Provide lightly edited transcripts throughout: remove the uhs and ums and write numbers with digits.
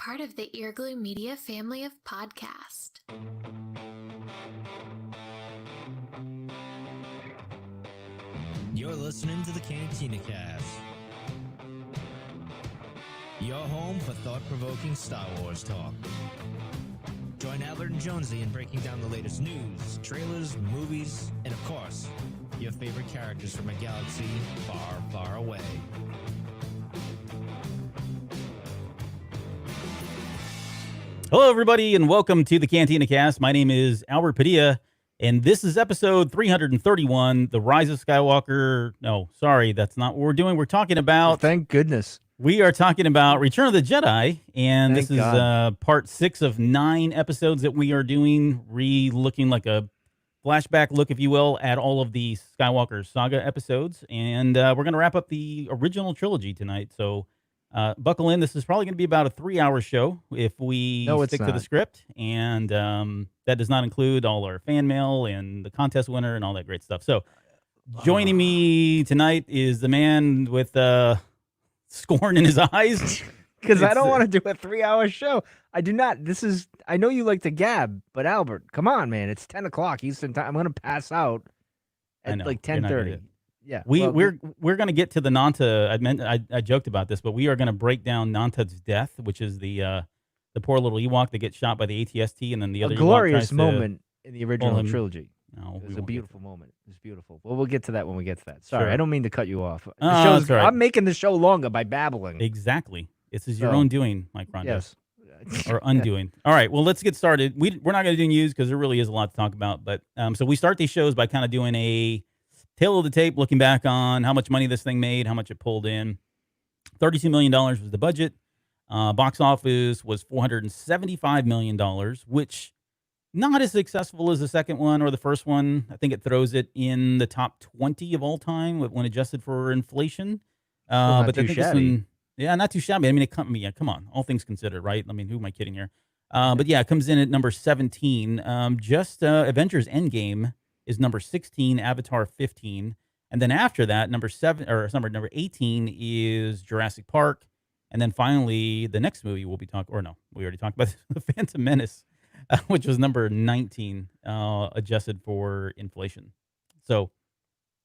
part of the Earglue Media family of podcasts. You're listening to the Cantina Cast, your home for thought-provoking Star Wars talk. Join Albert and Jonesy in breaking down the latest news, trailers, movies, and of course, your favorite characters from a galaxy far, far away. Hello, everybody, and welcome to the Cantina Cast. My name is Albert Padilla, and this is episode 331, The Rise of Skywalker. No, sorry, that's not what we're doing. We're talking about... Thank goodness. We are talking about Return of the Jedi, and Thank this is part 6 of 9 episodes that we are doing, looking like a flashback look, if you will, at all of the Skywalker Saga episodes. And we're going to wrap up the original trilogy tonight, so... buckle in. This is probably going to be about a 3-hour show if we stick to the script. And that does not include all our fan mail and the contest winner and all that great stuff. So joining me tonight is the man with scorn in his eyes. Because I don't want to do a 3-hour show. I do not. I know you like to gab, but Albert, come on, man. It's 10 o'clock Eastern time. I'm going to pass out at like 10:30. Yeah, we're going to get to the Nanta. I joked about this, but we are going to break down Nanta's death, which is the poor little Ewok that gets shot by the ATST, and then the other a Ewok glorious tries moment in the original trilogy. No, it was a beautiful moment. It was beautiful. Well, we'll get to that when we get to that. Sorry, Sure. I don't mean to cut you off. That's right. I'm making the show longer by babbling. Exactly. This is your own doing, Mike Rondo. Yes. Or undoing. All right, well, let's get started. We're not going to do news because there really is a lot to talk about. But so we start these shows by kind of doing a tail of the tape, looking back on how much money this thing made, how much it pulled in. $32 million was the budget. Box office was $475 million, which not as successful as the second one or the first one. I think it throws it in the top 20 of all time when adjusted for inflation. Not but too shabby. Not too shabby. I mean, come on, all things considered, right? I mean, who am I kidding here? But yeah, it comes in at number 17. Avengers Endgame is number 16, Avatar 15, and then after that, number 18 is Jurassic Park, and then finally the next movie we already talked about The Phantom Menace, which was number 19, adjusted for inflation. So,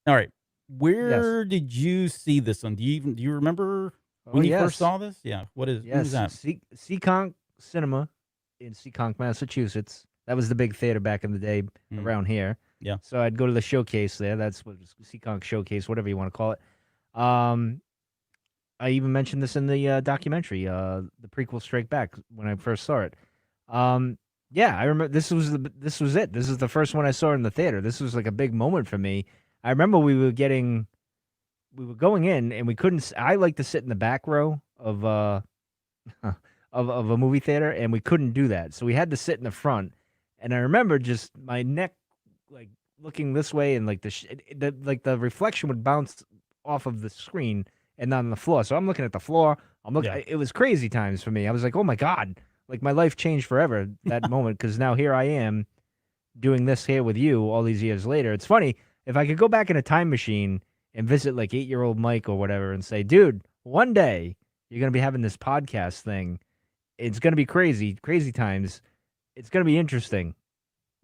all right, where did you see this one? Do you remember when you first saw this? Yeah, what is that? Seekonk Cinema in Seekonk, Massachusetts. That was the big theater back in the day around here. Yeah. So I'd go to the showcase there. That's what Seekonk Showcase, whatever you want to call it. I even mentioned this in the documentary, the prequel Strike Back, when I first saw it. Yeah, I remember this was it. This is the first one I saw in the theater. This was like a big moment for me. I remember we were going in and we couldn't. I like to sit in the back row of of a movie theater, and we couldn't do that, so we had to sit in the front. And I remember just my neck, like looking this way, and like the reflection would bounce off of the screen and on the floor. So I'm looking at the floor. I'm looking. Yeah. It was crazy times for me. I was like, oh my God, like my life changed forever that moment, because now here I am doing this here with you all these years later. It's funny, if I could go back in a time machine and visit like 8-year-old Mike or whatever and say, dude, one day you're gonna be having this podcast thing. It's gonna be crazy times. It's gonna be interesting.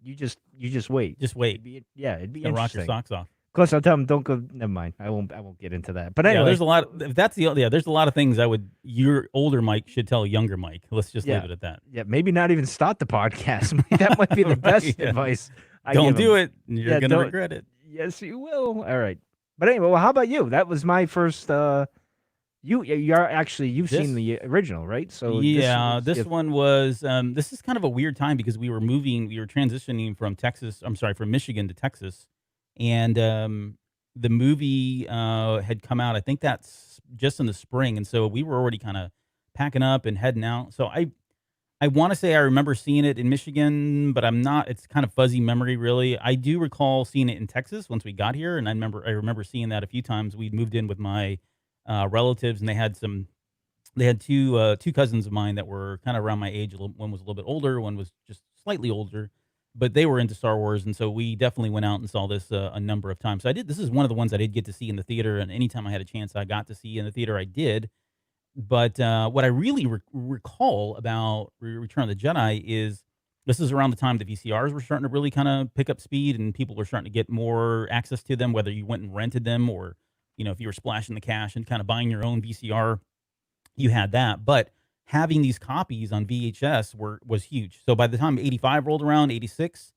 You just wait. Just wait. It'd be Rock interesting. your socks off. Of course, I'll tell them, don't go. Never mind. I won't get into that. But anyway, there's a lot. There's a lot of things your older Mike should tell younger Mike. Let's just leave it at that. Yeah, maybe not even start the podcast. That might be the best advice. Don't do it. You're gonna regret it. Yes, you will. All right. But anyway, well, how about you? That was my first. You've seen the original, right? So this one was. This is kind of a weird time because we were transitioning from Michigan to Texas, and the movie had come out. I think that's just in the spring, and so we were already kind of packing up and heading out. So I want to say I remember seeing it in Michigan, but I'm not. It's kind of fuzzy memory, really. I do recall seeing it in Texas once we got here, and I remember seeing that a few times. We moved in with my relatives, and they had two cousins of mine that were kind of around my age. One was a little bit older, one was just slightly older, but they were into Star Wars, and so we definitely went out and saw this a number of times. So this is one of the ones I did get to see in the theater, and anytime I had a chance I got to see in the theater, I did. But what I really recall about Return of the Jedi is this is around the time the VCRs were starting to really kind of pick up speed, and people were starting to get more access to them, whether you went and rented them or, if you were splashing the cash and kind of buying your own VCR, you had that. But having these copies on VHS was huge. So by the time 85 rolled around, 86,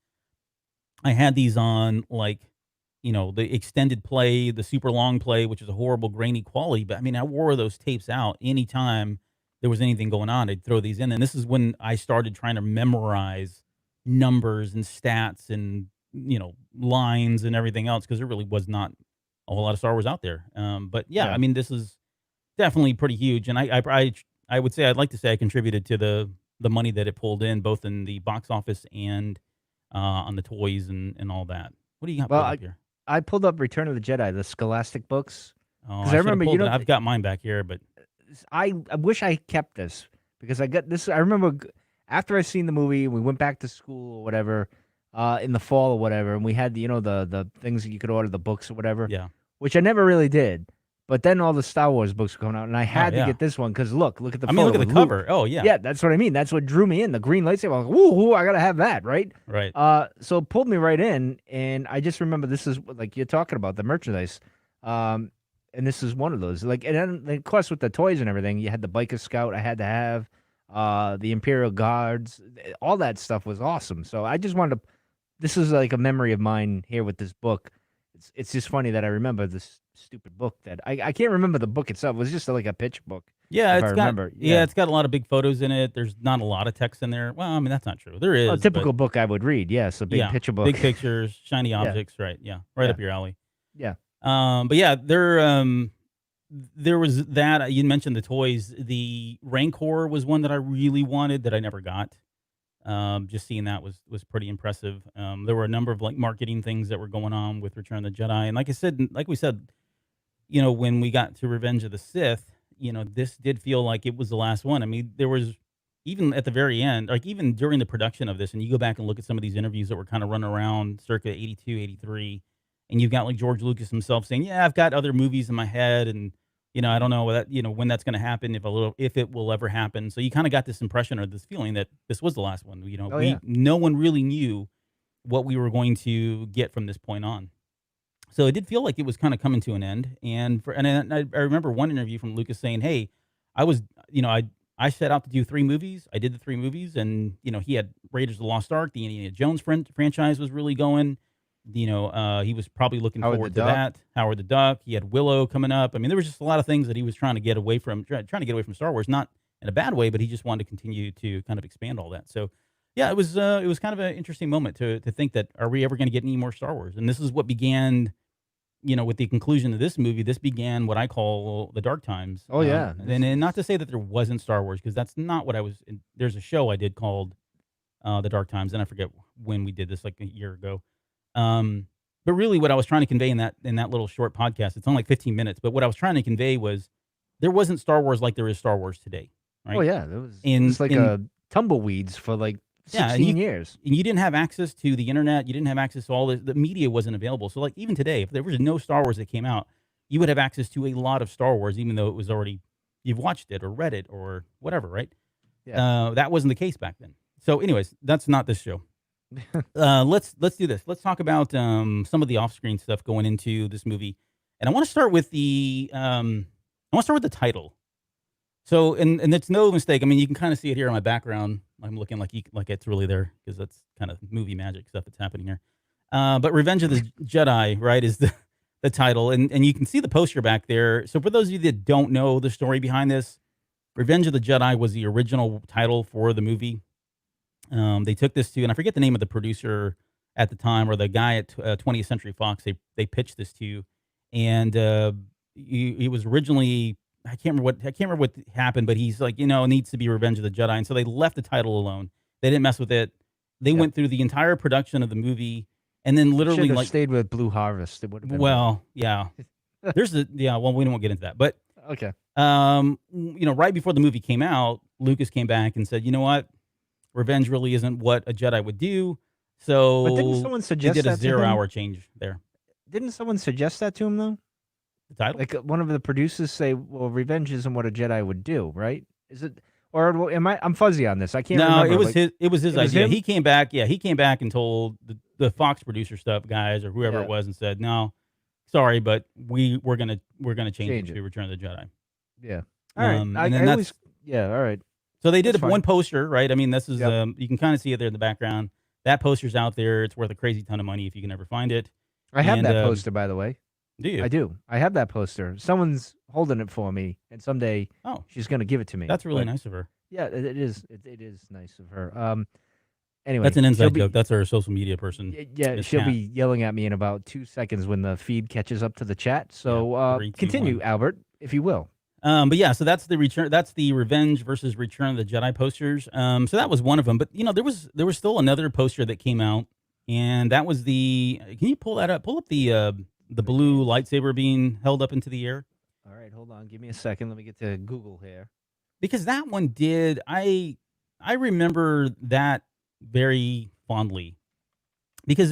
I had these on the extended play, the super long play, which is a horrible grainy quality. But I mean, I wore those tapes out anytime there was anything going on. I'd throw these in. And this is when I started trying to memorize numbers and stats and, lines and everything else, because there really was not a whole lot of Star Wars out there. But yeah, Yeah. I mean, this is definitely pretty huge. And I would say, I'd like to say I contributed to the money that it pulled in, both in the box office and on the toys and all that. What do you got Well, pulled up here? I pulled up Return of the Jedi, the Scholastic books. Oh, 'Cause I I should have remember, pulled it. I've got mine back here, but I wish I kept this because I got this. I remember after I seen the movie, we went back to school or whatever in the fall or whatever, and we had the things that you could order, the books or whatever, yeah. which I never really did. But then all the Star Wars books were coming out, and I had to yeah. get this one because look at the. I mean, look photo at the with Luke. cover. Oh, yeah. Yeah, that's what I mean. That's what drew me in. The green lightsaber. I was like, woo, I gotta have that, right? Right. So it pulled me right in, and I just remember this is like you're talking about the merchandise, and this is one of those. Like, and then of course with the toys and everything, you had the Biker Scout. I had to have the Imperial Guards. All that stuff was awesome. So I just wanted to. This is like a memory of mine here with this book. It's just funny that I remember this stupid book that I can't remember the book itself. It was just like a picture book. Yeah, if I it's got remember. it's got a lot of big photos in it. There's not a lot of text in there. Well, I mean, that's not true. There is A typical book I would read. Yes, a big picture book. big pictures, shiny Yeah. objects. Right. Yeah. Right Yeah. up your alley. Yeah. But yeah, there was that. You mentioned the toys. The Rancor was one that I really wanted that I never got. Just seeing that was pretty impressive. There were a number of marketing things that were going on with Return of the Jedi, and like we said, when we got to Revenge of the Sith, this did feel like it was the last one. I mean, there was even at the very end, like even during the production of this, and you go back and look at some of these interviews that were kind of running around circa 82, 83, and you've got like George Lucas himself saying, "Yeah, I've got other movies in my head, and I don't know when that's going to happen, if it will ever happen." So you kind of got this impression or this feeling that this was the last one. Oh, yeah. No one really knew what we were going to get from this point on. So it did feel like it was kind of coming to an end. And I remember one interview from Lucas saying, "Hey, I was, I set out to do 3 movies. I did the 3 movies, and he had Raiders of the Lost Ark, the Indiana Jones franchise was really going. He was probably looking Howard forward the to Duck. that. Howard the Duck. He had Willow coming up. I mean, there was just a lot of things that he was trying to get away from, Star Wars, not in a bad way, but he just wanted to continue to kind of expand all that. So, yeah, it was kind of an interesting moment to think that, are we ever going to get any more Star Wars? And this is what began, with the conclusion of this movie. This began what I call the dark times. Oh, yeah. And not to say that there wasn't Star Wars, because that's not what I was. There's a show I did called The Dark Times, and I forget when we did this, like a year ago. But really what I was trying to convey in that little short podcast, it's only like 15 minutes, but what I was trying to convey was there wasn't Star Wars like there is Star Wars today, right? Oh yeah, it was like a tumbleweeds for like 16 years. And you didn't have access to the internet. You didn't have access to all the media wasn't available. So like even today, if there was no Star Wars that came out, you would have access to a lot of Star Wars, even though it was already, you've watched it or read it or whatever, right? Yeah. That wasn't the case back then. So anyways, that's not this show. Let's do this. Let's talk about some of the off-screen stuff going into this movie, and I want to start with the title. So, and it's no mistake. I mean, you can kind of see it here in my background. I'm looking like it's really there because that's kind of movie magic stuff that's happening here. But Revenge of the Jedi, right, is the title, and you can see the poster back there. So for those of you that don't know the story behind this, Revenge of the Jedi was the original title for the movie. They took this to, and I forget the name of the producer at the time, or the guy at 20th Century Fox. They pitched this to, and he was originally, I can't remember what happened, but he's like, it needs to be Revenge of the Jedi, and so they left the title alone. They didn't mess with it. They went through the entire production of the movie, and then literally Should have stayed with Blue Harvest. It would have been well, yeah. Well, we won't get into that, but okay. Right before the movie came out, Lucas came back and said, "You know what? Revenge really isn't what a Jedi would do." So But didn't someone suggest they did a that to him? 0-hour change there. Didn't someone suggest that to him though? The title? Like one of the producers say, "Well, revenge isn't what a Jedi would do, right? Is it? Or am I? I'm fuzzy on this. I can't No, remember. it was like, his. It was his it was idea. him? He came back. Yeah, he came back and told the Fox producer stuff guys or whoever Yeah. it was and said, "No, sorry, but we're gonna change Change it it. to Return of the Jedi." Yeah. All right. And I then always. Yeah. All right. so they did That's one fine. poster, right? I mean, this is Yep. you can kind of see it there in the background. That poster's out there. It's worth a crazy ton of money if you can ever find it. I have And, that poster, by the way. Do you? I do. I have that poster. Someone's holding it for me, and someday Oh, she's going to give it to me. that's really But, nice of her. Yeah, it is. It is nice of her. Anyway, That's an she'll inside be- joke. That's our social media person. Yeah, Miss she'll Kat. be yelling at me in about 2 seconds when the feed catches up to the chat. So Yeah, 3, 2, continue, 1. Albert, if you will. But yeah, so that's the return. That's the Revenge versus Return of the Jedi posters. So that was one of them. But there was still another poster that came out, and that was the. Can you pull that up? Pull up the blue lightsaber being held up into the air, All right, hold on. Give me a second. Let me get to Google here. because that one did. I remember that very fondly, because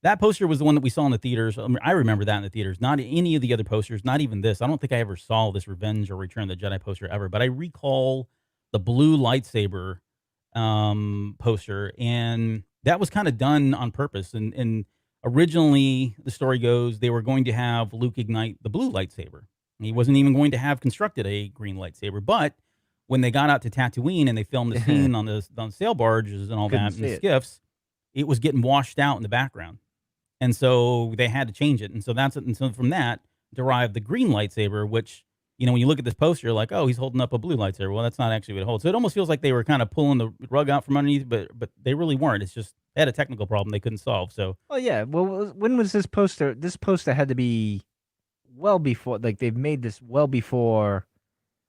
that poster was the one that we saw in the theaters. I mean, I remember that in the theaters. Not any of the other posters. Not even this. I don't think I ever saw this Revenge or Return of the Jedi poster ever. But I recall the blue lightsaber poster, and that was kind of done on purpose. And originally, the story goes they were going to have Luke ignite the blue lightsaber. He wasn't even going to have constructed a green lightsaber. But when they got out to Tatooine and they filmed the scene on the sail barges and all Couldn't that, and see the it. skiffs, it was getting washed out in the background. And so they had to change it. And so from that derived the green lightsaber, which, when you look at this poster, you're like, oh, he's holding up a blue lightsaber. Well, that's not actually what it holds. So it almost feels like they were kind of pulling the rug out from underneath, but they really weren't. It's just they had a technical problem they couldn't solve. So Oh yeah. Well, when was this poster? This poster had to be well before. Like they've made this well before.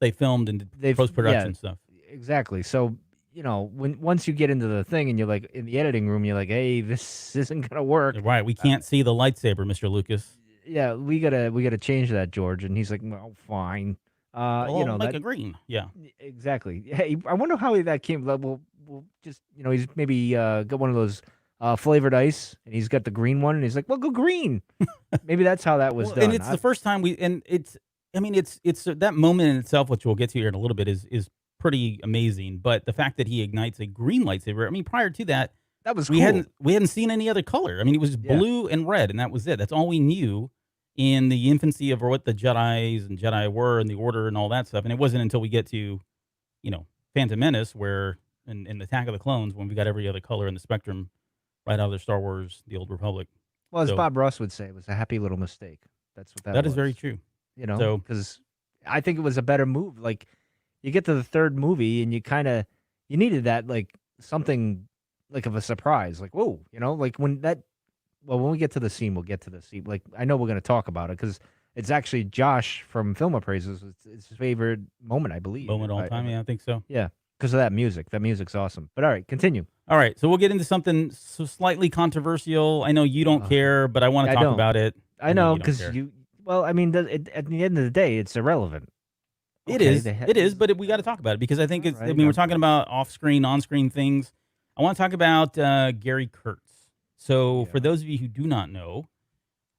they filmed and They've- did post-production yeah. stuff. Exactly. So once you get into the thing and you're like in the editing room, you're like, hey, this isn't gonna work. Right. We can't see the lightsaber, Mr. Lucas. Yeah, we gotta change that, George. And he's like, well, fine. Well, make that a green. Yeah. exactly. Hey, I wonder how that came. Like, we'll just he's maybe got one of those flavored ice, and he's got the green one, and he's like, well, go green. Maybe that's how that was Well, done. and it's the first time it's that moment in itself, which we'll get to here in a little bit, is pretty amazing. But the fact that he ignites a green lightsaber, I mean, prior to that, that was we cool. hadn't seen any other color. I mean, it was Yeah. blue and red, and that was it. That's all we knew in the infancy of what the Jedis and Jedi were and the Order and all that stuff. And it wasn't until we get to, Phantom Menace, where in Attack of the Clones, when we got every other color in the spectrum right out of their Star Wars, The Old Republic. Well, as so- Bob Ross would say, it was a happy little mistake. That's what That is was. very true. Because I think it was a better move. Like, you get to the third movie and you needed that, like, something like of a surprise. Like, whoa, like when we get to the scene, we'll get to the scene. Like, I know we're going to talk about it because it's actually Josh from Film Appraisers. It's his favorite moment, I believe. Moment all time. Yeah, I think so. Yeah, because of that music. That music's awesome. But all right, continue. All right, so we'll get into something slightly controversial. I know you don't care, but I want to I talk don't. about it. I know don't because care. well, I mean, at the end of the day, it's irrelevant. It Okay, is. It is, but we got to talk about it because I think it's. Alright, I mean, we're okay. talking about off-screen, on-screen things. I want to talk about Gary Kurtz. So, for those of you who do not know,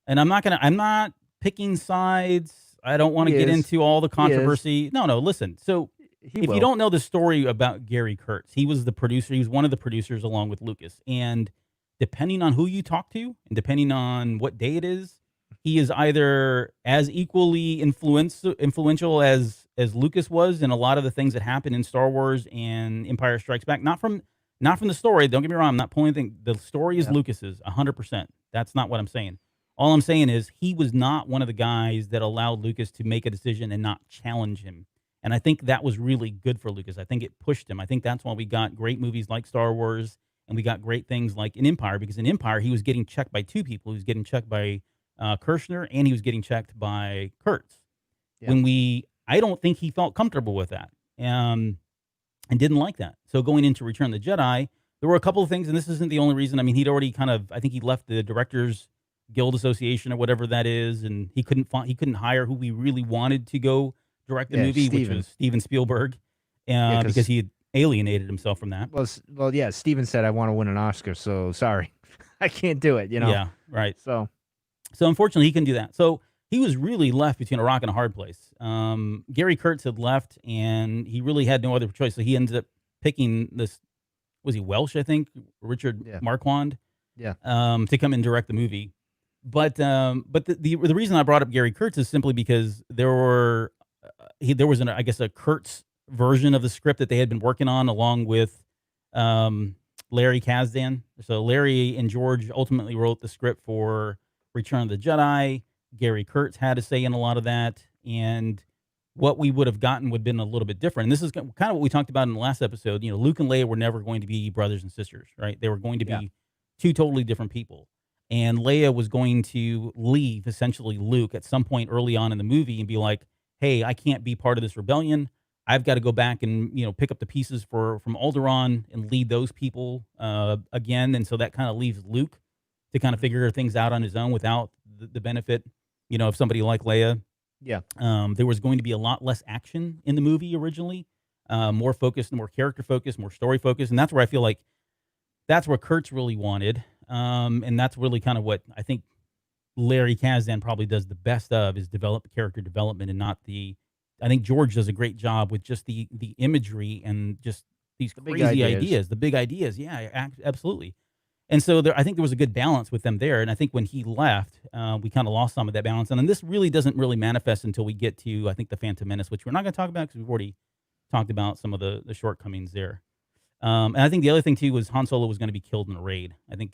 and I'm not picking sides. I don't want to He get is. into all the He is. controversy. No. Listen. So, He if will. you don't know the story about Gary Kurtz, he was the producer. He was one of the producers along with Lucas. And depending on who you talk to, and depending on what day it is, he is either as equally influential as Lucas was in a lot of the things that happened in Star Wars and Empire Strikes Back. Not from the story. Don't get me wrong. I'm not pulling anything. The story is Yeah. Lucas's 100%. That's not what I'm saying. All I'm saying is he was not one of the guys that allowed Lucas to make a decision and not challenge him. And I think that was really good for Lucas. I think it pushed him. I think that's why we got great movies like Star Wars, and we got great things like in Empire, because in Empire, he was getting checked by two people. He was getting checked by Kirshner, and he was getting checked by Kurtz. Yeah. I don't think he felt comfortable with that and didn't like that. So going into Return of the Jedi, there were a couple of things, and this isn't the only reason. I mean, he'd already I think he left the Directors Guild Association or whatever that is, and he couldn't hire who we really wanted to go direct the movie, Steven. which was Steven Spielberg, 'cause- because he had alienated himself from that. Well, yeah. Steven said, "I want to win an Oscar," so sorry, I can't do it. Yeah, right. So So unfortunately, he couldn't do that. So he was really left between a rock and a hard place. Gary Kurtz had left, and he really had no other choice. So he ended up picking this. Was he Welsh? I think Richard Yeah. Marquand Yeah. to come and direct the movie. But the reason I brought up Gary Kurtz is simply because there was I guess a Kurtz version of the script that they had been working on along with Larry Kasdan. So Larry and George ultimately wrote the script for Return of the Jedi. Gary Kurtz had a say in a lot of that, and what we would have gotten would have been a little bit different. And this is kind of what we talked about in the last episode. You know, Luke and Leia were never going to be brothers and sisters, right? They were going to be two totally different people. And Leia was going to leave, essentially, Luke at some point early on in the movie and be like, hey, I can't be part of this rebellion. I've got to go back and, pick up the pieces from Alderaan and lead those people again. And so that kind of leaves Luke to kind of figure things out on his own without the benefit, of somebody like Leia. Yeah. There was going to be a lot less action in the movie originally, more focused, more character focused, more story focused. And that's where I feel like that's where Kurtz really wanted. And that's really kind of what I think Larry Kasdan probably does the best of, is develop character development, and not I think George does a great job with just the imagery and just these crazy ideas, the big ideas. Yeah, absolutely. And so I think there was a good balance with them there. And I think when he left, we kind of lost some of that balance. And then this really doesn't really manifest until we get to, I think, the Phantom Menace, which we're not going to talk about because we've already talked about some of the shortcomings there. And I think the other thing too was Han Solo was going to be killed in a raid. I think,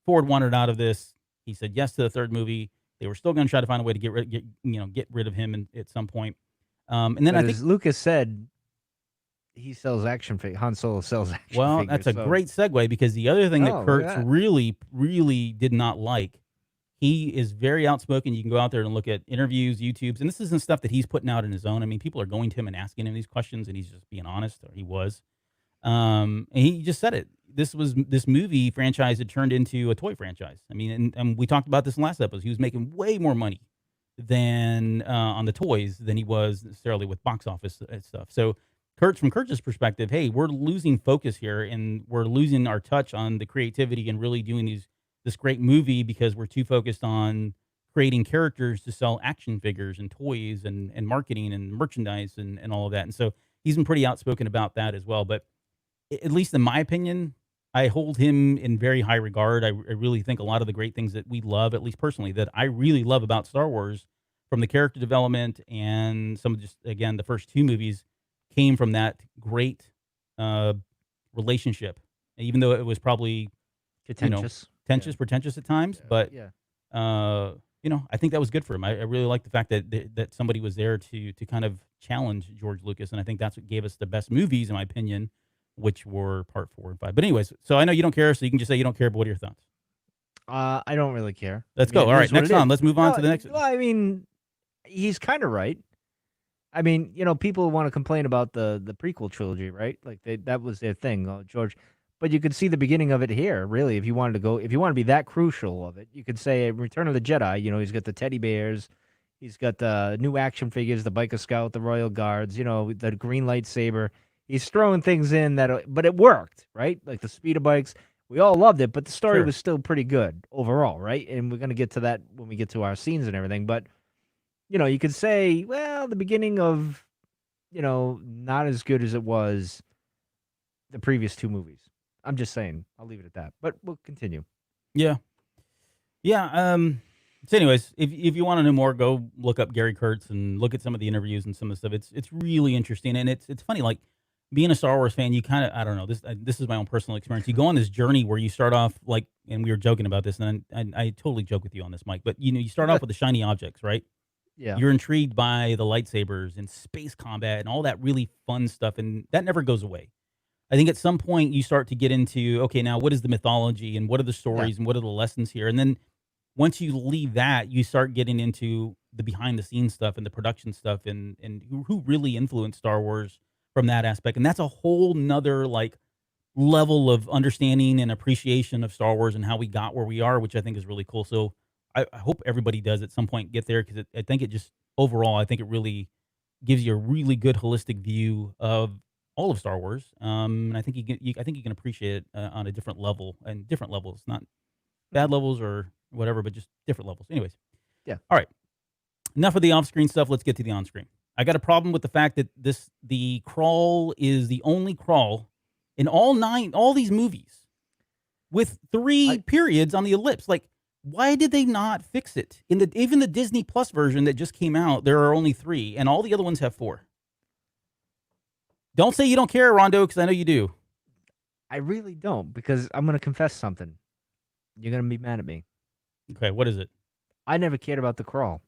Ford wanted out of this. He said yes to the third movie. They were still going to try to find a way to get rid of him at some point. And then as Lucas said, he sells action figures. Han Solo sells action figures. Well, that's a great segue, because the other thing that Kurtz really, really did not like, he is very outspoken. You can go out there and look at interviews, YouTubes, and this isn't stuff that he's putting out on his own. I mean, people are going to him and asking him these questions, and he's just being honest, or he was. And he just said it. This movie franchise had turned into a toy franchise. I mean, and we talked about this in the last episode. He was making way more money than on the toys than he was necessarily with box office and stuff. So from Kurtz's perspective, hey, we're losing focus here, and we're losing our touch on the creativity and really doing this great movie because we're too focused on creating characters to sell action figures and toys and marketing and merchandise and all of that. And so he's been pretty outspoken about that as well. But at least in my opinion, I hold him in very high regard. I really think a lot of the great things that we love, at least personally, that I really love about Star Wars, from the character development and some of just, again, the first two movies, came from that great relationship, even though it was probably pretentious at times. But I think that was good for him. I really like the fact that somebody was there to kind of challenge George Lucas, and I think that's what gave us the best movies, in my opinion, which were part 4 and 5. But anyways, so I know you don't care, so you can just say you don't care. But what are your thoughts? I don't really care. Let's go. All right, next on. Let's move on to the next. Well, I mean, he's kind of right. I mean, people want to complain about the prequel trilogy, right? Like that was their thing, George. But you could see the beginning of it here, really. If you want to be that crucial of it, you could say Return of the Jedi. He's got the teddy bears, he's got the new action figures, the Biker Scout, the Royal Guards, the Green Lightsaber. He's throwing things in but it worked, right? Like the speeder bikes, we all loved it, but the story was still pretty good overall, right? And we're gonna get to that when we get to our scenes and everything. But you could say, well, the beginning of, not as good as it was the previous two movies. I'm just saying. I'll leave it at that. But we'll continue. Yeah. So anyways, if you want to know more, go look up Gary Kurtz and look at some of the interviews and some of the stuff. It's really interesting, and it's funny. Like, being a Star Wars fan, you kind of, I don't know, this is my own personal experience. You go on this journey where you start off like, and we were joking about this, and I totally joke with you on this, Mike. But you start off with the shiny objects, right? Yeah. You're intrigued by the lightsabers and space combat and all that really fun stuff, and that never goes away. I think at some point you start to get into, okay, now what is the mythology and what are the stories and what are the lessons here? And then once you leave that, you start getting into the behind the scenes stuff and the production stuff and who really influenced Star Wars from that aspect. And that's a whole nother level of understanding and appreciation of Star Wars and how we got where we are, which I think is really cool. So I hope everybody does at some point get there, because I think it just overall, I think it really gives you a really good holistic view of all of Star Wars. And I think you can appreciate it on a different level, and different levels, not bad levels or whatever, but just different levels. Anyways, Yeah. All right. Enough of the off-screen stuff. Let's get to the on-screen. I got a problem with the fact that the crawl is the only crawl in all these movies with 3 periods on the ellipse. Like, why did they not fix it? Even the Disney Plus version that just came out, there are only 3, and all the other ones have 4. Don't say you don't care, Rondo, because I know you do. I really don't, because I'm going to confess something. You're going to be mad at me. Okay, what is it? I never cared about the crawl.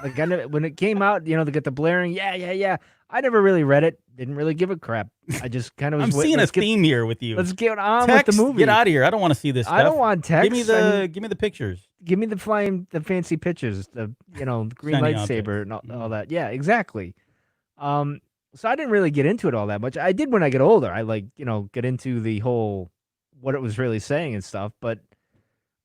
Like, when it came out, to get the blaring, yeah. I never really read it. Didn't really give a crap. I just kind of was. I'm seeing a theme here with you. Let's get on text, with the movie. Get out of here. I don't want to see this stuff. I don't want text. Give me the pictures. Give me the fancy pictures. The green Shiny lightsaber and all that. Yeah, exactly. So I didn't really get into it all that much. I did when I get older. I get into the whole what it was really saying and stuff. But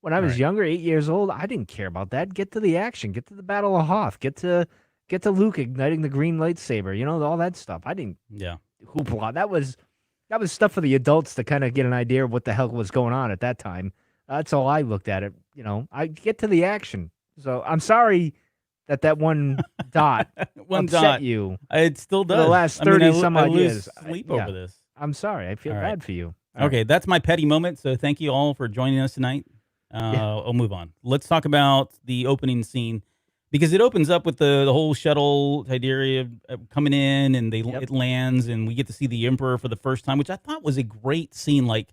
when I was younger, 8 years old, I didn't care about that. Get to the action. Get to the Battle of Hoth. Get to Luke igniting the green lightsaber. All that stuff. I didn't. Yeah. Hoopla. That was stuff for the adults to kind of get an idea of what the hell was going on at that time. That's all I looked at it. I get to the action. So I'm sorry that one dot upset you. It still does. For the last 30 some odd years. Sleep over this. I'm sorry. I feel bad for you. Okay, that's my petty moment. So thank you all for joining us tonight. I'll move on. Let's talk about the opening scene, because it opens up with the whole shuttle Tideria coming in, and it lands, and we get to see the Emperor for the first time, which I thought was a great scene. Like,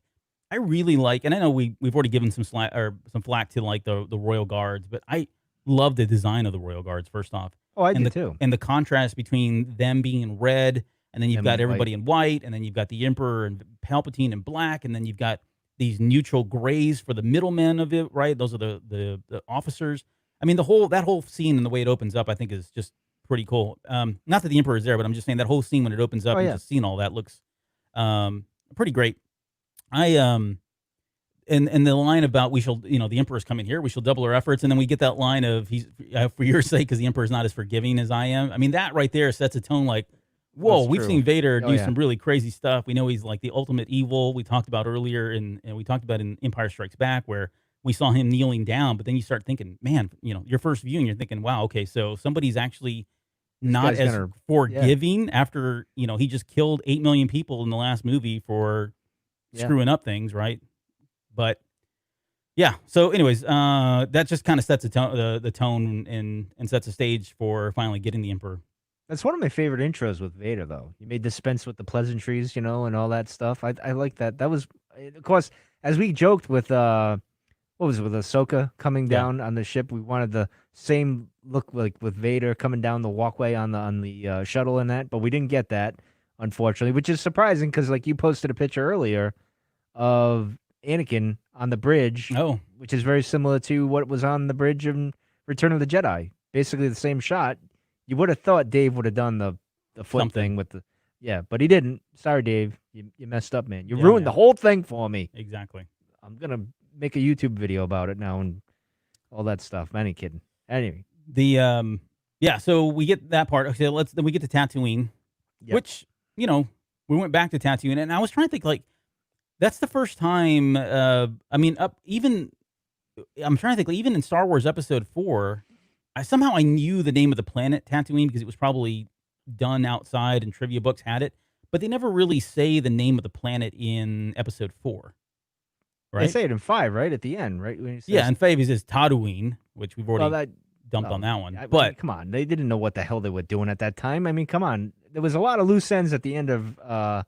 I really like, and I know we've already given some flack to like the Royal Guards, but I love the design of the Royal Guards. First off, I do too, and the contrast between them being in red, and then you've got everybody in white, and then you've got the Emperor and Palpatine in black, and then you've got these neutral grays for the middlemen of it, right? Those are the officers. I mean, that whole scene and the way it opens up, I think, is just pretty cool. Not that the Emperor is there, but I'm just saying that whole scene when it opens up and just seeing all that looks pretty great. And the line about the Emperor's coming here, we shall double our efforts, and then we get that line of he's for your sake, because the Emperor's not as forgiving as I am. I mean, that right there sets a tone like, whoa, we've seen Vader do some really crazy stuff. We know he's like the ultimate evil. We talked about earlier, and we talked about in Empire Strikes Back, where we saw him kneeling down, but then you start thinking, man, your first viewing, you're thinking, wow, okay, so somebody's actually not as forgiving after, he just killed 8 million people in the last movie for screwing up things, right? But yeah, so anyways, that just kind of sets the tone and sets the stage for finally getting the Emperor. That's one of my favorite intros with Vader, though. You may dispense with the pleasantries, and all that stuff. I like that. That was, of course, as we joked with what was it, with Ahsoka coming down on the ship. We wanted the same look like with Vader coming down the walkway on the shuttle and that, but we didn't get that, unfortunately, which is surprising because like you posted a picture earlier of Anakin on the bridge, which is very similar to what was on the bridge in Return of the Jedi. Basically the same shot. You would have thought Dave would have done the foot thing with the but he didn't. Sorry, Dave. You messed up, man. You ruined the whole thing for me. Exactly. I'm gonna make a YouTube video about it now and all that stuff. I ain't kidding. Anyway, so we get that part. Okay, then we get to Tatooine, which we went back to Tatooine, and I was trying to think like that's the first time. I'm trying to think even in Star Wars Episode 4. I knew the name of the planet Tatooine because it was probably done outside and trivia books had it, but they never really say the name of the planet in Episode 4. Right? They say it in 5, right? At the end, right? When in 5 it says Tatooine, which we've already dumped on that one. But come on, they didn't know what the hell they were doing at that time. I mean, come on. There was a lot of loose ends at the end of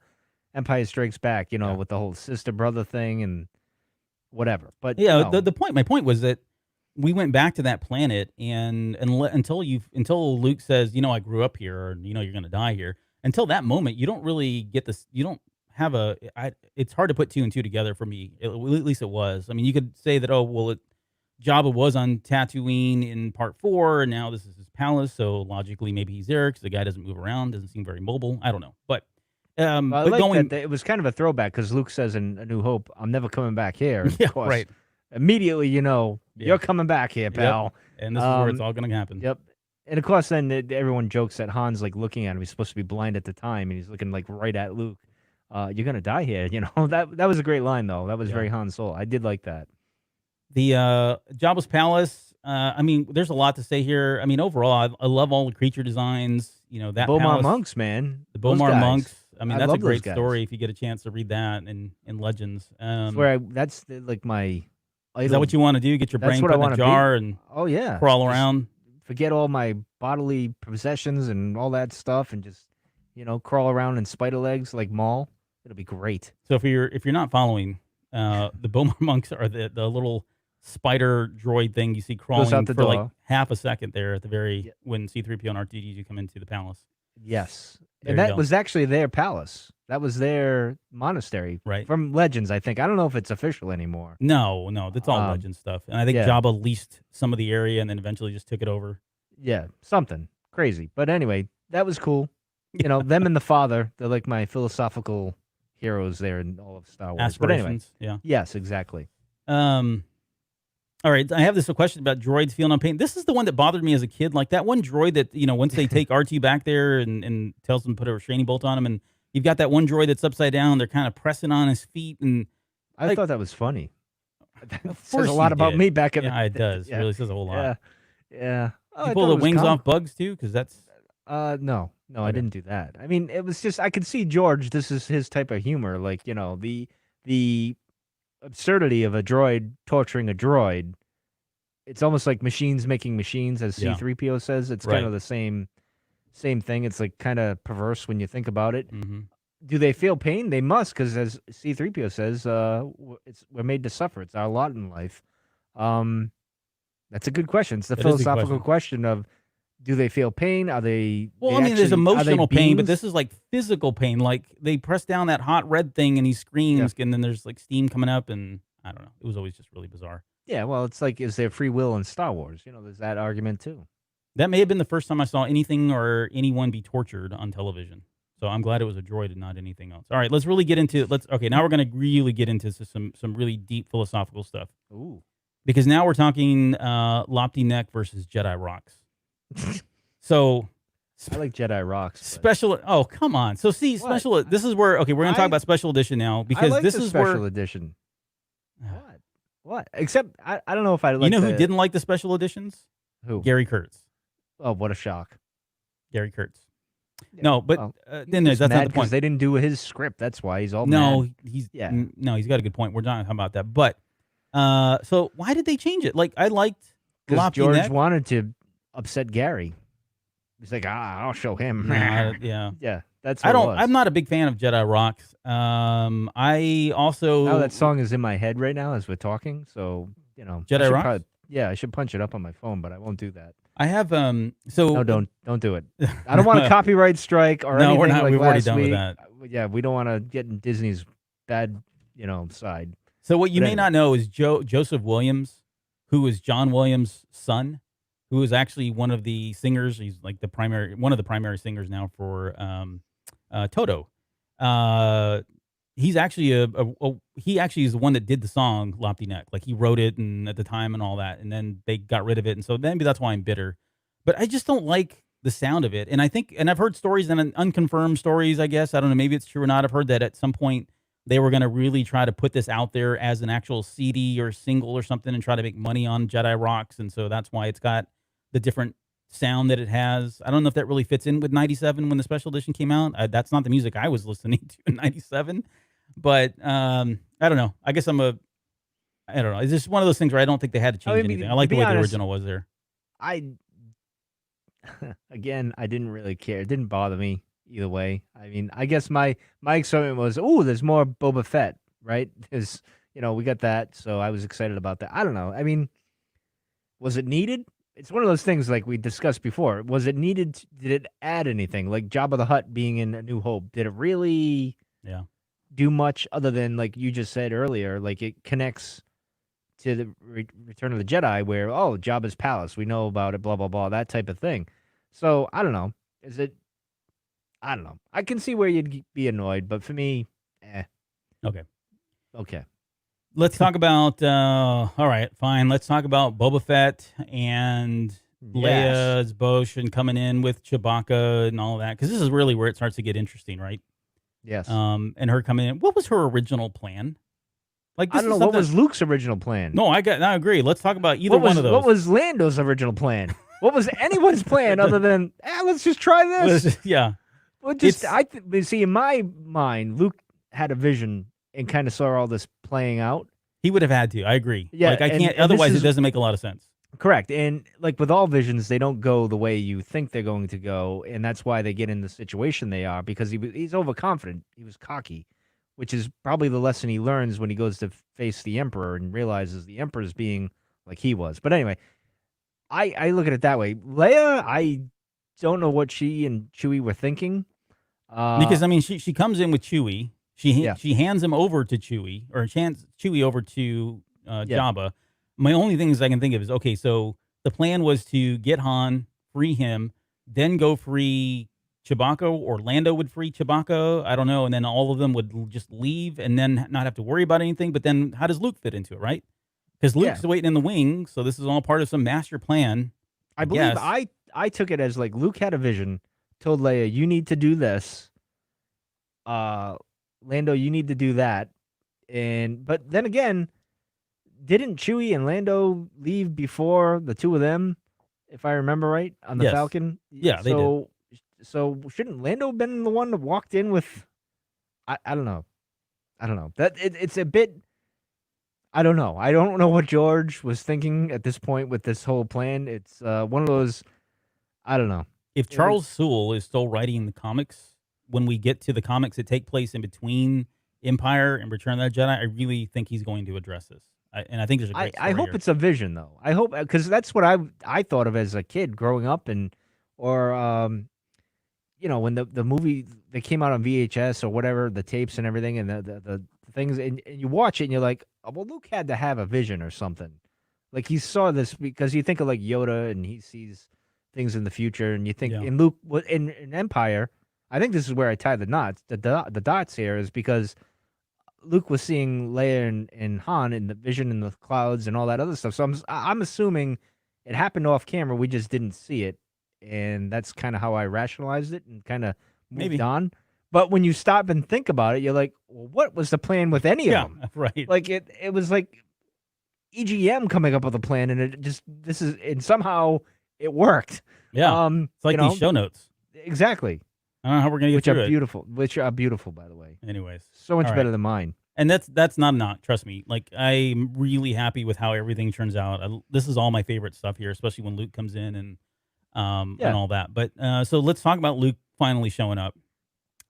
Empire Strikes Back, with the whole sister-brother thing and whatever. But my point was that we went back to that planet, and until Luke says, I grew up here, or you're going to die here. Until that moment, you don't really get this. You don't have it's hard to put 2 and 2 together for me. At least it was. I mean, you could say that, Jabba was on Tatooine in Part 4, and now this is his palace. So logically, maybe he's there because the guy doesn't move around, doesn't seem very mobile. I don't know, but I like that it was kind of a throwback because Luke says in A New Hope, "I'm never coming back here." And of course, right. Immediately, you're coming back here, pal. Yep. And this is where it's all going to happen. Yep. And of course, then everyone jokes that Han's like looking at him. He's supposed to be blind at the time, and he's looking like right at Luke. You're going to die here. That was a great line, though. That was very Han Solo. I did like that. The Jabbas Palace, I mean, there's a lot to say here. I mean, overall, I love all the creature designs. You know, that Beaumont palace, monks, man. the Those Beaumont guys. monks. I mean, I that's a love those great guys. story if you get a chance to read that in Legends. That's like my idol. Is that what you want to do? Get your That's brain what I put in a wanna be. jar and Oh yeah. crawl Just around? Forget all my bodily possessions and all that stuff, and just crawl around in spider legs like Maul. It'll be great. So if you're not following, the Beaumont monks are the little spider droid thing you see crawling out the for like door. half a second there at the very Yeah. when C-3PO and R2-D2 come into the palace. Yes, There and you that go. was actually their palace. That was their monastery, Right. From Legends, I think. I don't know if it's official anymore. No, that's all Legend stuff. And I think yeah. Jabba leased some of the area and then eventually just took it over. Yeah, something crazy. But anyway, that was cool. Them and the Father, they're like my philosophical heroes there in all of Star Wars. But anyway, Aspirations, yeah. yes, exactly. All right, I have this question about droids feeling on pain. This is the one that bothered me as a kid. Like that one droid that, once they take R2 back there and tells them to put a restraining bolt on him, and you've got that one droid that's upside down. They're kind of pressing on his feet. And I thought that was funny. That course says a lot you about did. me back in yeah, it does. Yeah. It really says a whole lot. Yeah. Yeah. Oh, You I pull thought the it was wings comical. off bugs too? Because that's... No, I Okay. didn't do that. I mean, it was just I could see George. This is his type of humor, like the absurdity of a droid torturing a droid. It's almost like machines making machines, as Yeah. C-3PO says. It's Right. kind of the same thing. It's like kind of perverse when you think about it. Mm-hmm. Do they feel pain? They must, because as C-3PO says, we're made to suffer. It's our lot in life. That's a good question. It's the That is a good philosophical question of, do they feel pain? Are they? Well, they I mean, there's actually- are they emotional pain, but beings? this is like physical pain. Like they press down that hot red thing and he screams, and then there's like steam coming up, and I don't know. It was always just really bizarre. Yeah, well, it's like, is there free will in Star Wars? There's that argument too. That may have been the first time I saw anything or anyone be tortured on television. So I'm glad it was a droid and not anything else. All right, let's really get into okay, now we're going to really get into some really deep philosophical stuff. Ooh. Because now we're talking Lopty Neck versus Jedi Rocks. So I like Jedi Rocks. but- special oh, come on. So see, What? special this is where we're going to talk about special edition now because I like this the is special where edition. What? Except I don't know if I like. you know who didn't like the special editions? Who? Gary Kurtz. Oh, what a shock! Gary Kurtz. Yeah, No, but well, then He's that's mad not the 'cause point. they didn't do his script. That's why he's all No, mad. he's Yeah. no, he's got a good point. We're not talking about that. But so why did they change it? Like I liked Because Lopty George Neck. wanted to upset Gary. He's like, I'll show him. Yeah. Yeah, that's. I what it don't. was. I'm not a big fan of Jedi Rocks. I also Now that song is in my head right now as we're talking. So I Jedi should Rocks? yeah, I should punch it up on my phone, but I won't do that. I have so No, don't do it. I don't want a copyright strike or No, anything we're not. like We've already last done with week. that. Yeah, we don't want to get in Disney's bad, side. So what you But may anyway. not know is Joseph Williams, who is John Williams' son, who is actually one of the singers. He's like one of the primary singers now for Toto. He's actually he actually is the one that did the song Lopty Neck. Like he wrote it and at the time and all that, and then they got rid of it, and so maybe that's why I'm bitter. But I just don't like the sound of it, and I think, and I've heard stories and unconfirmed stories. I guess I don't know. Maybe it's true or not. I've heard that at some point they were going to really try to put this out there as an actual CD or single or something and try to make money on Jedi Rocks, and so that's why it's got the different sound that it has. I don't know if that really fits in with 97 when the special edition came out. That's not the music I was listening to in 97. But I don't know. I guess I don't know. It's just one of those things where I don't think they had to change anything. I like to the be way the honest, original was there. Again, I didn't really care. It didn't bother me either way. I mean, I guess my excitement was, there's more Boba Fett, right? Because we got that, so I was excited about that. I don't know. I mean, was it needed? It's one of those things like we discussed before. Was it needed? Did it add anything? Like Jabba the Hutt being in A New Hope, did it really do much other than, like you just said earlier, like it connects to the Return of the Jedi where, Jabba's palace, we know about it, blah, blah, blah, that type of thing. So, I don't know. I don't know. I can see where you'd be annoyed, but for me, Okay. Let's talk about, all right, fine. Let's talk about Boba Fett and Leia's Boshin coming in with Chewbacca and all that. Because this is really where it starts to get interesting, right? Yes. And her coming in. What was her original plan? Like, I this don't know is what something. was Luke's original plan. No, I agree. Let's talk about either one of those. What was Lando's original plan? What was anyone's plan other than let's just try this? Yeah. Well, just see, in my mind, Luke had a vision and kind of saw all this playing out. He would have had to. I agree. Yeah, like I and can't. Otherwise, it doesn't make a lot of sense. Correct. And like with all visions, they don't go the way you think they're going to go, and that's why they get in the situation they are, because he's overconfident. He was cocky, which is probably the lesson he learns when he goes to face the Emperor and realizes the Emperor's being like he was. But anyway, I look at it that way. Leia, I don't know what she and Chewie were thinking. Because I mean, she comes in with Chewie. Yeah. She hands him over to Chewie, or hands Chewie over to Yeah. Jabba. My only things I can think of is, okay, so the plan was to get Han, free him, then go free Chewbacca, or Lando would free Chewbacca. I don't know, and then all of them would just leave and then not have to worry about anything. But then, how does Luke fit into it, right? Because Luke's waiting in the wings, so this is all part of some master plan. I believe I took it as like Luke had a vision, told Leia, "You need to do this." Lando, you need to do that. But then again, didn't Chewie and Lando leave before the two of them, if I remember right, on the Falcon? Yeah, they did. So shouldn't Lando have been the one that walked in with? I don't know. That it's a bit. I don't know. I don't know what George was thinking at this point with this whole plan. It's one of those. I don't know. If Charles Soule is still writing the comics, when we get to the comics that take place in between Empire and Return of the Jedi, I really think he's going to address this. And I think there's a great story I hope here. it's a vision, though. I hope, because that's what I thought of as a kid growing up, when the movie that came out on VHS or whatever, the tapes and everything, and the things, and you watch it and you're like, oh, well, Luke had to have a vision or something. Like, he saw this, because you think of like Yoda and he sees things in the future, and you think in Luke, in Empire, I think this is where I tie the knots, the dots here, is because Luke was seeing Leia and Han in the vision in the clouds and all that other stuff. So I'm assuming it happened off camera. We just didn't see it, and that's kind of how I rationalized it and kind of moved on. But when you stop and think about it, you're like, well, what was the plan with any of them? Right. Like it was like EGM coming up with a plan, and somehow it worked. Yeah, it's like these show notes. Exactly. I don't know how we're gonna get through it. Which are beautiful, by the way. Anyways, so much better than mine. And that's not a knock. Trust me. Like, I'm really happy with how everything turns out. This is all my favorite stuff here, especially when Luke comes in and all that. But so let's talk about Luke finally showing up.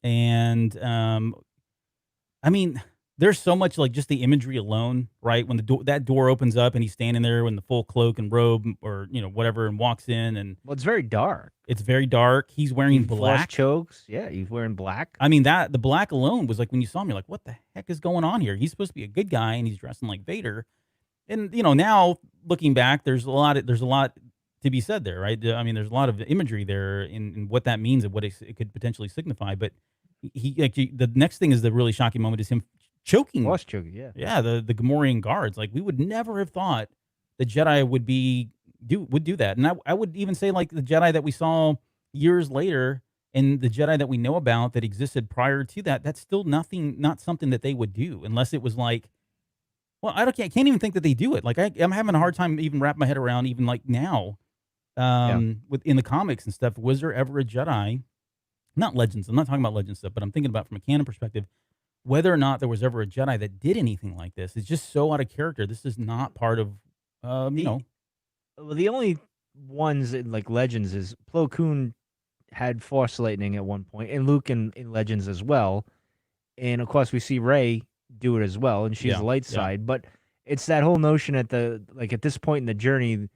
And I mean, there's so much, like, just the imagery alone, right? When that door opens up and he's standing there in the full cloak and robe, or whatever, and walks in, and it's very dark. It's very dark. He's wearing black chokes. Yeah, he's wearing black. I mean, the black alone was like, when you saw him, you're like, what the heck is going on here? He's supposed to be a good guy, and he's dressing like Vader. And now looking back, there's a lot to be said there, right? I mean, there's a lot of imagery there in what that means and what it could potentially signify. But the next thing is the really shocking moment is him choking. Force choking, yeah. Yeah, the Gamorrean guards. Like, we would never have thought the Jedi would do that. And I would even say, like, the Jedi that we saw years later and the Jedi that we know about that existed prior to that, that's still not something that they would do, unless it was like, well, I can't even think that they do it. Like, I'm having a hard time even wrapping my head around, even like now, in the comics and stuff. Was there ever a Jedi? Not Legends. I'm not talking about Legends stuff, but I'm thinking about from a canon perspective, whether or not there was ever a Jedi that did anything like this. It's just so out of character. This is not part of, Well, the only ones in like Legends is Plo Koon had Force lightning at one point, and Luke in Legends as well. And of course, we see Rey do it as well, and she's the light side. But it's that whole notion at this point in the journey,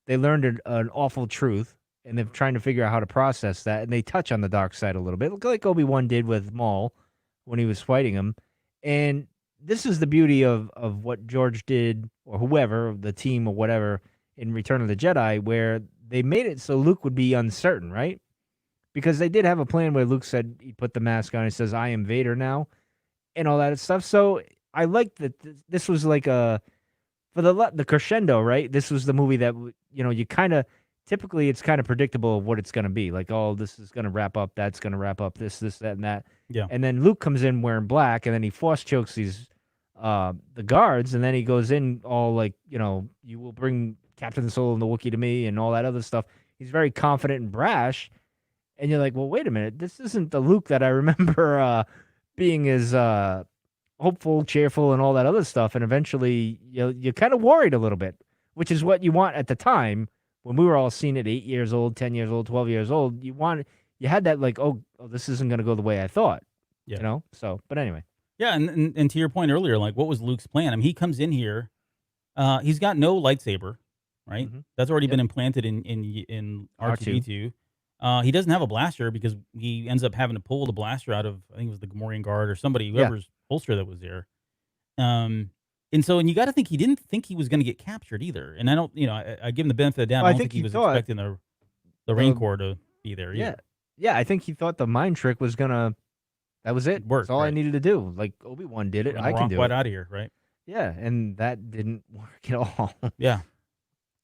they learned an awful truth, and they're trying to figure out how to process that. And they touch on the dark side a little bit, like Obi-Wan did with Maul when he was fighting him. And this is the beauty of what George did, or whoever, the team or whatever, in Return of the Jedi, where they made it so Luke would be uncertain, right? Because they did have a plan where Luke said, he put the mask on and says, I am Vader now, and all that stuff. So I like that this was like for the crescendo, right? This was the movie that, you kind of, typically it's kind of predictable of what it's going to be. Like, oh, this is going to wrap up, that's going to wrap up, this, that, and that. Yeah. And then Luke comes in wearing black, and then he force chokes these the guards, and then he goes in all like, you will bring Captain Solo and the Wookiee to me and all that other stuff. He's very confident and brash, and you're like, well, wait a minute, this isn't the Luke that I remember being as hopeful, cheerful, and all that other stuff. And eventually, you're kind of worried a little bit, which is what you want at the time when we were all seeing it 8 years old, 10 years old, 12 years old. You had that like, oh, this isn't going to go the way I thought. Yeah. So, but anyway. Yeah, and to your point earlier, like, what was Luke's plan? I mean, he comes in here, he's got no lightsaber, right? Mhm. That's already been implanted in R2D2. He doesn't have a blaster because he ends up having to pull the blaster out of, I think it was the Gamorrean guard or somebody, whoever's holster that was there. And you got to think he didn't think he was going to get captured either. And I don't, I give him the benefit of the doubt. Well, I don't think he was expecting the Rain Corps to be there either. Yeah, I think he thought the mind trick was gonna. That was it. Work, That's all I right. needed to do. Like Obi-Wan did it. I can do right it. out of here, right? Yeah, and that didn't work at all. Yeah.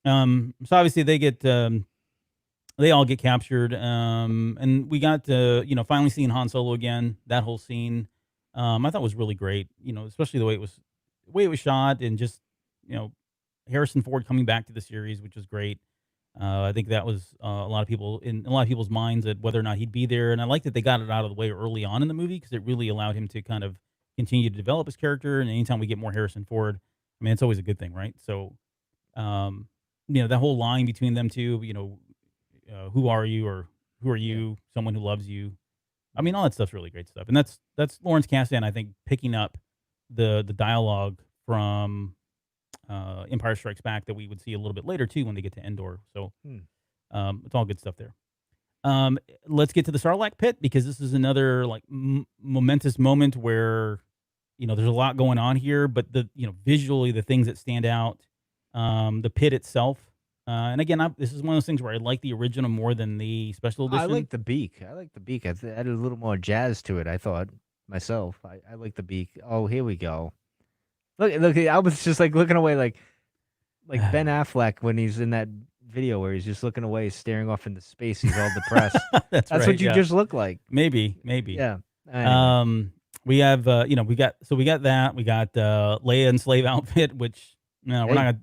So obviously they all get captured. And we got finally seeing Han Solo again. That whole scene, I thought was really great. Especially the way it was shot, and just Harrison Ford coming back to the series, which was great. I think that was a lot of people's minds at whether or not he'd be there, and I like that they got it out of the way early on in the movie because it really allowed him to kind of continue to develop his character. And anytime we get more Harrison Ford, I mean, it's always a good thing, right? So, that whole line between them two, who are you, or who are you? Someone who loves you. I mean, all that stuff's really great stuff, and that's Lawrence Kasdan, I think, picking up the dialogue from Empire Strikes Back that we would see a little bit later too when they get to Endor. So it's all good stuff there. Let's get to the Sarlacc pit, because this is another like momentous moment where there's a lot going on here, but visually the things that stand out, the pit itself, and again, this is one of those things where I like the original more than the special edition. I like the beak. I added a little more jazz to it, I thought myself. I like the beak. Oh, here we go. Look! I was just like looking away, like Ben Affleck when he's in that video where he's just looking away, staring off into space. He's all depressed. That's right, what you just look like. Maybe. Yeah. Anyway. We have we got that. We got Leia in slave outfit, which we're not gonna.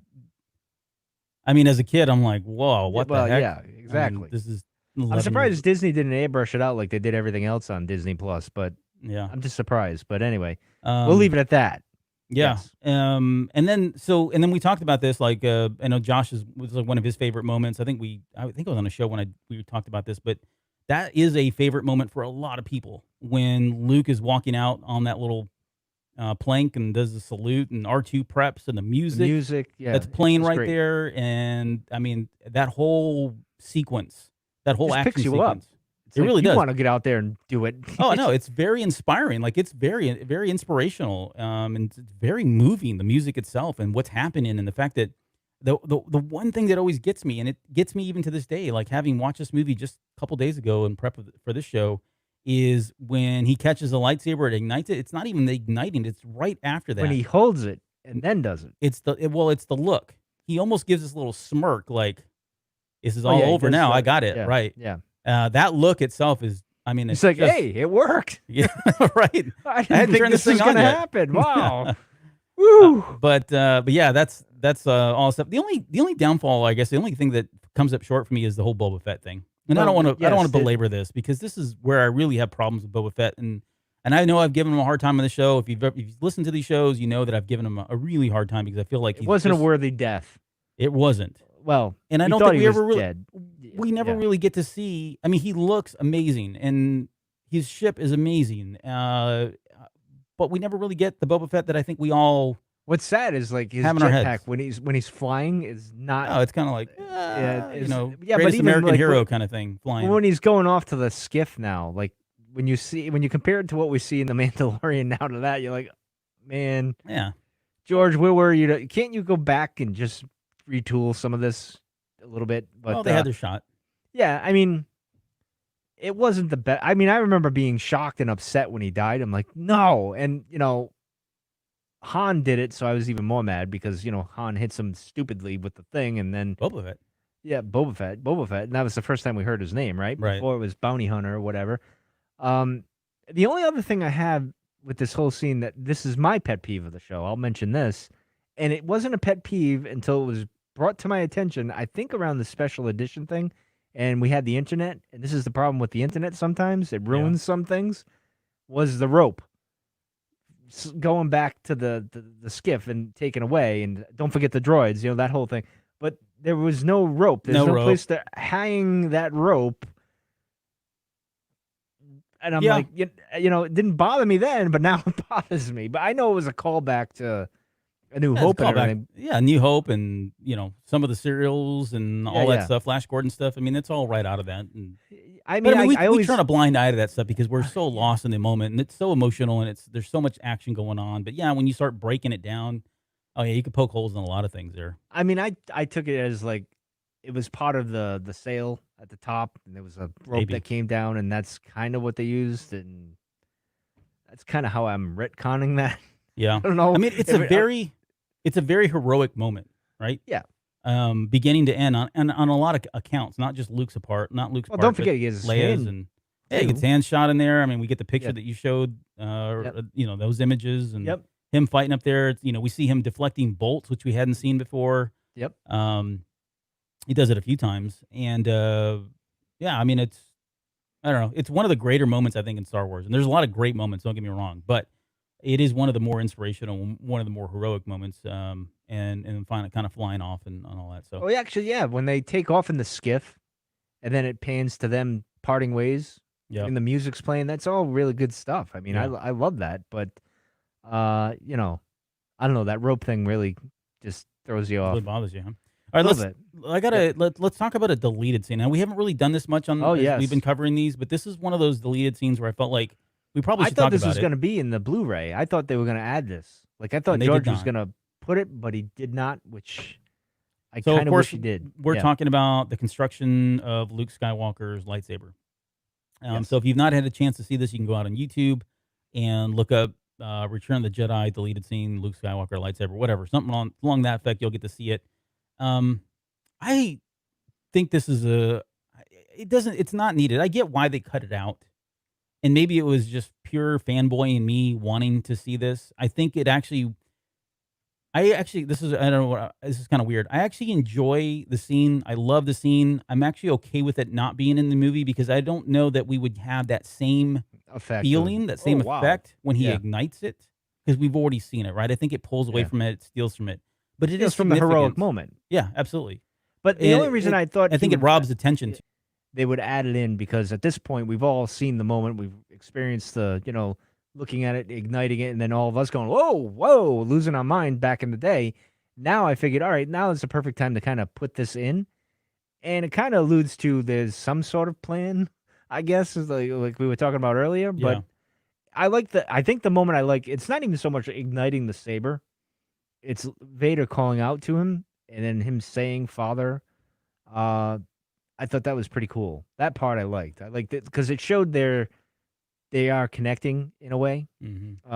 I mean, as a kid, I'm like, whoa, what the heck? Yeah, exactly. I mean, this is. I'm surprised Disney didn't airbrush it out like they did everything else on Disney Plus, but yeah, I'm just surprised. But anyway, we'll leave it at that. Yeah. Yes. And then we talked about this. Like, I know Josh was like one of his favorite moments. I think it was on a show when we talked about this, but that is a favorite moment for a lot of people when Luke is walking out on that little plank and does the salute, and R2 preps, and the music that's playing right there. And I mean, that whole sequence, that whole action picks you sequence. up. It really does. You want to get out there and do it. Oh no, it's very inspiring. Like, it's very, very inspirational. And it's very moving. The music itself and what's happening, and the fact that the one thing that always gets me, and it gets me even to this day, like having watched this movie just a couple days ago in prep for this show, is when he catches a lightsaber, it ignites it. It's not even igniting; it's right after that when he holds it and then does it. It's the look. He almost gives this little smirk, like, "This is all over now. I got it right." Yeah. That look itself is, I mean, it's like, just, hey, it worked. Yeah, right. I didn't think this was going to happen. Wow. Woo. But yeah, that's all stuff. The only downfall, I guess, the only thing that comes up short for me is the whole Boba Fett thing. And I don't want to belabor this, because this is where I really have problems with Boba Fett, and I know I've given him a hard time on the show. If you've listened to these shows, you know that I've given him a really hard time, because I feel like it wasn't a worthy death. It wasn't. Well, and I don't think we ever really dead. We never really get to see. I mean, he looks amazing, and his ship is amazing. But we never really get the Boba Fett that I think we all. What's sad is like his jetpack when he's flying is not. Oh, it's kind of like greatest but even American like, hero kind of thing flying. When he's going off to the skiff now, like when you compare it to what we see in the Mandalorian now to that, you're like, man, yeah, George, where were you? Can't you go back and just retool some of this a little bit? But they had their shot. Yeah, I mean, it wasn't the best. I mean, I remember being shocked and upset when he died. I'm like, no, and Han did it, so I was even more mad because Han hits him stupidly with the thing, and then Boba Fett. Yeah, Boba Fett, and that was the first time we heard his name, right? Right. Before it was Bounty Hunter or whatever. The only other thing I have with this whole scene that this is my pet peeve of the show. I'll mention this, and it wasn't a pet peeve until it was brought to my attention. I think around the special edition thing, and we had the internet, and this is the problem with the internet. Sometimes it ruins some things. Was the rope going back to the skiff and taken away, and don't forget the droids, that whole thing. But there was no rope. There's no place to hang that rope. And I'm like, it didn't bother me then, but now it bothers me. But I know it was a callback to A New Hope and everything. Yeah, New Hope and, some of the serials and all that stuff, Flash Gordon stuff. I mean, it's all right out of that. And, we turn a blind eye to that stuff because we're so lost in the moment, and it's so emotional, and there's so much action going on. But, when you start breaking it down, you could poke holes in a lot of things there. I mean, I took it as like it was part of the sail at the top, and there was a rope that came down, and that's kind of what they used, and that's kind of how I'm retconning that. Yeah, I don't know. I mean, it's a very heroic moment, right? Yeah. Beginning to end on a lot of accounts, not just Luke's part. Don't forget he gets Leia's and he gets hands shot in there. I mean, we get the picture that you showed, those images and him fighting up there. We see him deflecting bolts, which we hadn't seen before. Yep. He does it a few times, and I mean, I don't know. It's one of the greater moments, I think, in Star Wars, and there's a lot of great moments. Don't get me wrong, but it is one of the more inspirational, one of the more heroic moments, and finally kind of flying off and all that. So, when they take off in the skiff, and then it pans to them parting ways, and the music's playing. That's all really good stuff. I mean, I love that, but I don't know. That rope thing really just throws you off. It bothers you, huh? All right, let's talk about a deleted scene. Now, we haven't really done this much on. We've been covering these, but this is one of those deleted scenes where I felt like we probably should talk about it. I thought this was going to be in the Blu-ray. I thought they were going to add this. Like, I thought George was going to put it, but he did not, which I kind of wish he did. We're talking about the construction of Luke Skywalker's lightsaber. So if you've not had a chance to see this, you can go out on YouTube and look up Return of the Jedi deleted scene, Luke Skywalker lightsaber, whatever, something along that effect. You'll get to see it. I think this is it's not needed. I get why they cut it out. And maybe it was just pure fanboy in me wanting to see this. I think this is kind of weird. I actually enjoy the scene. I love the scene. I'm actually okay with it not being in the movie because I don't know that we would have that same feeling, that same effect when he ignites it, because we've already seen it, right? I think it pulls away from it, steals from it. But it is from the heroic moment. Yeah, absolutely. But the only reason I think it robs attention. They would add it in because at this point we've all seen the moment. We've experienced the, looking at it, igniting it, and then all of us going, whoa, losing our mind back in the day. Now I figured, all right, now is the perfect time to kind of put this in. And it kind of alludes to there's some sort of plan, I guess, is like we were talking about earlier. But I think the moment I like, it's not even so much igniting the saber. It's Vader calling out to him and then him saying, Father. I thought that was pretty cool. That part I liked. I liked it because it showed they are connecting in a way. Mm-hmm.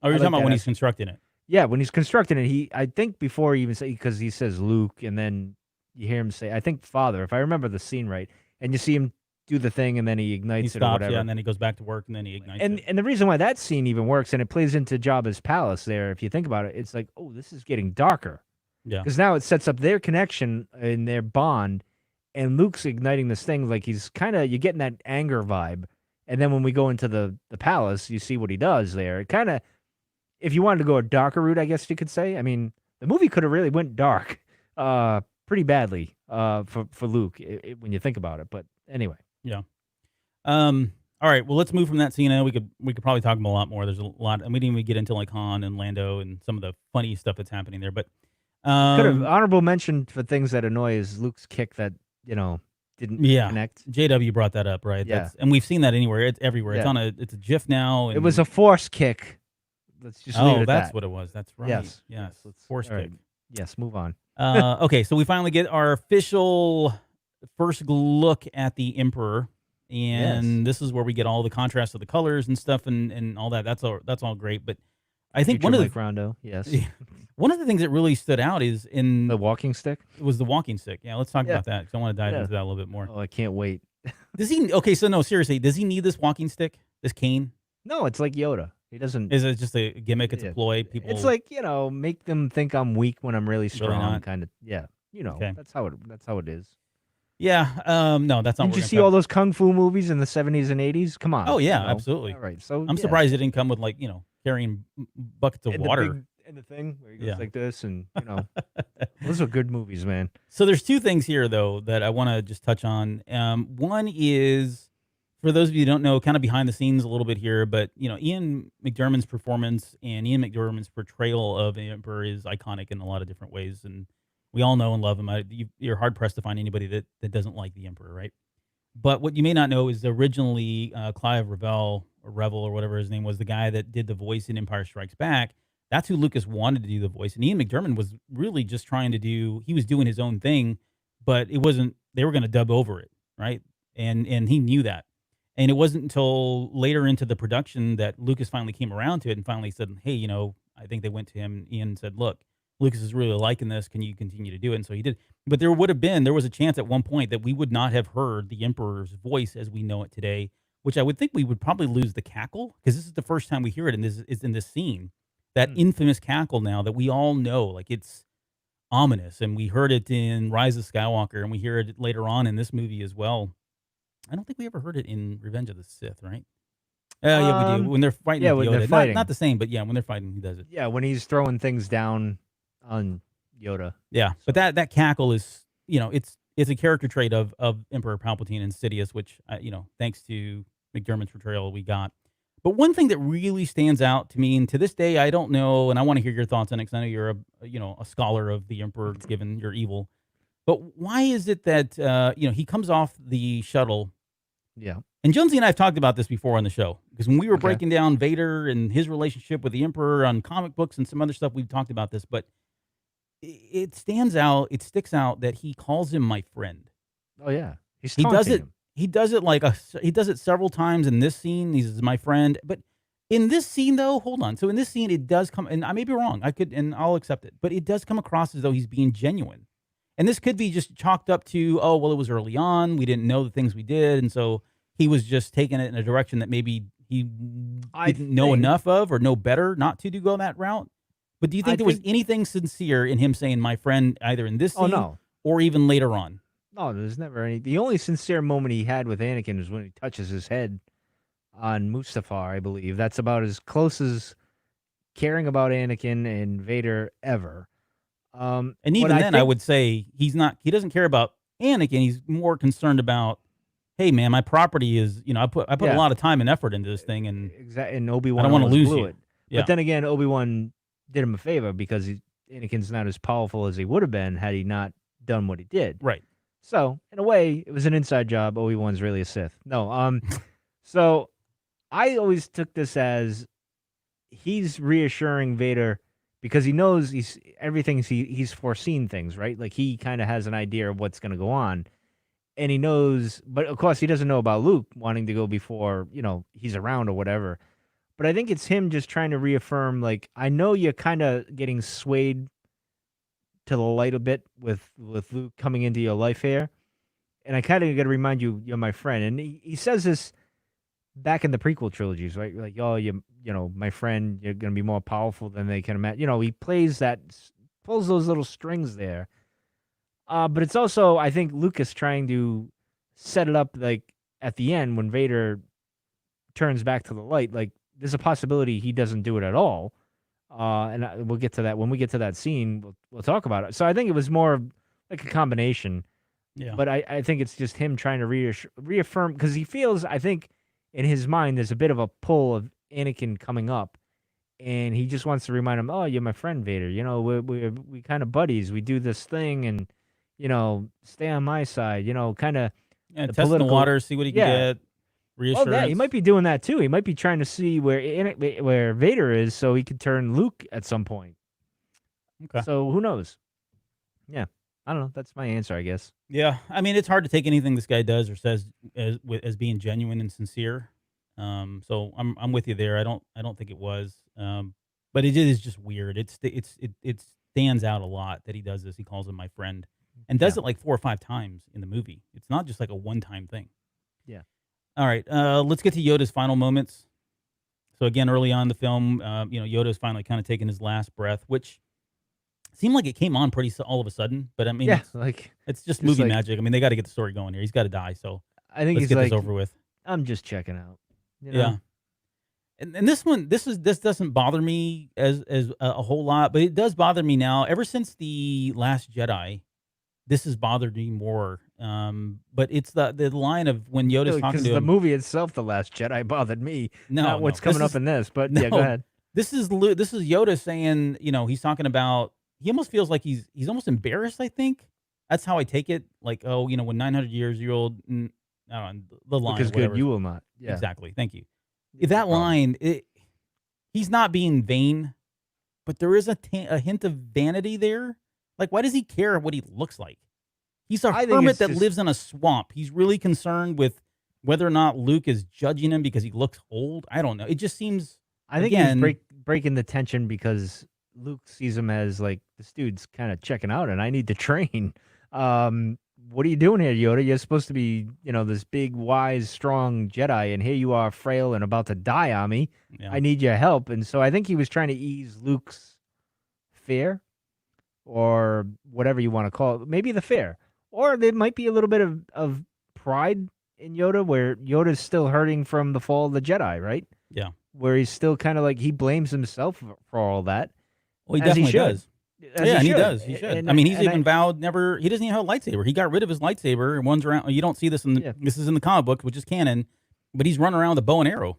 You're talking about when he's constructing it? Yeah, when he's constructing it, I think before he even say, because he says Luke, and then you hear him say, I think Father, if I remember the scene right, and you see him do the thing, and then he ignites it or whatever. Yeah, and then he goes back to work, and then he ignites it. And the reison why that scene even works, and it plays into Jabba's palace there, if you think about it, it's like, oh, this is getting darker. Yeah. Because now it sets up their connection and their bond, and Luke's igniting this thing like he's you're getting that anger vibe. And then when we go into the palace, you see what he does there. It kind of, if you wanted to go a darker route, I guess you could say. I mean, the movie could have really went dark pretty badly for Luke when you think about it. But anyway. Yeah. All right. Well, let's move from that scene. We could probably talk about a lot more. There's a lot, and we didn't even get into like Han and Lando and some of the funny stuff that's happening there. But could have honorable mention for things that annoy is Luke's kick that didn't connect. JW brought that up, right? Yeah. And we've seen that anywhere. It's everywhere. Yeah. It's a GIF now. And it was a force kick. Let's just leave it at that's what it was. That's right. Yes. Force kick. Right. Yes, move on. Okay, so we finally get our official first look at the Emperor, and this is where we get all the contrast of the colors and stuff and all that. That's all great, but I think one of the Rondo, yes. One of the things that really stood out is in the walking stick. It was the walking stick. Yeah, let's talk about that because I want to dive into that a little bit more. Oh, I can't wait. Does he? Okay, so no, seriously, does he need this walking stick? This cane? No, it's like Yoda. He doesn't. Is it just a gimmick? It's a Yeah. ploy. People. It's like, make them think I'm weak when I'm really strong. not. Kind of. Yeah. Okay. That's how it is. Yeah. No, that's not. Didn't you see all those kung fu movies in the 70s and 80s? Come on. Oh yeah, absolutely. All right. So I'm surprised it didn't come with carrying buckets of water. And the thing where he goes Yeah. like this, and those are good movies, man. So there's two things here though that I want to just touch on. One is, for those of you who don't know, kind of behind the scenes a little bit here, but Ian McDiarmid's performance and Ian McDiarmid's portrayal of the Emperor is iconic in a lot of different ways, and we all know and love him. You're hard pressed to find anybody that doesn't like the Emperor, right? But what you may not know is originally Clive Revel or whatever his name was, the guy that did the voice in Empire Strikes Back. That's who Lucas wanted to do the voice, and Ian McDiarmid was really just trying to do. He was doing his own thing, but it wasn't. They were going to dub over it, right? And he knew that. And it wasn't until later into the production that Lucas finally came around to it and finally said, "Hey, I think they went to him." Ian said, "Look, Lucas is really liking this. Can you continue to do it?" And so he did. But there was a chance at one point that we would not have heard the Emperor's voice as we know it today, which I would think we would probably lose the cackle, because this is the first time we hear it, and this is in this scene. That infamous cackle now that we all know, like, it's ominous, and we heard it in Rise of Skywalker, and we hear it later on in this movie as well. I don't think we ever heard it in Revenge of the Sith, right? Yeah, we do. When they're fighting with when they're Yoda. fighting. Not the same, but yeah, when they're fighting, he does it. Yeah, when he's throwing things down on Yoda. Yeah, but that cackle is, it's a character trait of Emperor Palpatine and Sidious, which, thanks to McDiarmid's portrayal, we got. But one thing that really stands out to me, and to this day, I don't know, and I want to hear your thoughts on it, because I know you're a scholar of the Emperor, given your evil. But why is it that he comes off the shuttle? Yeah. And Jonesy and I have talked about this before on the show, because when we were breaking down Vader and his relationship with the Emperor on comic books and some other stuff, we've talked about this. But it sticks out that he calls him my friend. Oh yeah, he does it. He does it several times in this scene. He says, "My friend." But in this scene, though, hold on. So in this scene, it does come, and I may be wrong. I'll accept it. But it does come across as though he's being genuine. And this could be just chalked up to, oh, well, it was early on. We didn't know the things we did. And so he was just taking it in a direction that maybe he didn't know enough of, or know better not to go that route. But do you think there was anything sincere in him saying "my friend" either in this scene or even later on? No, there's never any. The only sincere moment he had with Anakin is when he touches his head on Mustafar, I believe. That's about as close as caring about Anakin and Vader ever. And even then, I would say he doesn't care about Anakin. He's more concerned about, hey man, my property is, I put a lot of time and effort into this thing, and and Obi-Wan, I don't want to lose you. Yeah. But then again, Obi-Wan did him a favor, because Anakin's not as powerful as he would have been had he not done what he did. Right. So in a way, it was an inside job. Obi-Wan's really a Sith. No. So I always took this as he's reassuring Vader, because he knows he's foreseen things, right? Like, he kind of has an idea of what's going to go on, and he knows, but of course he doesn't know about Luke wanting to go before, he's around or whatever. But I think it's him just trying to reaffirm, like, I know you're kind of getting swayed to the light a bit with Luke coming into your life here, and I kind of got to remind you, you're my friend. And he says this back in the prequel trilogies, right? Like, oh, my friend, you're going to be more powerful than they can imagine. He pulls those little strings there. But it's also, I think, Lucas trying to set it up, like, at the end when Vader turns back to the light, like, there's a possibility he doesn't do it at all. And we'll get to that. When we get to that scene, we'll talk about it. So I think it was more like a combination. Yeah. But I think it's just him trying to reaffirm, because he feels, I think, in his mind, there's a bit of a pull of Anakin coming up, and he just wants to remind him, oh, you're my friend, Vader. We kind of buddies. We do this thing, and, stay on my side, kind of. Yeah, test the water, see what he can get. Reassurance. Oh, yeah, he might be doing that too. He might be trying to see where Vader is, so he could turn Luke at some point. Okay. So who knows? Yeah, I don't know. That's my answer, I guess. Yeah, I mean, it's hard to take anything this guy does or says as being genuine and sincere. So I'm with you there. I don't think it was. But it is just weird. It stands out a lot that he does this. He calls him my friend, and does it like 4 or 5 times in the movie. It's not just like a one-time thing. Yeah. All right, let's get to Yoda's final moments. So again, early on in the film, Yoda's finally kind of taking his last breath, which seemed like it came on pretty all of a sudden. But I mean, Yeah, like it's just just movie like magic. I mean, they got to get the story going here. He's got to die. So I think let's he's get this like, over with. I'm just checking out. Yeah. And this one, this doesn't bother me as a whole lot, but it does bother me now. Ever since the Last Jedi, this has bothered me more. But it's the line of when Yoda's talking Because to the him. movie itself, The Last Jedi, bothered me. No, Not what's no, coming this up is in this, but no. yeah, go ahead. This is Yoda saying, he's talking about. He almost feels like he's almost embarrassed. I think that's how I take it. Like, oh, when 900 years old, I don't know, the line. Look as whatever. good, you will not. Yeah, Exactly. Thank you. no That problem. line, he's not being vain, but there is a hint of vanity there. Like, why does he care what he looks like? He's a I think hermit it's that just- lives in a swamp. He's really concerned with whether or not Luke is judging him because he looks old. I don't know. It just seems. I think again, he's breaking the tension because Luke sees him as like, this dude's kind of checking out, and I need to train. What are you doing here, Yoda? You're supposed to be, this big, wise, strong Jedi, and here you are, frail and about to die on me. Yeah. I need your help. And so I think he was trying to ease Luke's fear, or whatever you want to call it. Maybe the fear. Or there might be a little bit of pride in Yoda, where Yoda's still hurting from the fall of the Jedi, right? Yeah. Where he's still kind of like, he blames himself for all that. Well, he As he definitely should. does. As Yeah, and he should. does. He should. And- I mean, he's and even vowed never. He doesn't even have a lightsaber. He got rid of his lightsaber and runs around. You don't see this in the, Yeah. this is in the comic book, which is canon, but he's running around with a bow and arrow,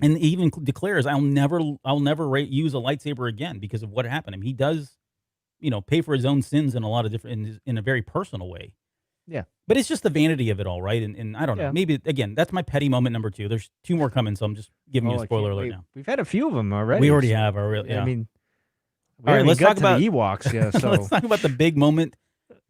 and he even declares, "I'll never use a lightsaber again because of what happened." I mean, he does, pay for his own sins in a lot of different, in a very personal way. Yeah. But it's just the vanity of it all, right? And I don't know. Yeah. Maybe again, that's my petty moment number 2. There's 2 more coming, so I'm just giving you Oh, a I spoiler can't alert wait. now. We've had a few of them already. We already so- have our yeah. I mean, we All right, already let's got talk to about the Ewoks. Yeah, so let's talk about the big moment,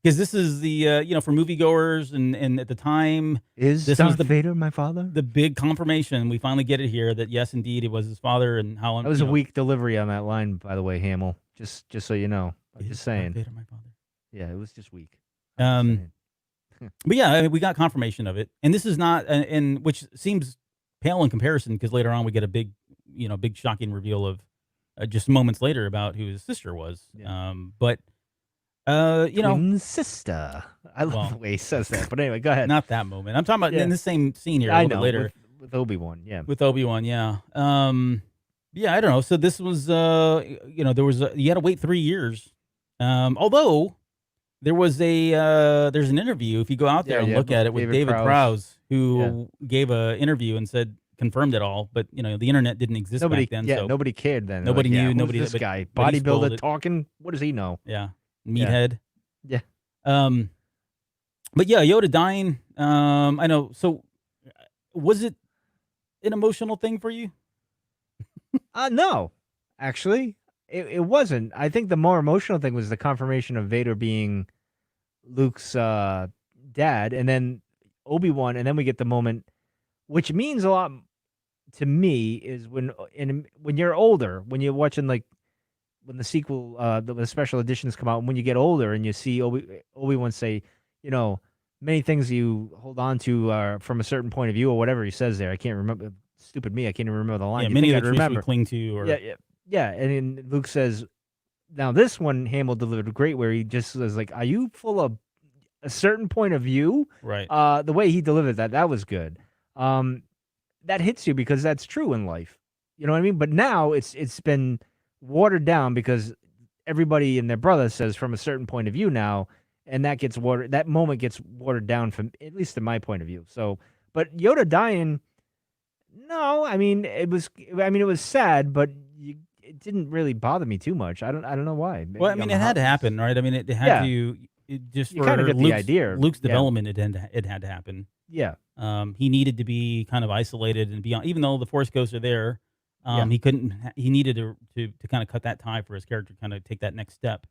because this is the for moviegoers and at the time is this Darth was the- Vader my father? the big confirmation. We finally get it here that yes, indeed, it was his father, and how That was a weak delivery on that line, by the way, Hamill. Just so you know. I'm just saying. Vader, my father. Yeah, it was just weak. I'm just saying. But yeah, I mean, we got confirmation of it, and this is not, and which seems pale in comparison, because later on we get a big shocking reveal of just moments later about who his sister was. Yeah. But Twin sister. I love Well, the way he says that. But anyway, go ahead. not that moment. I'm talking about Yeah. in the same scene here a I little know, bit later. with Obi-Wan, yeah. With Obi-Wan, yeah. Yeah, I don't know. So this was, there was you had to wait 3 years. Although there was there's an interview, if you go out there and look at it, with David Prowse, who gave an interview and confirmed it all. But the internet didn't exist back then. So nobody cared then. Nobody Like, knew, who's nobody- this but- guy, but he spoiled bodybuilder it. talking. What does he know? yeah, meathead. Yeah. But yeah, Yoda dying. I know. So was it an emotional thing for you? No, actually, it wasn't. I think the more emotional thing was the confirmation of Vader being Luke's dad, and then Obi-Wan, and then we get the moment, which means a lot to me, is when you're older, when you're watching, like, when the sequel, the special editions come out, and when you get older and you see Obi-Wan say, many things you hold on to are from a certain point of view, or whatever he says there. I can't remember. Stupid me, I can't even remember the line. Yeah, You'd many think of the I'd truths we remember. cling to. Or Yeah. And then Luke says, now this one Hamill delivered great, where he just says, like, are you full of a certain point of view? right. The way he delivered that was good. That hits you because that's true in life. You know what I mean? But now it's been watered down because everybody and their brother says from a certain point of view now, and that moment gets watered down from, at least in my point of view. So, but Yoda dying, no, I mean it was sad, but it didn't really bother me too much. I don't know why. Well, I mean, it had to happen, right? I mean, it had to. Just You for kinda get the Luke's, idea. Luke's Yeah. development, it had to happen. Yeah. He needed to be kind of isolated and beyond. Even though the Force ghosts are there, Yeah. he couldn't. He needed to kind of cut that tie for his character, kind of take that next step.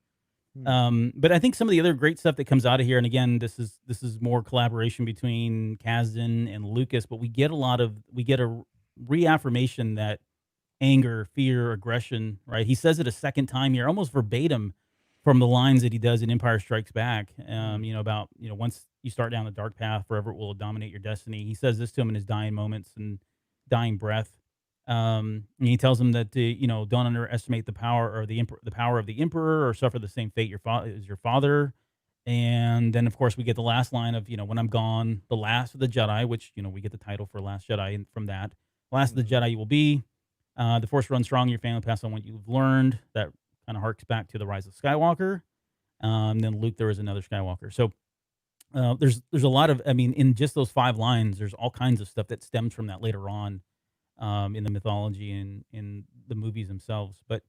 But I think some of the other great stuff that comes out of here, and again, this is more collaboration between Kasdan and Lucas, but we get a reaffirmation that anger, fear, aggression, right? He says it a second time here, almost verbatim from the lines that he does in Empire Strikes Back. About once you start down the dark path, forever it will dominate your destiny. He says this to him in his dying moments and dying breath. And he tells him that don't underestimate the power or the power of the emperor, or suffer the same fate as your father. And then, of course, we get the last line of, when I'm gone, the last of the Jedi, which, we get the title for Last Jedi from that. Last of the Jedi you will be. The Force runs strong. Your family pass on what you've learned. That kind of harks back to the Rise of Skywalker. Then Luke, there is another Skywalker. So there's a lot of, in just those 5 lines, there's all kinds of stuff that stems from that later on in the mythology and in the movies themselves. But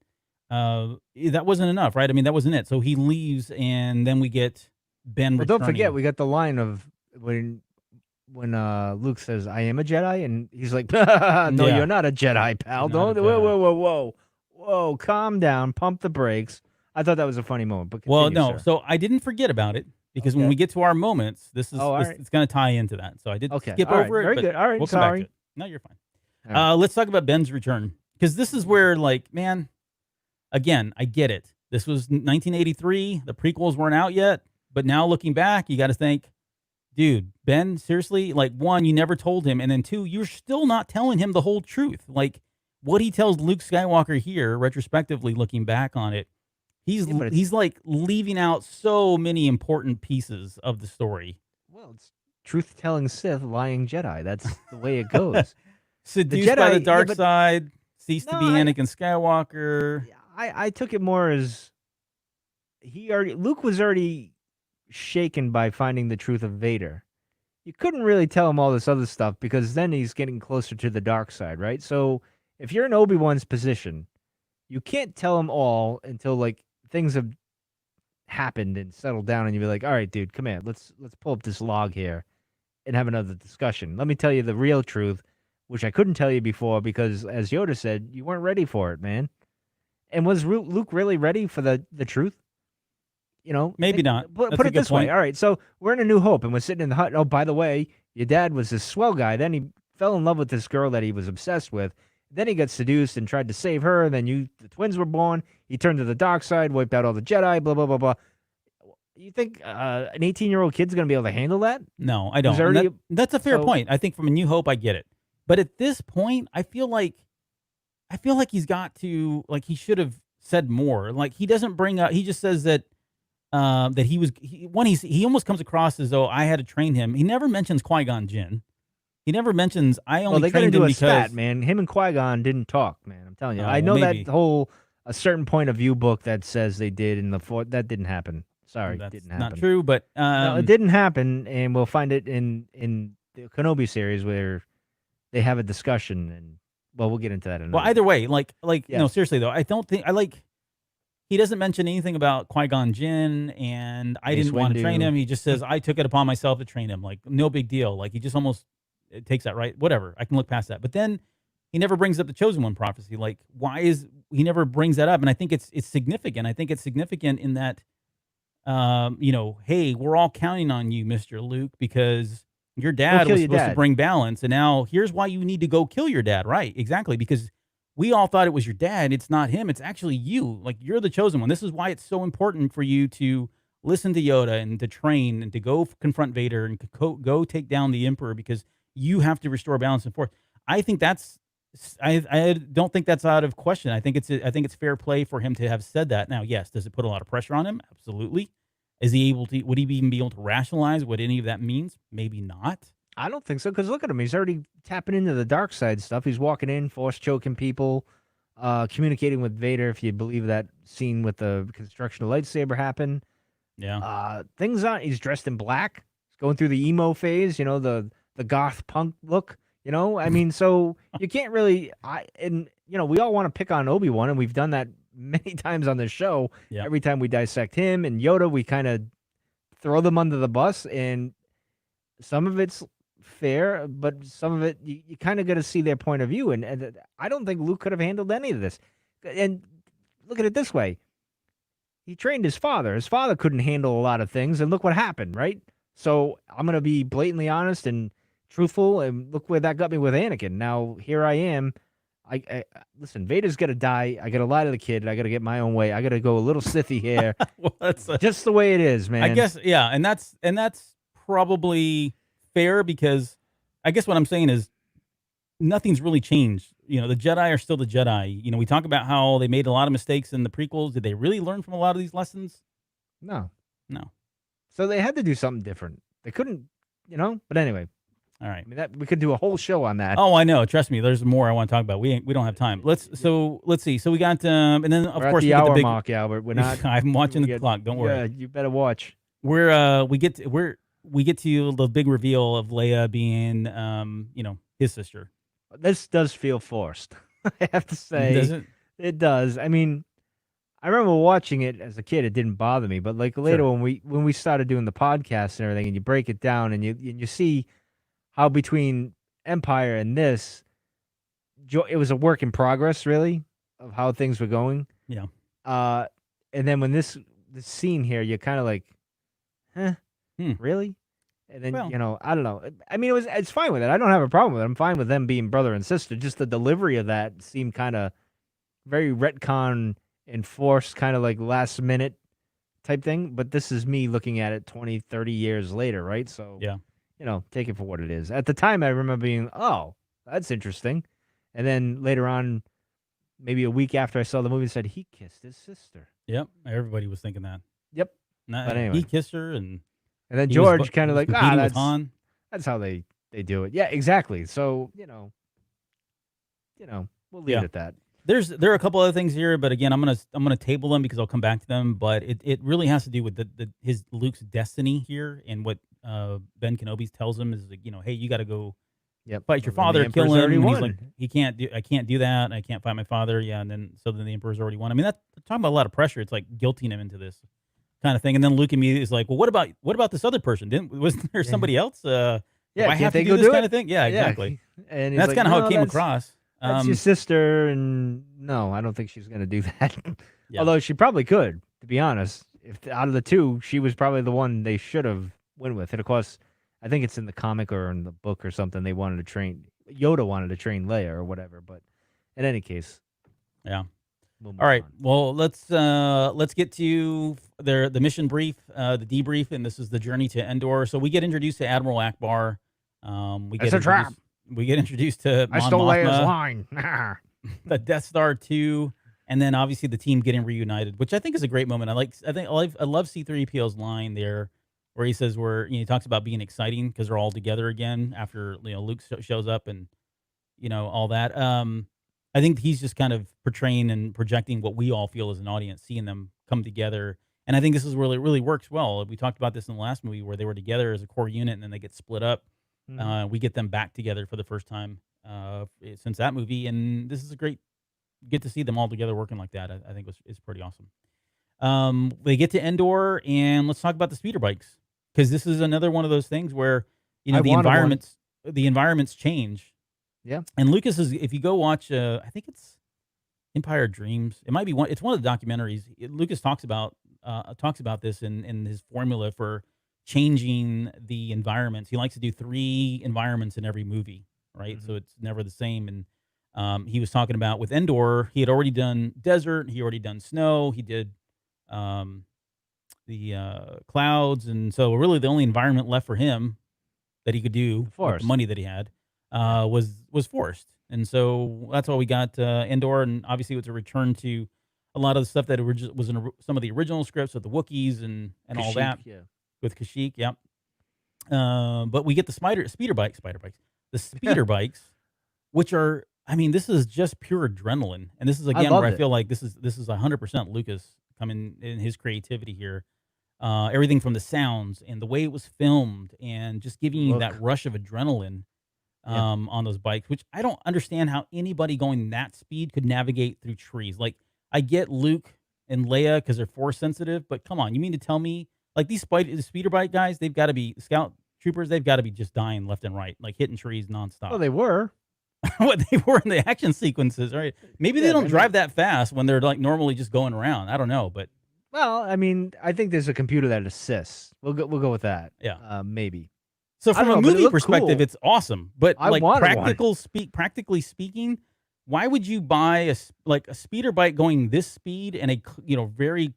that wasn't enough, right? That wasn't it. So he leaves, and then we get Ben Well, returning. don't forget, we got the line of when Luke says, "I am a Jedi," and he's like, "No, Yeah. you're not a Jedi, pal. You're not Don't a Jedi." whoa, calm down, pump the brakes." I thought that was a funny moment, but Well, continue, no. sir. So I didn't forget about it, because when Okay. we get to our moments, this is all right. it's going to tie into that. So I did Okay, skip all right, over it. very but good. All right, we'll come back sorry. to it. No, you're fine. All right. Let's talk about Ben's return, because this is where, man, again, I get it. This was 1983. The prequels weren't out yet, but now looking back, you got to think, dude, Ben, seriously, one, you never told him, and then 2, you're still not telling him the whole truth. What he tells Luke Skywalker here, retrospectively looking back on it, he's leaving out so many important pieces of the story. Well, it's truth-telling Sith, lying Jedi. That's the way it goes. Seduced by the Jedi- dark yeah, but- side, ceased to No, be Anakin Skywalker. I took it more as Luke was already shaken by finding the truth of Vader. You couldn't really tell him all this other stuff, because then he's getting closer to the dark side, right? So if you're in Obi-Wan's position, you can't tell him all until things have happened and settled down, and you'll be like, "All right, dude, come here. Let's pull up this log here and have another discussion. Let me tell you the real truth, which I couldn't tell you before, because, as Yoda said, you weren't ready for it, man." And was Luke really ready for the truth? Maybe not. Put That's a it good this way. point. All right, so we're in A New Hope, and we're sitting in the hut. Oh, by the way, your dad was this swell guy. Then he fell in love with this girl that he was obsessed with. Then he got seduced and tried to save her. And then the twins were born. He turned to the dark side, wiped out all the Jedi, blah, blah, blah, blah. You think an 18-year-old kid's going to be able to handle that? No, I don't. Who's And already- that's a fair so- point. I think from A New Hope, I get it. But at this point, I feel like he's got to, he should have said more. He doesn't bring up. He just says that he almost comes across as though I had to train him. He never mentions Qui-Gon Jinn. He never mentions I only They got to trained do him a because stat, man. Him and Qui-Gon didn't talk, man. I'm telling you. Oh, I know maybe. that whole a certain point of view book that says they did in the fourth. That didn't happen. Sorry, that's didn't happen. not true. But No, it didn't happen, and we'll find it in the Kenobi series where they have a discussion, and we'll get into that. Well, either way, no, Yes. seriously though, I don't think he doesn't mention anything about Qui-Gon Jinn, and I Mace didn't want to train Windu. him. He just says I took it upon myself to train him. No big deal. He just almost takes that, right. Whatever, I can look past that. But then he never brings up the Chosen One prophecy. Why is he never brings that up? And I think it's significant. I think it's significant in that, hey, we're all counting on you, Mr. Luke, because your dad kill was your supposed to dad. bring balance, and now here's why you need to go kill your dad. Right, exactly, because we all thought it was your dad. It's not him. It's actually you. You're the chosen one. This is why it's so important for you to listen to Yoda and to train and to go confront Vader and go take down the Emperor, because you have to restore balance and forth. I think that's. I don't think that's out of question. I think it's fair play for him to have said that. Now, yes, does it put a lot of pressure on him? Absolutely. Is he able to? Would he even be able to rationalize what any of that means? Maybe not. I don't think so, because look at him. He's already tapping into the dark side stuff. He's walking in, force choking people, communicating with Vader, if you believe that scene with the construction of Lightsaber happened. Yeah. He's dressed in black. He's going through the emo phase, the goth punk look. So you can't really. We all want to pick on Obi-Wan, and we've done that many times on this show. Yeah. Every time we dissect him and Yoda, we kind of throw them under the bus, and some of it's fair, but some of it you kind of got to see their point of view. And I don't think Luke could have handled any of this. And look at it this way: he trained his father. His father couldn't handle a lot of things, and look what happened, right? So I'm gonna be blatantly honest and truthful, and look where that got me with Anakin. Now here I am. I listen. Vader's got to die. I got to lie to the kid. I got to get my own way. I got to go a little Sithy here. Well, that's just the way it is, man. I guess, yeah, and that's probably fair, because I guess what I'm saying is nothing's really changed. The Jedi are still the Jedi. We talk about how they made a lot of mistakes in the prequels. Did they really learn from a lot of these lessons? No. No. So they had to do something different. They couldn't, But anyway, All right. I mean that we could do a whole show on that. Oh, I know. Trust me. There's more I want to talk about. We don't have time. Let's see. So we got and then of We're course at the we get hour the big mark, Albert. We're not. I'm watching the get- clock. Don't worry. Yeah, you better watch. We get to the big reveal of Leia being his sister. This does feel forced. I have to say, Does it? it does. I mean, I remember watching it as a kid. It didn't bother me, but like later Sure. when we started doing the podcast and everything, and you break it down and you see how between Empire and this, it was a work in progress, really, of how things were going. Yeah. And then when this scene here, you're kind of like, really? And then Well- I don't know. I mean, it's fine with it. I don't have a problem with it. I'm fine with them being brother and sister. Just the delivery of that seemed kind of very retcon enforced, kind of like last minute type thing. But this is me looking at it 20, 30 years later, right? So Yeah. take it for what it is. At the time, I remember being, oh, that's interesting. And then later on, maybe a week after I saw the movie, said he kissed his sister. Yep. Everybody was thinking that. Yep. But anyway. he kissed her, and And then he was George kind of like, competing with that's Han. that's how they do it. Yeah, exactly. So we'll leave Yeah. it at that. There are a couple other things here, but again, I'm gonna table them because I'll come back to them. But it really has to do with his Luke's destiny here, and what Ben Kenobi tells him is like, hey, you got to go Yep. fight your Well, then father, the kill Emperor's him. already And he's won. like, I can't do that. I can't fight my father. Yeah, and then the Emperor's already won. I mean, that's talking about a lot of pressure. It's like guilting him into this kind of thing. And then Luke immediately is like, well, what about this other person? Wasn't there somebody else? Yeah, do I can't have they to go do this do kind it? of thing? Yeah, exactly. And he's That's like, kind of how "No, it came that's- across. That's your sister, and no, I don't think she's gonna do that. Yeah. Although she probably could, to be honest. If out of the two, she was probably the one they should have went with. And of course, I think it's in the comic or in the book or something. They wanted to train Yoda wanted to train Leia or whatever. But in any case, Yeah. we'll move All right. on. Well, let's get to the mission brief, the debrief, and this is the journey to Endor. So we get introduced to Admiral Akbar. It's a trap. We get introduced to I Mon stole Leia's Mothma, line. the Death Star 2, and then obviously the team getting reunited, which I think is a great moment. I love C-3PO's line there, where he says he talks about being exciting because they're all together again after Luke shows up and all that. I think he's just kind of portraying and projecting what we all feel as an audience, seeing them come together. And I think this is really works well. We talked about this in the last movie where they were together as a core unit and then they get split up. We get them back together for the first time since that movie, and this is a great get to see them all together working like that. I think it's pretty awesome. They get to Endor, and let's talk about the speeder bikes, because this is another one of those things where I the wanted environments change. Yeah. And Lucas is, if you go watch, I think it's Empire Dreams. It might be one. It's one of the documentaries. Lucas talks about this in his formula for changing the environments. He likes to do 3 environments in every movie, right? Mhm. So it's never the same. And he was talking about with Endor, he had already done desert, he already done snow, he did the clouds, and so really the only environment left for him that he could do with Forest. the money that he had was forest. And so that's why we got Endor, and obviously it was a return to a lot of the stuff that was in some of the original scripts with the Wookiees and all Kashyyyk, that Yeah. with Kashyyyk, yep. But we get the speeder bikes, the speeder bikes, which are, I mean, this is just pure adrenaline, and this is again where loved I it. feel like this is 100% Lucas coming in his creativity here. Everything from the sounds and the way it was filmed, and just giving you that Look. rush of adrenaline on those bikes, which I don't understand how anybody going that speed could navigate through trees. Like, I get Luke and Leia because they're force sensitive, but come on, you mean to tell me like these speeder bike guys, they've got to be scout troopers, they've got to be just dying left and right, like hitting trees nonstop. Well, they were. What they were in the action sequences, right? Maybe they Yeah, don't I drive that fast when they're like normally just going around. I don't know, but Well, I mean, I think there's a computer that assists. We'll go with that. yeah. Maybe. So I from don't a know, but it movie looked perspective, cool. it's awesome. But I like wanted one. practically speaking, why would you buy a speeder bike going this speed and a very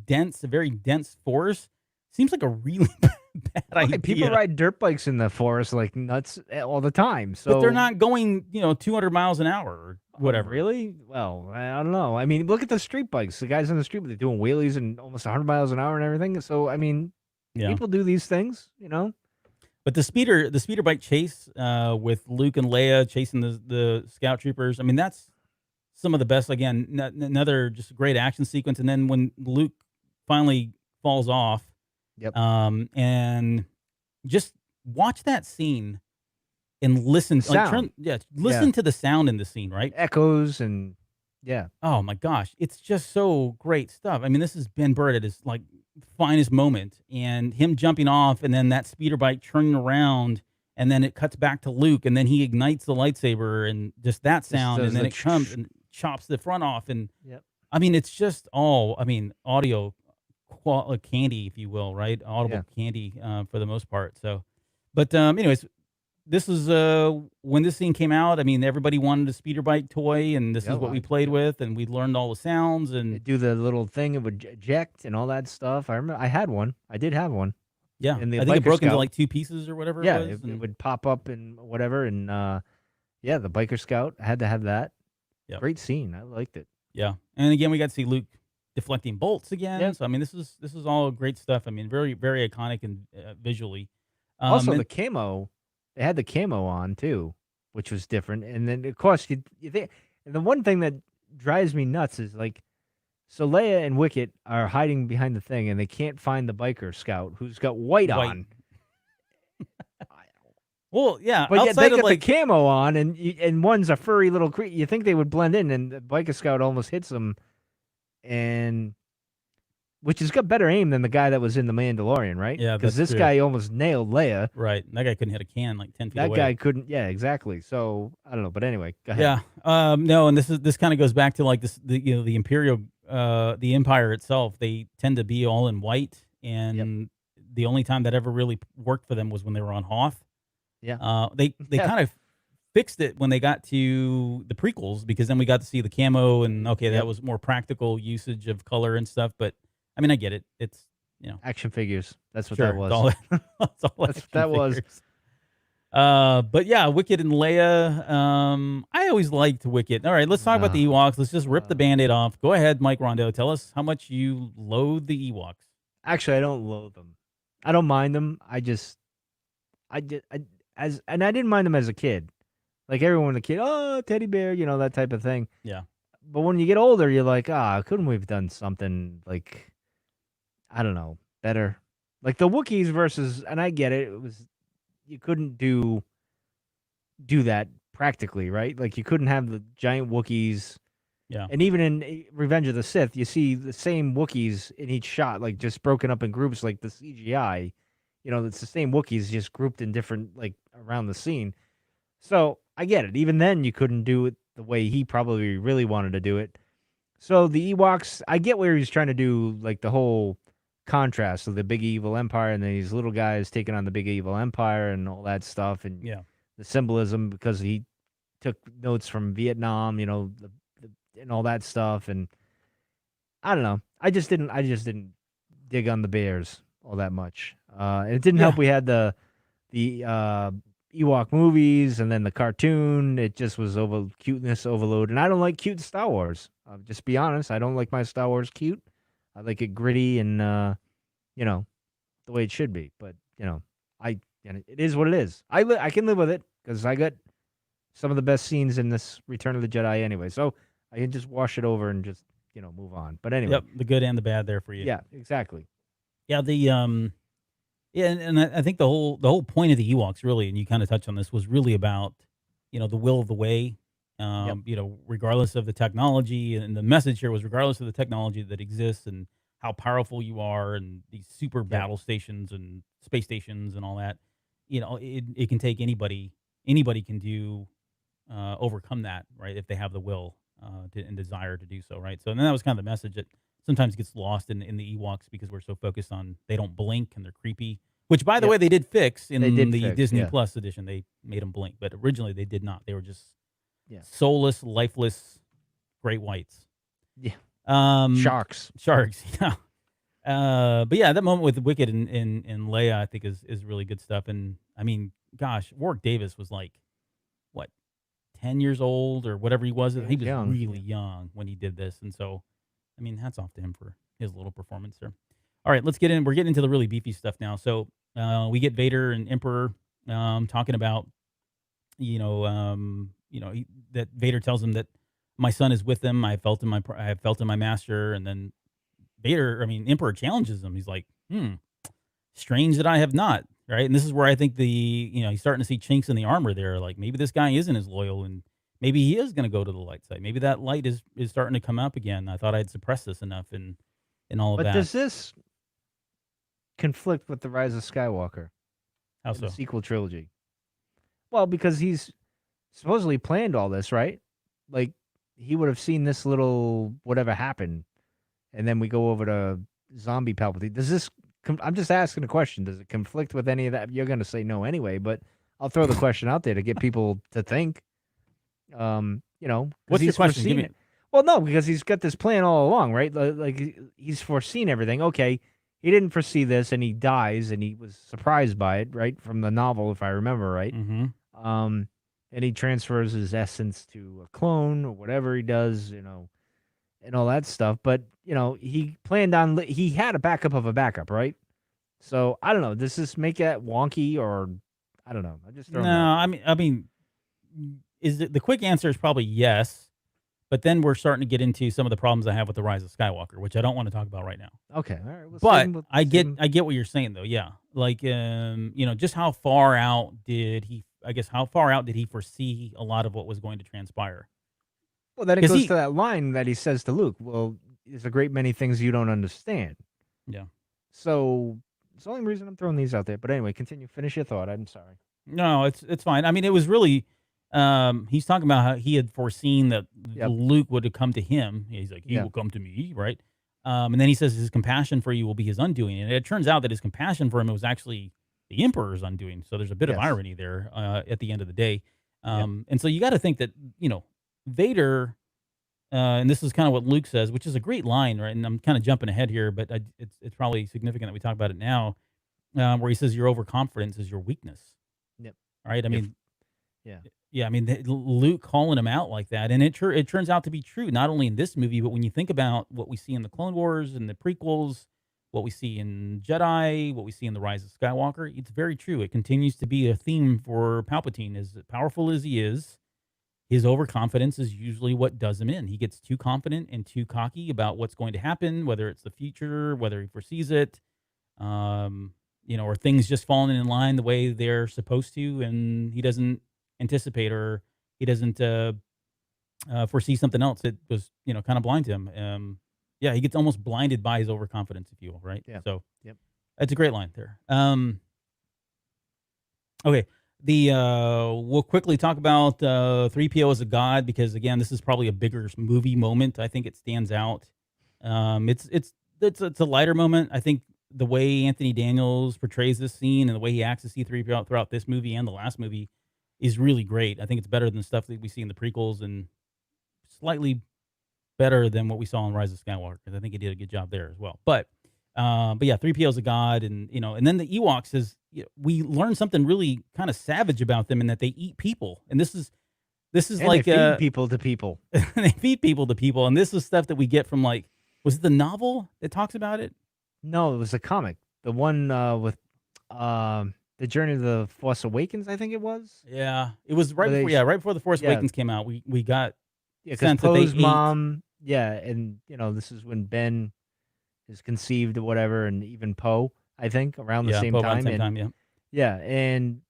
dense forest? Seems like a really bad Right, idea. people ride dirt bikes in the forest like nuts all the time. So, but they're not going, 200 miles an hour or whatever. Really? Well, I don't know. I mean, look at the street bikes. The guys on the street, they're doing wheelies and almost 100 miles an hour and everything. So, I mean, Yeah. people do these things, But the speeder bike chase with Luke and Leia chasing the scout troopers. I mean, that's some of the best. Again, another just great action sequence. And then when Luke finally falls off, Yep. And just watch that scene and listen. Sound. Listen to the sound in the scene, right? Echoes and yeah. Oh my gosh, it's just so great stuff. I mean, this is Ben Burtt at his finest moment, and him jumping off, and then that speeder bike turning around, and then it cuts back to Luke, and then he ignites the lightsaber, and just that sound, and then it comes and chops the front off, and Yep. I mean, it's just all audio candy, if you will, right? Audible candy for the most part. So, but anyways. This is when this scene came out. I mean, everybody wanted a speeder bike toy, and this is what we played with, and we learned all the sounds and They do the little thing it would eject and all that stuff. I remember I had one. I did have one. yeah. And the I think it Biker broke into Scout. 2 pieces or whatever. Yeah, it was, it would pop up and whatever. And the Biker Scout, I had to have that. Yep. Great scene. I liked it. Yeah, and again, we got to see Luke deflecting bolts again. Yeah. So I mean, this is all great stuff. I mean, very very iconic and visually. Also, and- the camo, they had the camo on too, which was different. And then, of course, you think, and the one thing that drives me nuts is so Leia and Wicket are hiding behind the thing, and they can't find the Biker Scout who's got white on. Well, yeah, But yet outside they of got the camo on, and one's a furry little creature. You think they would blend in, and the Biker Scout almost hits them, and which has got better aim than the guy that was in The Mandalorian, right? Yeah, because that's this true. guy almost nailed Leia. right. That guy couldn't hit a can 10 feet That away. guy couldn't. Yeah, exactly. So I don't know, but anyway, go ahead. Yeah. No, and this kind of goes back to the Imperial, the Empire itself. They tend to be all in white, and the only time that ever really worked for them was when they were on Hoth. Yeah. They kind of fixed it when they got to the prequels, because then we got to see the camo, and that was more practical usage of color and stuff. But I mean, I get it. It's Action figures. That's what sure, that was. That's all That's what that was. But yeah, Wicket and Leia. I always liked Wicket. All right, let's talk about the Ewoks. Let's just rip the Band-Aid off. Go ahead, Mike Rondo. Tell us how much you loathe the Ewoks. Actually, I don't loathe them. I don't mind them. I didn't mind them as a kid. Like everyone, a kid, oh, teddy bear, that type of thing. Yeah. But when you get older, you're like, couldn't we have done something like, I don't know, better? Like the Wookiees versus, and I get it, you couldn't do that practically, right? Like you couldn't have the giant Wookiees. Yeah. And even in Revenge of the Sith, you see the same Wookiees in each shot, like just broken up in groups, like the CGI. It's the same Wookiees just grouped in different, around the scene. So I get it. Even then, you couldn't do it the way he probably really wanted to do it. So the Ewoks, I get where he's trying to do, the whole contrast of the big evil empire and then these little guys taking on the big evil empire and all that stuff. And the symbolism, because he took notes from Vietnam, and all that stuff. And I don't know. I just didn't dig on the bears all that much. And it didn't help we had the Ewok movies and then the cartoon. It just was cuteness overload. And I don't like cute Star Wars. Just be honest. I don't like my Star Wars cute. I like it gritty and, the way it should be. But, it is what it is. I can live with it because I got some of the best scenes in this Return of the Jedi anyway. So I can just wash it over and just, move on. But anyway. Yep, the good and the bad there for you. Yeah, exactly. Yeah, and I think the whole point of the Ewoks really, and you kind of touched on this, was really about, the will of the way. Regardless of the technology, and the message here was regardless of the technology that exists and how powerful you are, and these super battle stations and space stations and all that, it can take anybody. Anybody can overcome that, right? If they have the will and desire to do so, right? So, and that was kind of the message that sometimes gets lost in the Ewoks because we're so focused on they don't blink and they're creepy. Which, by the way, they did fix in the Disney Plus edition. They made them blink, but originally they did not. They were just soulless, lifeless, great whites. Yeah. Sharks. Yeah. But yeah, that moment with Wicket and Leia, I think is really good stuff. And I mean, gosh, Warwick Davis was like what 10 years old or whatever he was. Yeah, He was young. really young when he did this, and so I mean, hats off to him for his little performance there. All right, let's get in. We're getting into the really beefy stuff now. So we get Vader and Emperor talking about that Vader tells him that my son is with him. I have felt in my master, and then Emperor challenges him. He's like, strange that I have not, right? And this is where I think he's starting to see chinks in the armor there. Like maybe this guy isn't as loyal, and maybe he is going to go to the light side. Maybe that light is starting to come up again. I thought I'd suppressed this enough and all of But that. does this conflict with the Rise of Skywalker How in so? the sequel trilogy? Well, because he's supposedly planned all this, right? Like he would have seen this little whatever happen, and then we go over to zombie Palpatine. Does this? I'm just asking a question. Does it conflict with any of that? You're going to say no anyway, but I'll throw the question out there to get people to think. What's What's your question? Give me- Well, no, because he's got this plan all along, right? Like he's foreseen everything. Okay, he didn't foresee this, and he dies, and he was surprised by it, right, from the novel, if I remember right. Mm-hmm. And he transfers his essence to a clone or whatever he does, and all that stuff. But he planned on he had a backup of a backup, right? So I don't know. Does this make that wonky, or I don't know? I just No, I mean, the quick answer is probably yes. But then we're starting to get into some of the problems I have with the Rise of Skywalker, which I don't want to talk about right now. Okay, all right. But I get what you're saying though. Yeah, like just how far out did he? I guess how far out did he foresee a lot of what was going to transpire? Well, then it goes to that line that he says to Luke. Well, there's a great many things you don't understand. Yeah. So it's the only reason I'm throwing these out there. But anyway, continue. Finish your thought. I'm sorry. No, it's fine. I mean, it was really. He's talking about how he had foreseen that Luke would have come to him. He's like, he will come to me, right? And then he says his compassion for you will be his undoing. And it turns out that his compassion for him was actually the Emperor's undoing. So there's a bit of irony there at the end of the day. And so you got to think that, Vader, and this is kind of what Luke says, which is a great line, right? And I'm kind of jumping ahead here, but it's probably significant that we talk about it now, where he says your overconfidence is your weakness. Yep. Right? I mean, yeah. Yeah, I mean, Luke calling him out like that, and it turns out to be true, not only in this movie, but when you think about what we see in the Clone Wars and the prequels, what we see in Jedi, what we see in The Rise of Skywalker, it's very true. It continues to be a theme for Palpatine. As powerful as he is, his overconfidence is usually what does him in. He gets too confident and too cocky about what's going to happen, whether it's the future, whether he foresees it, or things just falling in line the way they're supposed to, and he doesn't anticipate or he doesn't foresee something else that was kind of blind to him. He gets almost blinded by his overconfidence, if you will, right? Yeah. So that's a great line there. Okay, we'll quickly talk about 3PO as a god, because again, this is probably a bigger movie moment. I think it stands out. It's a lighter moment. I think the way Anthony Daniels portrays this scene and the way he acts as C-3PO throughout this movie and the last movie is really great. I think it's better than stuff that we see in the prequels and slightly better than what we saw in Rise of Skywalker, because I think he did a good job there as well. But yeah, 3PO is a god, and and then the Ewoks is we learn something really kind of savage about them in that they eat people, and this is and like they feed people to people. They feed people to people, and this is stuff that we get from was it the novel that talks about it? No, it was a comic, the one with The Journey of the Force Awakens, I think it was. Yeah, it was right before The Force Awakens came out. We got because Poe's mom, and this is when Ben is conceived or whatever, and even Poe, I think, around the same Poe time. Around the same time, and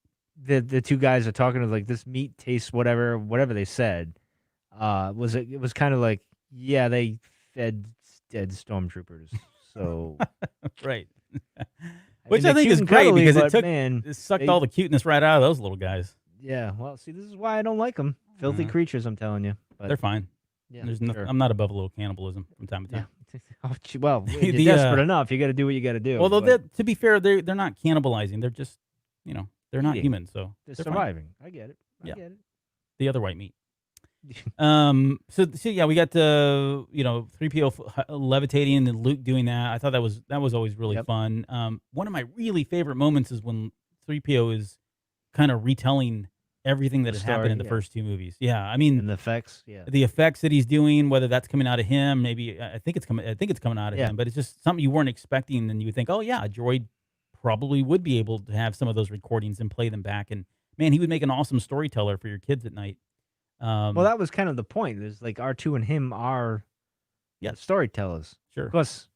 the two guys are talking of like this meat tastes whatever they said. It was kind of like they fed dead stormtroopers, so right. Which I think is great because it sucked all the cuteness right out of those little guys. Yeah, well, see, this is why I don't like them. Filthy creatures, I'm telling you. But they're fine. Yeah, I'm not above a little cannibalism from time to time. Yeah. Well, you're desperate enough. You got to do what you got to do. Well, to be fair, they're not cannibalizing. They're just, they're not human, so they're surviving. Fine. I get it. I get it. The other white meat. So yeah, we got the 3PO levitating and Luke doing that. I thought that was always really Yep. fun. One of my really favorite moments is when 3PO is kind of retelling everything that The had happened in story, the yeah. first two movies. Yeah, I mean And the effects, yeah. the effects that he's doing, whether that's coming out of him, maybe I think it's coming out of Yeah. him, but it's just something you weren't expecting, and you would think, oh yeah, a droid probably would be able to have some of those recordings and play them back, and man, he would make an awesome storyteller for your kids at night. Well, Um, that was kind of the point. Is like R2 and him are Yeah. the storytellers. Sure. Of course,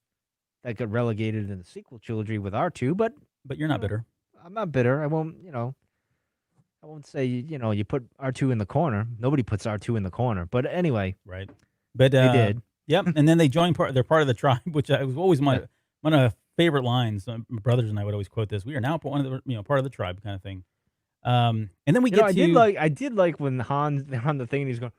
that got relegated in the sequel trilogy with R2, but but you're not bitter. I'm not bitter. I won't, I won't say, you put R2 in the corner. Nobody puts R2 in the corner. But anyway, Right. But they did. Yep. And then they joined they're part of the tribe, which was always Yeah. one of my favorite lines. My brothers and I would always quote this. We are now one of the part of the tribe kind of thing. And then we get I to did like when they're on the thing and he's going,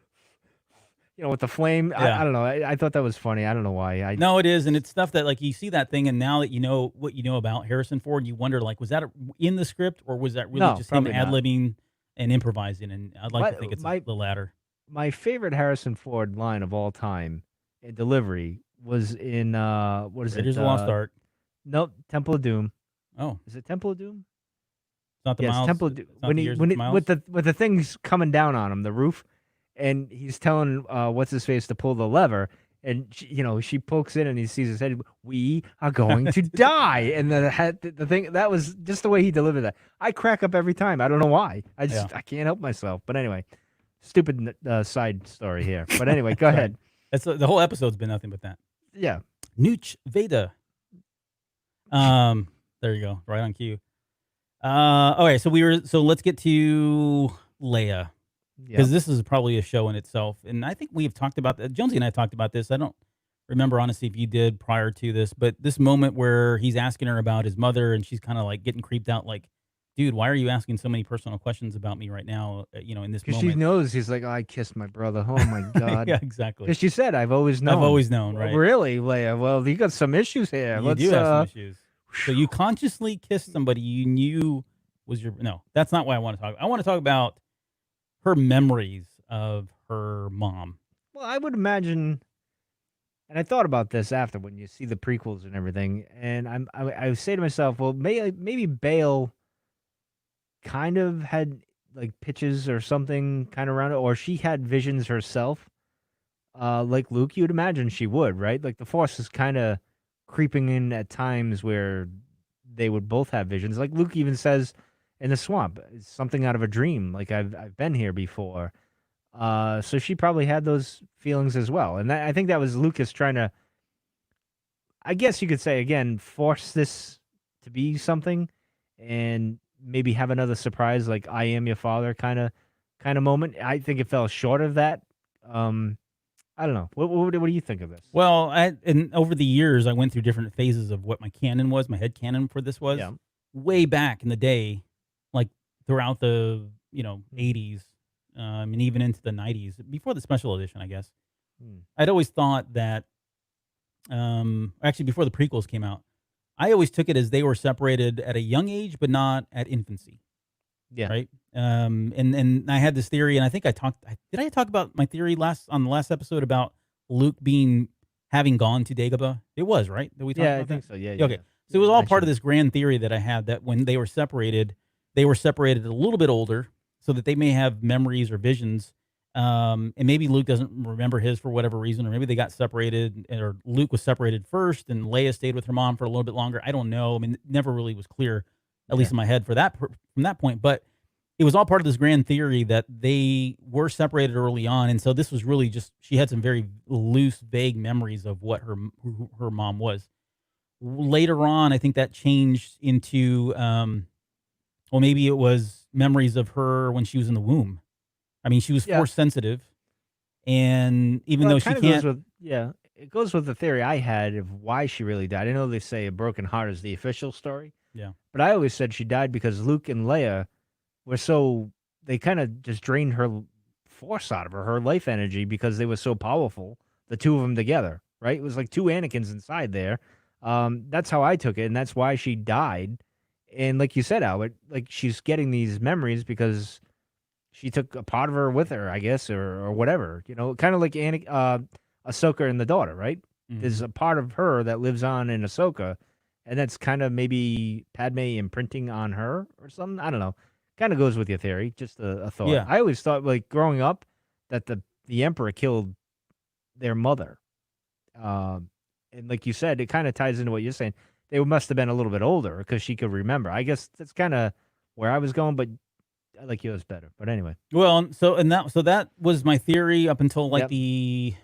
with the flame. Yeah. I don't know. I thought that was funny. I don't know why. No, it is, and it's stuff that like you see that thing, and now that you know what you know about Harrison Ford, you wonder like, was that in the script, or was that really No, just him probably not. ad-libbing and improvising? And I'd like to think it's My- the latter. My favorite Harrison Ford line of all time in delivery was in what is Raiders it? of the Lost Ark. Nope, Temple of Doom. Oh, Is it Temple of Doom? it's not the Yes, Miles. Temple of Doom. It's not the Years with Miles? With the things coming down on him, the roof, and he's telling what's his face to pull the lever, and she pokes in and he sees his head. We are going to die, and the thing that was just the way he delivered that. I crack up every time. I don't know why. I can't help myself. But anyway, stupid side story here. But anyway, go ahead. That's the whole episode's been nothing but that. Yeah. Nooch Veda. There you go, right on cue. Okay, so let's get to Leia. Because this is probably a show in itself. And I think we've talked about that. Jonesy and I talked about this. I don't remember, honestly, if you did prior to this, but this moment where he's asking her about his mother and she's kind of like getting creeped out, like, dude, why are you asking so many personal questions about me right now, in this Because moment? she knows he's like, I kissed my brother. Oh, my God. Yeah, exactly. Because she said, I've always known. I've always known, right? Really, Leia? Well, you got some issues here. You do have some issues. So you consciously kissed somebody you knew was your... No, that's not what I want to talk about. I want to talk about her memories of her mom. Well, I would imagine, and I thought about this after when you see the prequels and everything, and I say to myself, well, maybe Bale kind of had like pitches or something kind of around it, or she had visions herself, like Luke. You'd imagine she would, right? Like the Force is kind of creeping in at times where they would both have visions. Like Luke even says in the swamp, it's something out of a dream. Like I've been here before. So she probably had those feelings as well. And I think that was Lucas trying to, I guess you could say again, force this to be something and maybe have another surprise, like I am your father kind of moment. I think it fell short of that. I don't know. What do you think of this? Well, and over the years, I went through different phases of what my canon was, my head canon for this was. Yeah. Way back in the day, like throughout the 80s, and even into the 90s, before the special edition, I guess. I'd always thought that, actually before the prequels came out, I always took it as they were separated at a young age, but not at infancy. Yeah. Right. And I had this theory, and I think did I talk about my theory on the last episode about Luke having gone to Dagobah? It was, right? Did we talk Yeah, about I think that? so. Yeah. Okay. So it was all part of this grand theory that I had that when they were separated a little bit older so that they may have memories or visions. And maybe Luke doesn't remember his for whatever reason, or maybe they got separated, or Luke was separated first and Leia stayed with her mom for a little bit longer. I don't know. I mean, it never really was clear, at least in my head from that point. But it was all part of this grand theory that they were separated early on. And so this was really just, she had some very loose, vague memories of what her mom was. Later on, I think that changed into, well, maybe it was memories of her when she was in the womb. I mean, she was force sensitive, and even though she can't, it goes with the theory I had of why she really died. I know they say a broken heart is the official story. Yeah, but I always said she died because Luke and Leia they kind of just drained her force out of her life energy because they were so powerful, the two of them together, right? It was like two Anakins inside there. That's how I took it, and that's why she died. And like you said, Albert, like she's getting these memories because she took a part of her with her, I guess, or whatever. Kind of like Ahsoka and the daughter, right? There's a part of her that lives on in Ahsoka, and that's kind of maybe Padme imprinting on her or something. I don't know. Kind of goes with your theory. Just a thought. Yeah. I always thought, like growing up, that the Emperor killed their mother. And like you said, it kind of ties into what you're saying. They must have been a little bit older because she could remember. I guess that's kind of where I was going, but I like yours better. But anyway, Well, so that was my theory up until like Yep.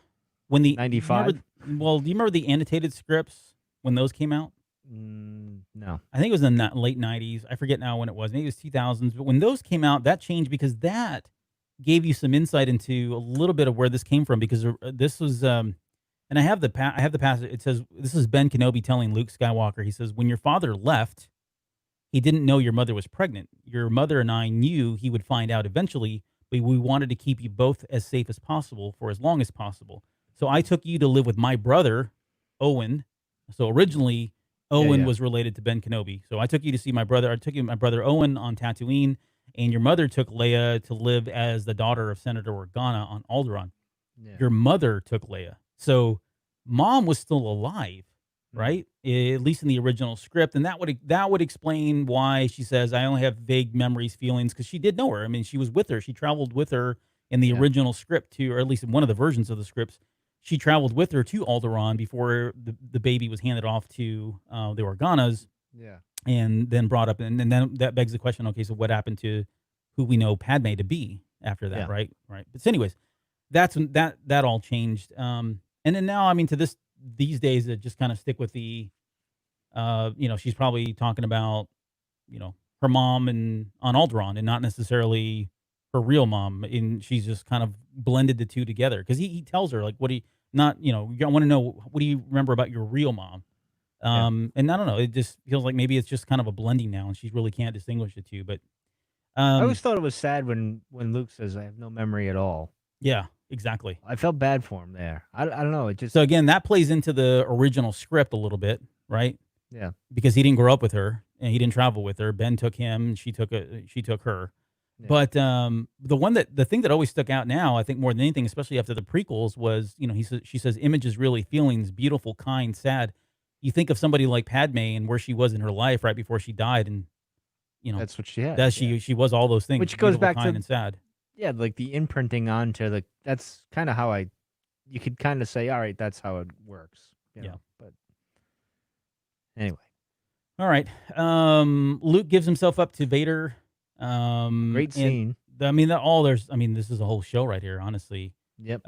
when the 95? Well, do you remember the annotated scripts when those came out? No. I think it was in the late 90s. I forget now when it was. Maybe it was 2000s. But when those came out, that changed because that gave you some insight into a little bit of where this came from. Because this was, and I have the passage. It says, this is Ben Kenobi telling Luke Skywalker. He says, when your father left, he didn't know your mother was pregnant. Your mother and I knew he would find out eventually, but we wanted to keep you both as safe as possible for as long as possible. So I took you to live with my brother, Owen. So originally, Owen was related to Ben Kenobi. So I took you to see my brother. I took you my brother Owen on Tatooine, and your mother took Leia to live as the daughter of Senator Organa on Alderaan. Yeah. Your mother took Leia. So mom was still alive, right? At least in the original script, and that would explain why she says I only have vague memories, feelings, because she did know her. I mean, she was with her. She traveled with her in the original script too, or at least in one of the versions of the scripts. She traveled with her to Alderaan before the baby was handed off to the Organas. Yeah. And then brought up, and then that begs the question: okay, so what happened to who we know Padme to be after that, right? Right. But so anyways, that's when that all changed. And then now, I mean, these days, it just kind of stick with the, she's probably talking about, her mom and on Alderaan, and not necessarily her real mom, and she's just kind of blended the two together because he tells her like, what do you not, I want to know, what do you remember about your real mom? And I don't know, it just feels like maybe it's just kind of a blending now, and she really can't distinguish the two. But I always thought it was sad when Luke says, "I have no memory at all." yeah, exactly. I felt bad for him there. I don't know. It just So again, that plays into the original script a little bit, right? yeah. Because he didn't grow up with her and he didn't travel with her. Ben took him, she took her. Yeah. But the thing that always stuck out now, I think more than anything, especially after the prequels, was she says images, really feelings, beautiful, kind, sad. You think of somebody like Padme and where she was in her life right before she died, and that's what she had. That she was all those things, which goes back kind to and sad. Yeah, like the imprinting onto that's kind of how you could kind of say, all right, that's how it works. You know? But anyway. All right. Luke gives himself up to Vader. Great scene. This is a whole show right here, honestly. Yep.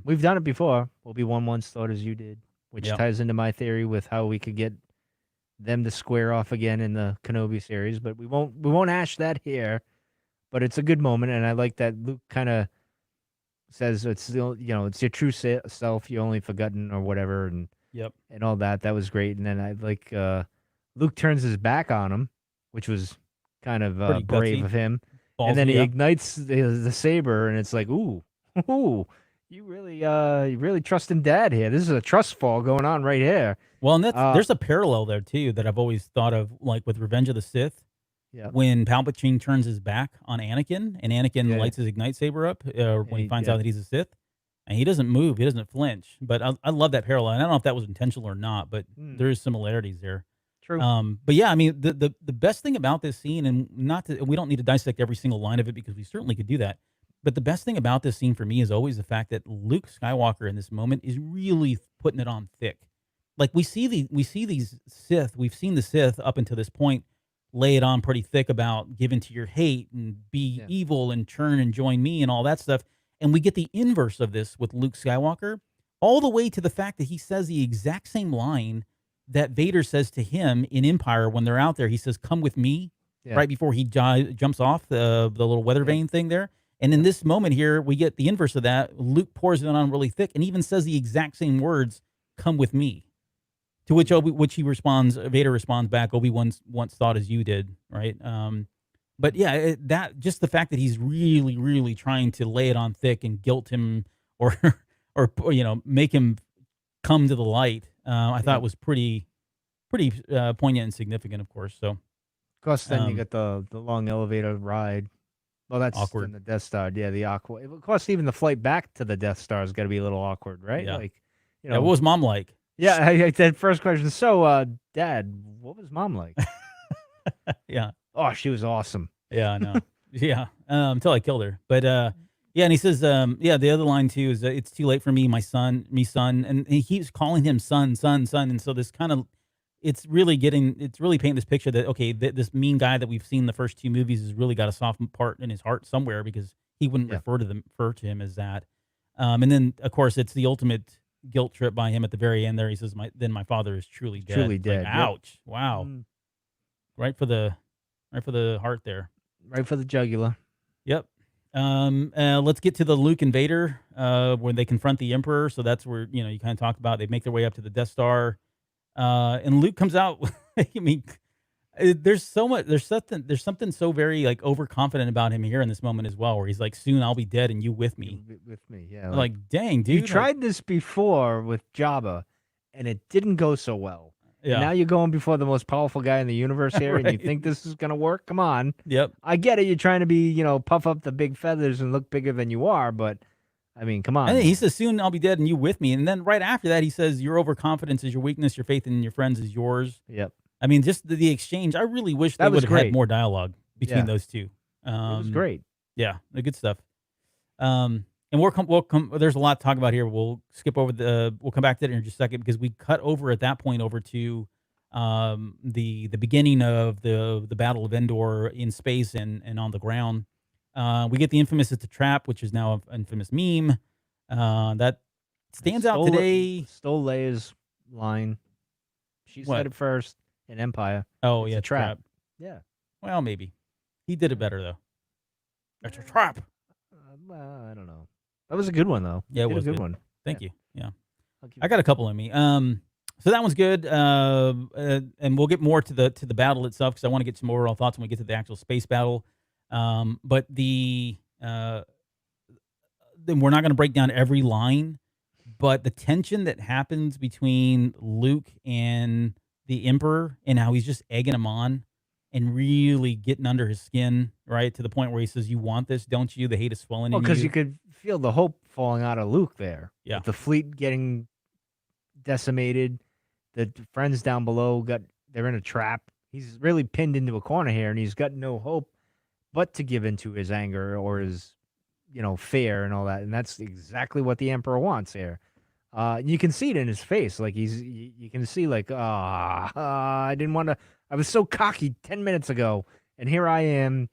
We've done it before. ObiWans Father, as you did, which ties into my theory with how we could get them to square off again in the Kenobi series, but we won't hash that here. But it's a good moment, and I like that Luke kind of says it's still, it's your true self, you only forgotten or whatever, and and all that. That was great. And then I like Luke turns his back on him, which was kind of brave of him. Ballsy, and then he ignites the saber, and it's like, ooh, you really trusting Dad here. This is a trust fall going on right here. Well, and there's a parallel there too that I've always thought of, like with Revenge of the Sith. Yeah. When Palpatine turns his back on Anakin, and Anakin lights his ignite saber up when he finds out that he's a Sith, and he doesn't move, he doesn't flinch. But I love that parallel. And I don't know if that was intentional or not, but there is similarities there. True. But yeah, I mean, the best thing about this scene, and we don't need to dissect every single line of it because we certainly could do that. But the best thing about this scene for me is always the fact that Luke Skywalker in this moment is really putting it on thick. Like we see these Sith, we've seen the Sith up until this point lay it on pretty thick about give into your hate and be evil and turn and join me and all that stuff. And we get the inverse of this with Luke Skywalker, all the way to the fact that he says the exact same line that Vader says to him in Empire when they're out there. He says, "Come with me," right before he jumps off the little weather vane thing there. And in this moment here, we get the inverse of that. Luke pours it on really thick and even says the exact same words, "Come with me." To which Vader responds back, "Obi-Wan once thought as you did," right? But yeah, that just the fact that he's really, really trying to lay it on thick and guilt him or make him come to the light. I thought was pretty poignant and significant, of course. So, of course, then you get the long elevator ride. Oh, that's awkward. in the Death Star. Yeah, the awkward. Of course, even the flight back to the Death Star has got to be a little awkward, right? Yeah. Like, you Yeah, know. what was mom like? Yeah, that first question. So, Dad, what was Mom like? Yeah. Oh, she was awesome. Yeah, I know. Yeah, until I killed her. But yeah, and he says, yeah, the other line too is it's too late for me, my son, son, and he keeps calling him son, son, son, and so this kind of, it's really painting this picture that okay, this mean guy that we've seen the first two movies has really got a soft part in his heart somewhere because he wouldn't Yeah. refer to him as that. And then of course it's the ultimate guilt trip by him at the very end. There he says, my father is truly dead. Truly It's like, dead. Yep. ouch! Wow, right for the heart there. Right for the jugular. Yep. Let's get to the Luke and Vader, when they confront the Emperor. So that's where, you kind of talk about, they make their way up to the Death Star. And Luke comes out. I mean, there's something so very like overconfident about him here in this moment as well, where he's like, soon I'll be dead and you with me. With me. Yeah. Like, dang, dude. You tried this before with Jabba and it didn't go so well. Yeah. Now you're going before the most powerful guy in the universe here, and you think this is going to work? Come on. Yep. I get it. You're trying to be, puff up the big feathers and look bigger than you are, but, I mean, come on. And then he says, soon I'll be dead and you with me. And then right after that, he says, your overconfidence is your weakness, your faith in your friends is yours. Yep. I mean, just the exchange. I really wish they That was would have had great. more dialogue between those two. It was great. Yeah, the good stuff. And there's a lot to talk about here. We'll skip over we'll come back to that in just a second because we cut over at that point over to the beginning of the Battle of Endor in space and on the ground. We get the infamous "It's a trap," which is now an infamous meme that stands out today. Stole Leia's line. She said it first in Empire. Oh, It's yeah, a trap. Yeah. Well, maybe he did it better though. It's a trap. Well, I don't know. That was a good one though. Yeah, it was a good one. Thank you. Yeah, I'll I got a couple in me. So that one's good. And we'll get more to the battle itself because I want to get some overall thoughts when we get to the actual space battle. But then we're not going to break down every line, but the tension that happens between Luke and the Emperor and how he's just egging him on and really getting under his skin, right? To the point where he says, you want this, don't you? The hate is swelling in you. because you could feel the hope falling out of Luke there. Yeah. With the fleet getting decimated, the friends down below they're in a trap. He's really pinned into a corner here, and he's got no hope but to give into his anger or his, fear and all that. And that's exactly what the Emperor wants here. You can see it in his face. Like you can see like, I didn't want to, I was so cocky 10 minutes ago. And here I am.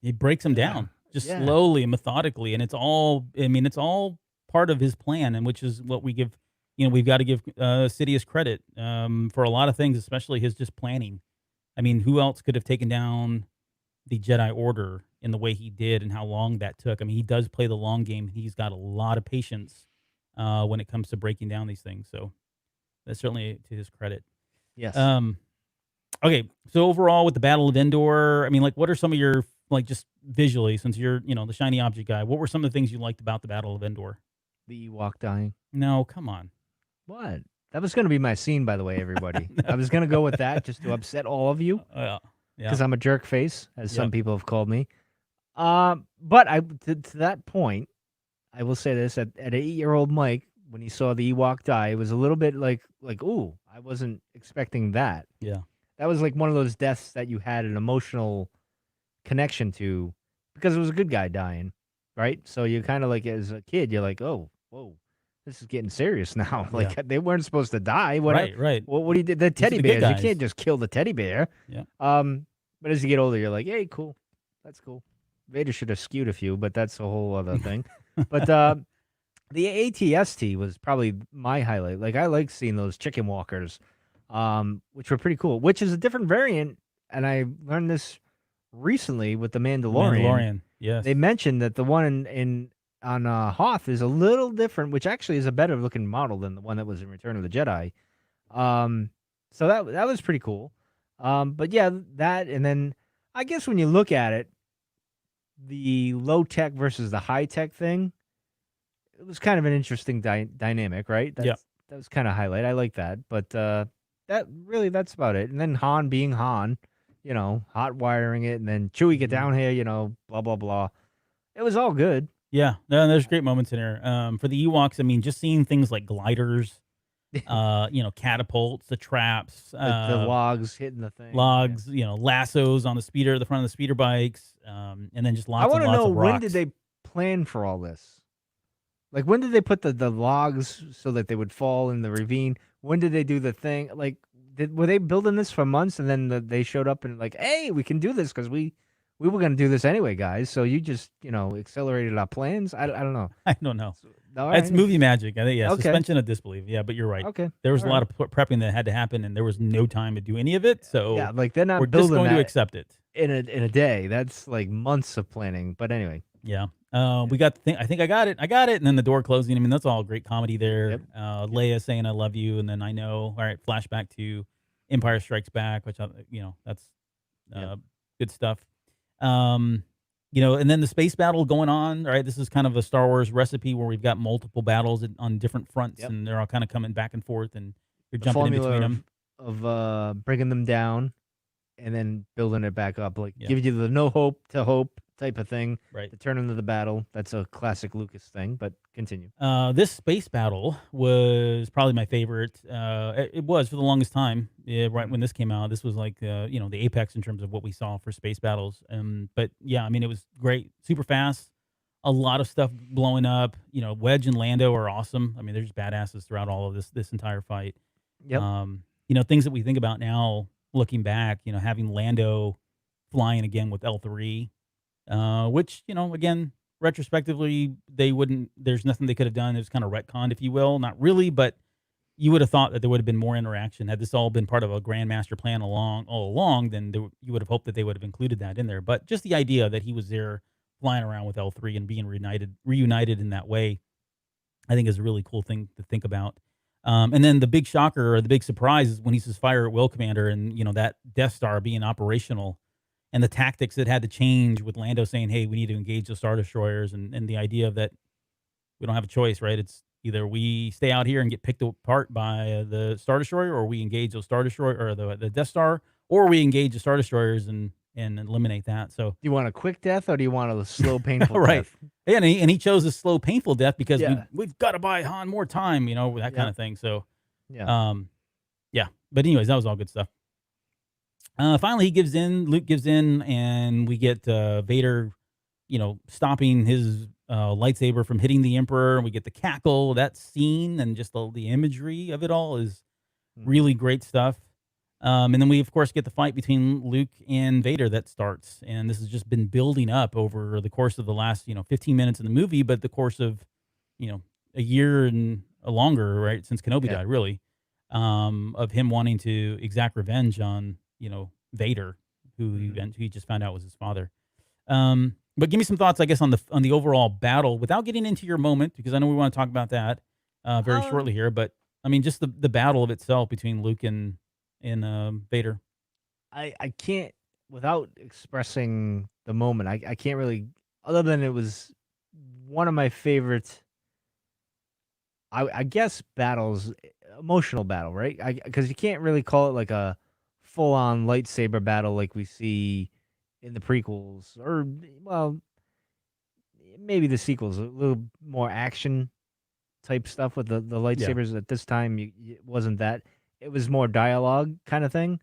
He breaks him down just slowly and methodically. And it's all part of his plan, and which is what we give, we've got to give Sidious credit for a lot of things, especially his just planning. I mean, who else could have taken down the Jedi Order in the way he did and how long that took? I mean, he does play the long game. He's got a lot of patience when it comes to breaking down these things. So that's certainly to his credit. Yes. Okay. So overall with the Battle of Endor, I mean, like, what are some of your, like, just visually, since you're, the shiny object guy, what were some of the things you liked about the Battle of Endor? The Ewok dying. No, come on. What? That was going to be my scene, by the way, everybody. I was going to go with that just to upset all of you. Yeah. Because I'm a jerk face, as some people have called me. But to that point, I will say this: at 8-year-old Mike, when he saw the Ewok die, it was a little bit like, ooh, I wasn't expecting that. Yeah. That was like one of those deaths that you had an emotional connection to because it was a good guy dying, right? So you kind of like, as a kid, you're like, oh, whoa, this is getting serious now. Like they weren't supposed to die. Right. What he did, the teddy the good bears, you guys. can't just kill the teddy bear. Yeah. But as you get older, you're like, hey, cool. That's cool. Vader should have skewed a few, but that's a whole other thing. But the ATST was probably my highlight. Like, I like seeing those chicken walkers, which were pretty cool, which is a different variant. And I learned this recently with the Mandalorian. Yes. They mentioned that the one on Hoth is a little different, which actually is a better looking model than the one that was in Return of the Jedi. So that was pretty cool. But yeah, that, and then I guess when you look at it, the low tech versus the high tech thing, it was kind of an interesting dynamic, right? That was kind of highlight. I like that, but that's about it. And then Han being Han, hot wiring it, and then Chewie get down here, blah blah blah. It was all good. Yeah, no, there's great moments in there. For the Ewoks, I mean, just seeing things like gliders, catapults, the traps, The logs hitting the thing. logs, lassos on the front of the speeder bikes, and then just I lots want and to lots know, of when rocks. did they plan for all this? Like, when did they put the logs so that they would fall in the ravine? When did they do the thing? Like, were they building this for months, and then they showed up and like, hey, we can do this because we were going to do this anyway, guys. So you just accelerated our plans. I don't know. I don't know. All It's right. movie magic. I think, yeah, Okay. suspension of disbelief. Yeah, but you're right. Okay. There was all a lot of prepping that had to happen, and there was no time to do any of it. So Yeah, like they're not we're just building going to that accept it. in a day. That's like months of planning. But anyway. Yeah. We got the thing. I think I got it. And then the door closing. I mean, that's all great comedy there. Yep. Leia saying "I love you," and then I know. All right, flashback to Empire Strikes Back, which that's Yep. good stuff. And then the space battle going on. All right, this is kind of a Star Wars recipe where we've got multiple battles on different fronts, Yep. and they're all kind of coming back and forth, and you're The jumping in formula between them. of bringing them down and then building it back up, like Yeah. give you the no hope to hope type of thing Right. to turn into the battle. That's a classic Lucas thing, but continue. This space battle was probably my favorite. It was for the longest time. Yeah, right when this came out, this was like the apex in terms of what we saw for space battles. But yeah, I mean, it was great, super fast, a lot of stuff blowing up. Wedge and Lando are awesome. I mean, they're just badasses throughout all of this entire fight. Yep. Things that we think about now, looking back, having Lando flying again with L3, which again, retrospectively, there's nothing they could have done. It was kind of retconned, if you will. Not really, but you would have thought that there would have been more interaction. Had this all been part of a grandmaster plan all along, then you would have hoped that they would have included that in there. But just the idea that he was there flying around with L3 and being reunited in that way, I think is a really cool thing to think about. And then the big shocker or the big surprise is when he says "Fire at will, Commander," and that Death Star being operational, and the tactics that had to change with Lando saying, "Hey, we need to engage the Star Destroyers," and the idea that we don't have a choice, right? It's either we stay out here and get picked apart by the Star Destroyer, or we engage those Star Destroyer or the Death Star, or we engage the Star Destroyers and eliminate that. So Do you want a quick death or do you want a slow, painful right. death? Yeah, and he chose a slow, painful death because Yeah. we've got to buy Han more time, that kind Yeah. of thing. So Yeah. yeah. But anyways, that was all good stuff. Finally, Luke gives in, and we get Vader, stopping his lightsaber from hitting the Emperor. And we get the cackle, that scene, and just the imagery of it all is really great stuff. And then we, of course, get the fight between Luke and Vader that starts. And this has just been building up over the course of the last, 15 minutes in the movie, but the course of, a year and longer, right, since Kenobi died, really, of him wanting to exact revenge on, Vader, who he just found out was his father. But give me some thoughts, I guess, on the overall battle without getting into your moment, because I know we want to talk about that very shortly here. But I mean, just the battle of itself between Luke and Vader. I can't, without expressing the moment, I can't really, other than it was one of my favorite, I guess, battles, emotional battle, right? Because you can't really call it like a full-on lightsaber battle like we see in the prequels, or, well, maybe the sequels, a little more action type stuff with the lightsabers. At this time, it wasn't that. It was more dialogue kind of thing.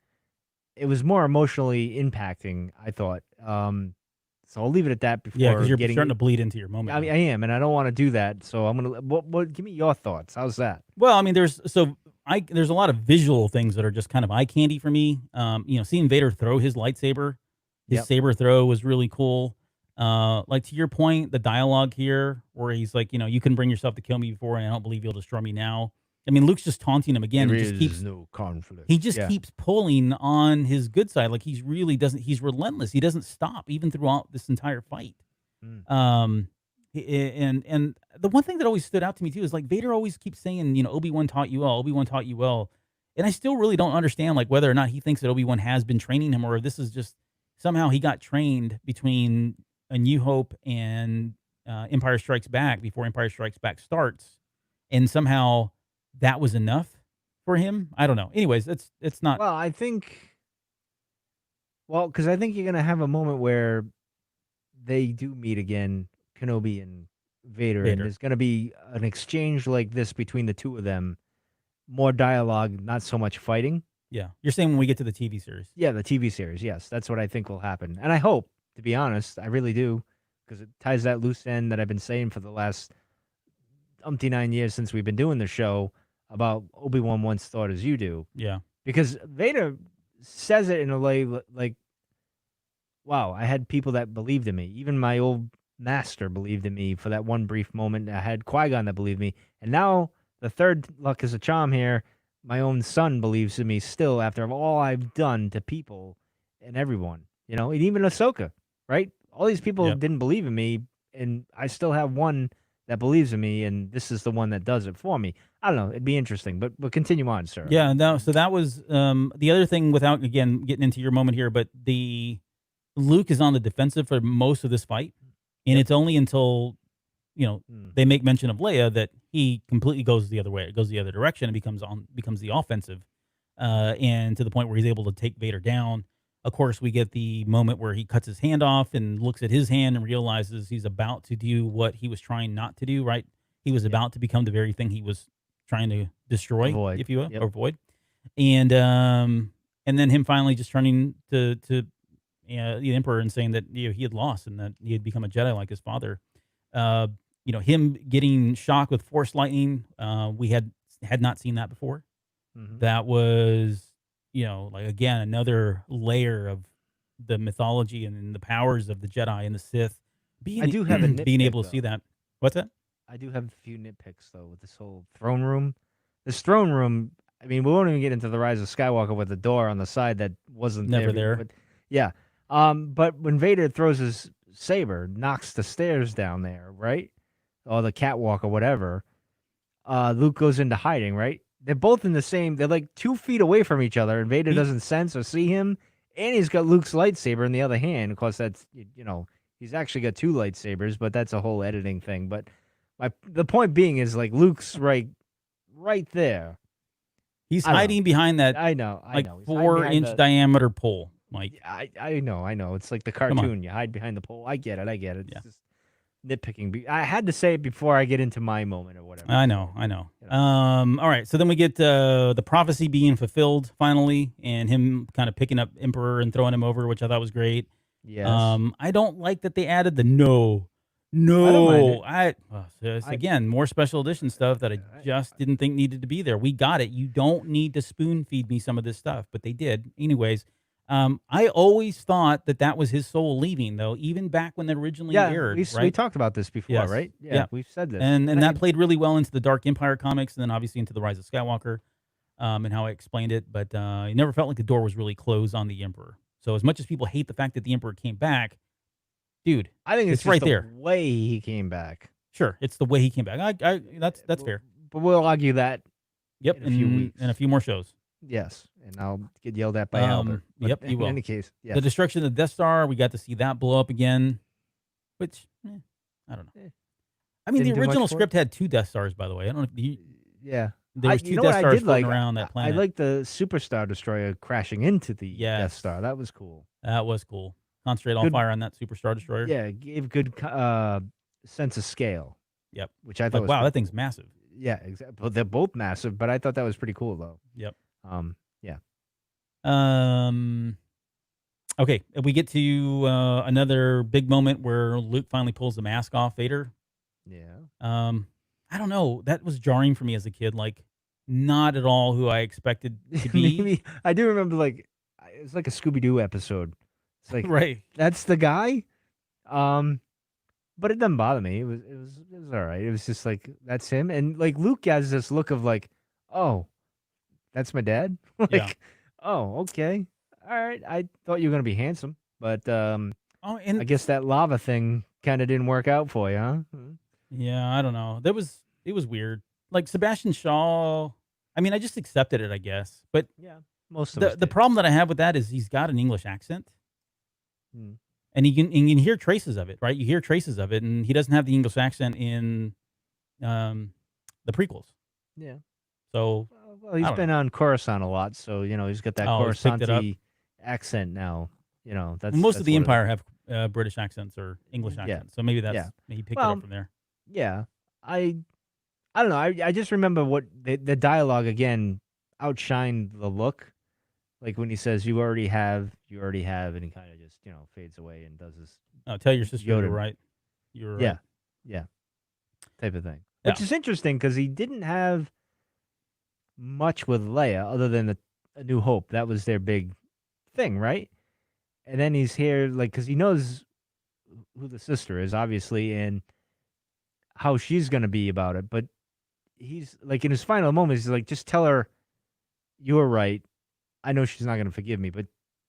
It was more emotionally impacting, I thought. So I'll leave it at that before Yeah, because you're getting starting to bleed into your moment. I mean, I am, and I don't want to do that. So I'm gonna. What? Give me your thoughts. How's that? Well, I mean, there's a lot of visual things that are just kind of eye candy for me. Seeing Vader throw his lightsaber, his saber throw was really cool. Like, to your point, the dialogue here where he's like, you couldn't bring yourself to kill me before, and I don't believe you'll destroy me now. I mean, Luke's just taunting him again. There and just keeps is no conflict. He just keeps pulling on his good side. Like, he's relentless. He doesn't stop even throughout this entire fight. And the one thing that always stood out to me too is, like, Vader always keeps saying, Obi-Wan taught you well. Obi-Wan taught you well. And I still really don't understand, like, whether or not he thinks that Obi-Wan has been training him, or if this is just somehow he got trained between A New Hope and Empire Strikes Back before Empire Strikes Back starts, and somehow that was enough for him. I don't know. Anyways, it's not. Well, I think. Well, because I think you're gonna have a moment where they do meet again Kenobi and Vader, and Vader. there's going to be an exchange like this between the two of them. More dialogue, not so much fighting. Yeah. You're saying when we get to the TV series. Yeah, the TV series. Yes, that's what I think will happen, and I hope, to be honest, I really do, because it ties that loose end that I've been saying for the last 9 years since we've been doing the show about Obi-Wan once thought as you do. Yeah. Because Vader says it in a way like, wow, I had people that believed in me. Even my old master believed in me for that one brief moment. I had Qui-Gon that believed me. And now the third luck is a charm here. My own son believes in me still after all I've done to people and everyone. You know, and even Ahsoka, right? All these people didn't believe in me, and I still have one that believes in me, and this is the one that does it for me. I don't know. It'd be interesting, but we'll continue on, sir. Yeah. No, so that was the other thing, without, again, getting into your moment here, but Luke is on the defensive for most of this fight, and it's only until, they make mention of Leia that he completely goes the other way. It goes the other direction and becomes the offensive, and to the point where he's able to take Vader down. Of course, we get the moment where he cuts his hand off and looks at his hand and realizes he's about to do what he was trying not to do, right? He was about to become the very thing he was trying to destroy, Avoid. if you will, or avoid. And then him finally just turning to the Emperor and saying that he had lost and that he had become a Jedi like his father. Him getting shocked with Force lightning, we had not seen that before. Mm-hmm. That was, like, again, another layer of the mythology and the powers of the Jedi and the Sith. I do have a nitpick, being able to see that. What's that? I do have a few nitpicks, though, with this whole throne room. This throne room, I mean, we won't even get into the Rise of Skywalker with the door on the side that wasn't Never there. But, yeah. But when Vader throws his saber, knocks the stairs down there, right? Or the catwalk or whatever, Luke goes into hiding, right? They're both in the same, they're like 2 feet away from each other, and Vader doesn't sense or see him, and he's got Luke's lightsaber in the other hand. Of course, that's, he's actually got 2 lightsabers, but that's a whole editing thing. But the point being is, like, Luke's right there. He's hiding behind that, I know. 4-inch diameter pole. Like, I know. It's like the cartoon. You hide behind the pole. I get it. It's just nitpicking. I had to say it before I get into my moment or whatever. I know. All right. So then we get the prophecy being fulfilled finally, and him kind of picking up Emperor and throwing him over, which I thought was great. Yes. I don't like that they added the no. Again, more special edition stuff that I just didn't think needed to be there. We got it. You don't need to spoon feed me some of this stuff, but they did. Anyways, I always thought that was his soul leaving, though, even back when it originally aired. We talked about this before, right? Yeah, we've said this. And that played really well into the Dark Empire comics, and then obviously into the Rise of Skywalker, and how I explained it. But it never felt like the door was really closed on the Emperor. So as much as people hate the fact that the Emperor came back, dude, I think it's right just there. The way he came back. Sure, it's the way he came back. That's fair. But we'll argue that. Yep, in a few weeks, and a few more shows. Yes, and I'll get yelled at by Albert. Yep, you will. In any case, yes. The destruction of the Death Star, we got to see that blow up again, which I don't know. I mean, the original script had 2 Death Stars, by the way. I don't know. There was 2 Death Stars floating around that planet. I like the Superstar Destroyer crashing into the Death Star. That was cool. That was cool. Concentrate all fire on that Superstar Destroyer. Yeah, it gave good sense of scale. Yep. Which I thought was wow, that cool. thing's massive. Yeah, exactly. Well, they're both massive, but I thought that was pretty cool, though. Yep. Yeah. Okay, we get to another big moment where Luke finally pulls the mask off Vader. Yeah. I don't know. That was jarring for me as a kid. Like, not at all who I expected to be. Maybe, I do remember, like, it was like a Scooby-Doo episode. It's like, right. That's the guy. But it doesn't bother me. It was all right. It was just like, that's him. And like Luke has this look of like, oh, that's my dad. Oh, okay. All right. I thought you were gonna be handsome, but and I guess that lava thing kind of didn't work out for you, huh? Yeah, I don't know. It was weird. Like Sebastian Shaw. I mean, I just accepted it, I guess. But yeah, most of the problem that I have with that is he's got an English accent. And you can hear traces of it, right? You hear traces of it, and he doesn't have the English accent in the prequels. Yeah. So well, he's been on Coruscant a lot, so he's got that Coruscant accent now. That's most of the Empire British accents or English Yeah. accents. So maybe Yeah. he picked it Well, up from there. yeah. I I don't know. I just remember what the dialogue again outshined the look. Like when he says, you already have," and he kind of just, fades away and does his Oh, tell your sister you're Yoda. right. You were Yeah. right. Yeah. Type of thing. Yeah. Which is interesting because he didn't have much with Leia other than a New Hope. That was their big thing, right? And then he's here, like, because he knows who the sister is, obviously, and how she's going to be about it. But he's, like, in his final moments, he's like, just tell her you were right. I know she's not going to forgive me, but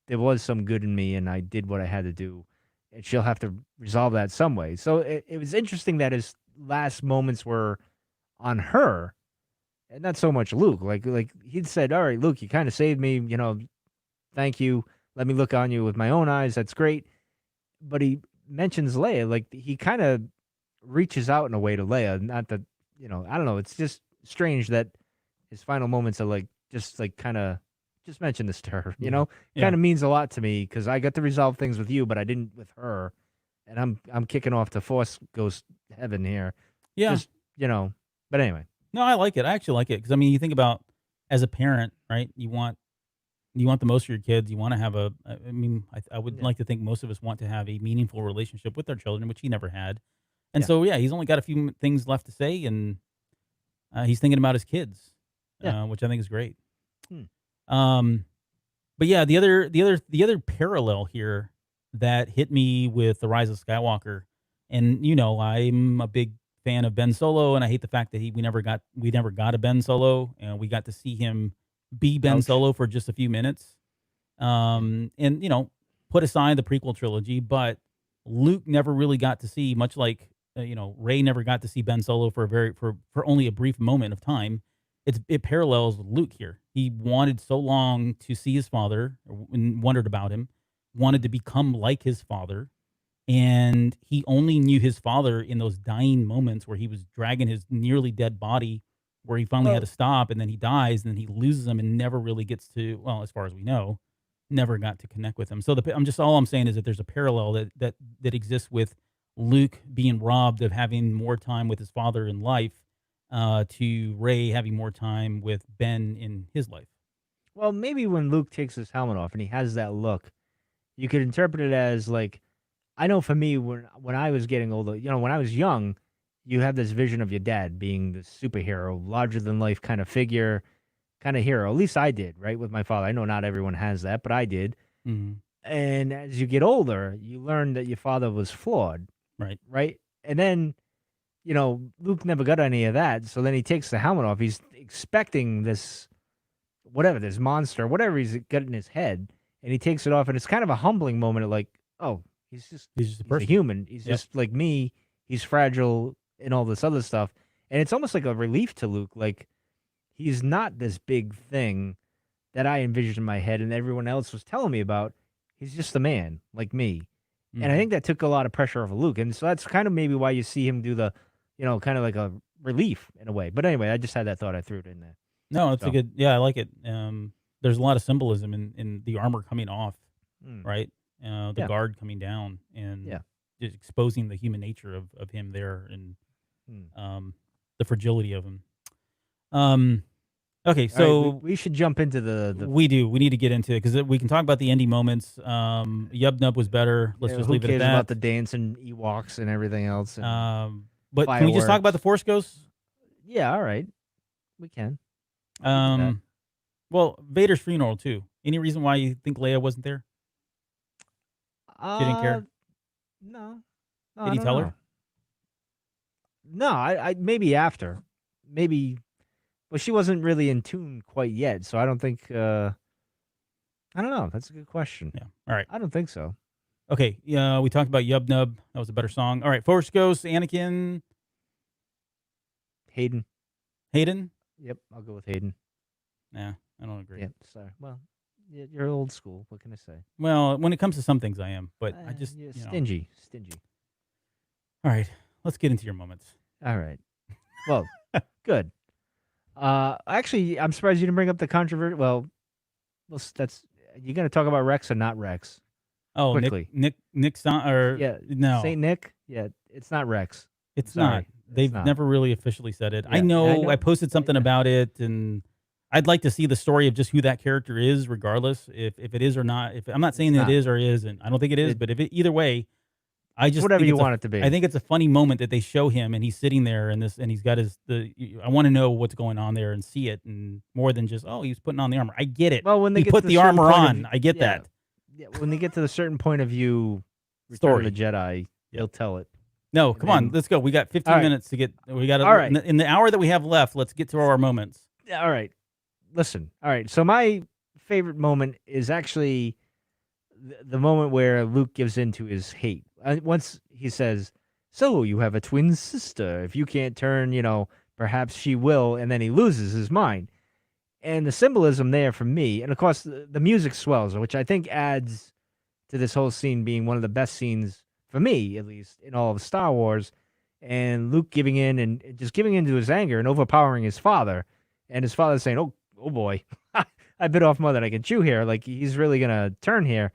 there was some good in me, and I did what I had to do. And she'll have to resolve that some way. So it was interesting that his last moments were on her and not so much Luke. Like he'd said, all right, Luke, you kind of saved me, thank you. Let me look on you with my own eyes. That's great. But he mentions Leia, like he kind of reaches out in a way to Leia. Not that, I don't know. It's just strange that his final moments are like, just like kind of just mention this to her, Yeah. kind of means a lot to me because I got to resolve things with you, but I didn't with her. And I'm kicking off to Force Ghost heaven here. Yeah. Just, but anyway. No, I like it. I actually like it because I mean, you think about as a parent, right? You want the most for your kids. You want to have I would like to think most of us want to have a meaningful relationship with our children, which he never had. And so, he's only got a few things left to say, and he's thinking about his kids, which I think is great. But yeah, the other parallel here that hit me with The Rise of Skywalker, and I'm a big fan of Ben Solo, and I hate the fact that we never got a Ben Solo, and we got to see him be Ben Ouch. Solo for just a few minutes. And put aside the prequel trilogy, but Luke never really got to see, much like Rey never got to see Ben Solo for only a brief moment of time. It parallels Luke here. He wanted so long to see his father and wondered about him, wanted to become like his father, and he only knew his father in those dying moments where he was dragging his nearly dead body, where he finally had to stop, and then he dies, and then he loses him and never really gets to, well, as far as we know, never got to connect with him. So all I'm saying is that there's a parallel that exists with Luke being robbed of having more time with his father in life, to Rey having more time with Ben in his life. Well, maybe when Luke takes his helmet off and he has that look, you could interpret it as like, I know for me, when I was getting older, when I was young, you have this vision of your dad being this superhero, larger than life kind of figure, kind of hero. At least I did, right? With my father. I know not everyone has that, but I did. Mm-hmm. And as you get older, you learn that your father was flawed. Right. Right. And then, Luke never got any of that. So then he takes the helmet off. He's expecting this monster, whatever he's got in his head. And he takes it off. And it's kind of a humbling moment of like, oh, he's a human. He's just like me. He's fragile and all this other stuff. And it's almost like a relief to Luke. Like, he's not this big thing that I envisioned in my head and everyone else was telling me about. He's just a man like me. Mm-hmm. And I think that took a lot of pressure off of Luke. And so that's kind of maybe why you see him do the, kind of like a relief in a way. But anyway, I just had that thought. I threw it in there. No, it's a good, I like it. There's a lot of symbolism in the armor coming off, right? The guard coming down and just exposing the human nature of him there and the fragility of him. Okay, so right, we should jump into the we need to get into it because we can talk about the indie moments. Yub Nub was better. Let's just leave it at that. About the dance and Ewoks and everything else. And but fireworks. Can we just talk about the Force Ghosts? Yeah, all right, we can. Well, Vader's funeral too. Any reason why you think Leia wasn't there? She didn't care. No. Did he tell her? No, I maybe after, maybe. Well, she wasn't really in tune quite yet, so I don't think. I don't know. That's a good question. Yeah. All right. I don't think so. Okay. Yeah, we talked about Yub Nub. That was a better song. All right. Force Ghost, Anakin. Hayden. Yep, I'll go with Hayden. Nah, I don't agree. Yep. Sorry. Well, you're old school. What can I say? Well, when it comes to some things, I am, but I just stingy. All right. Let's get into your moments. All right. Well, good. Actually, I'm surprised you didn't bring up the controversy. Well, that's you going to talk about Rex or not Rex? Oh, quickly. Nick or Yeah, no, Saint Nick. Yeah, it's not Rex. I'm it's not. sorry, it's They've not. never really officially said it. I Yeah, and I know I know. posted something Yeah. about it, and I'd like to see the story of just who that character is, regardless if it is or not. If I'm not It's saying that it not. is or isn't, I don't think it is. It, But if it, either way, I it's just whatever think you it's want it to I be. think it's a funny moment that they show him and he's sitting there and he's got I want to know what's going on there and see it, and more than just, oh, he's putting on the armor. I get it. Well, when they He get to put the the certain armor point on. I get yeah, that yeah, when they get to the certain point of view, Return of the story. Jedi, Yeah. they'll tell it. No, And come on, then, let's go. We got 15 all right, minutes to get. We got all right, in the hour that we have left. Let's get to our moments. all right. Listen, all right. So my favorite moment is actually the moment where Luke gives in to his hate. Once he says, "So you have a twin sister. If you can't turn, perhaps she will," and then he loses his mind. And the symbolism there for me, and of course the music swells, which I think adds to this whole scene being one of the best scenes for me, at least in all of Star Wars. And Luke giving in and just giving in to his anger and overpowering his father, and his father saying, "Oh boy, I bit off more than I can chew here. Like he's really gonna turn here."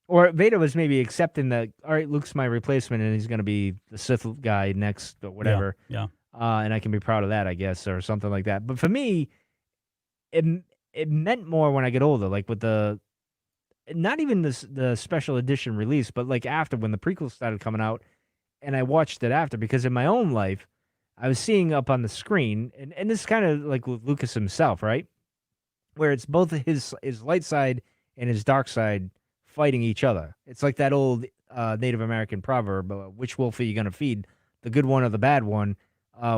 Or Vader was maybe accepting that, all right, Luke's my replacement, and he's gonna be the Sith guy next, or whatever. Yeah. And I can be proud of that, I guess, or something like that. But for me, it it meant more when I get older, like with not even the special edition release, but like after when the prequels started coming out, and I watched it after, because in my own life, I was seeing up on the screen, and this kind of like with Lucas himself, right, where it's both his light side and his dark side fighting each other. It's like that old Native American proverb: "Which wolf are you gonna feed, the good one or the bad one?"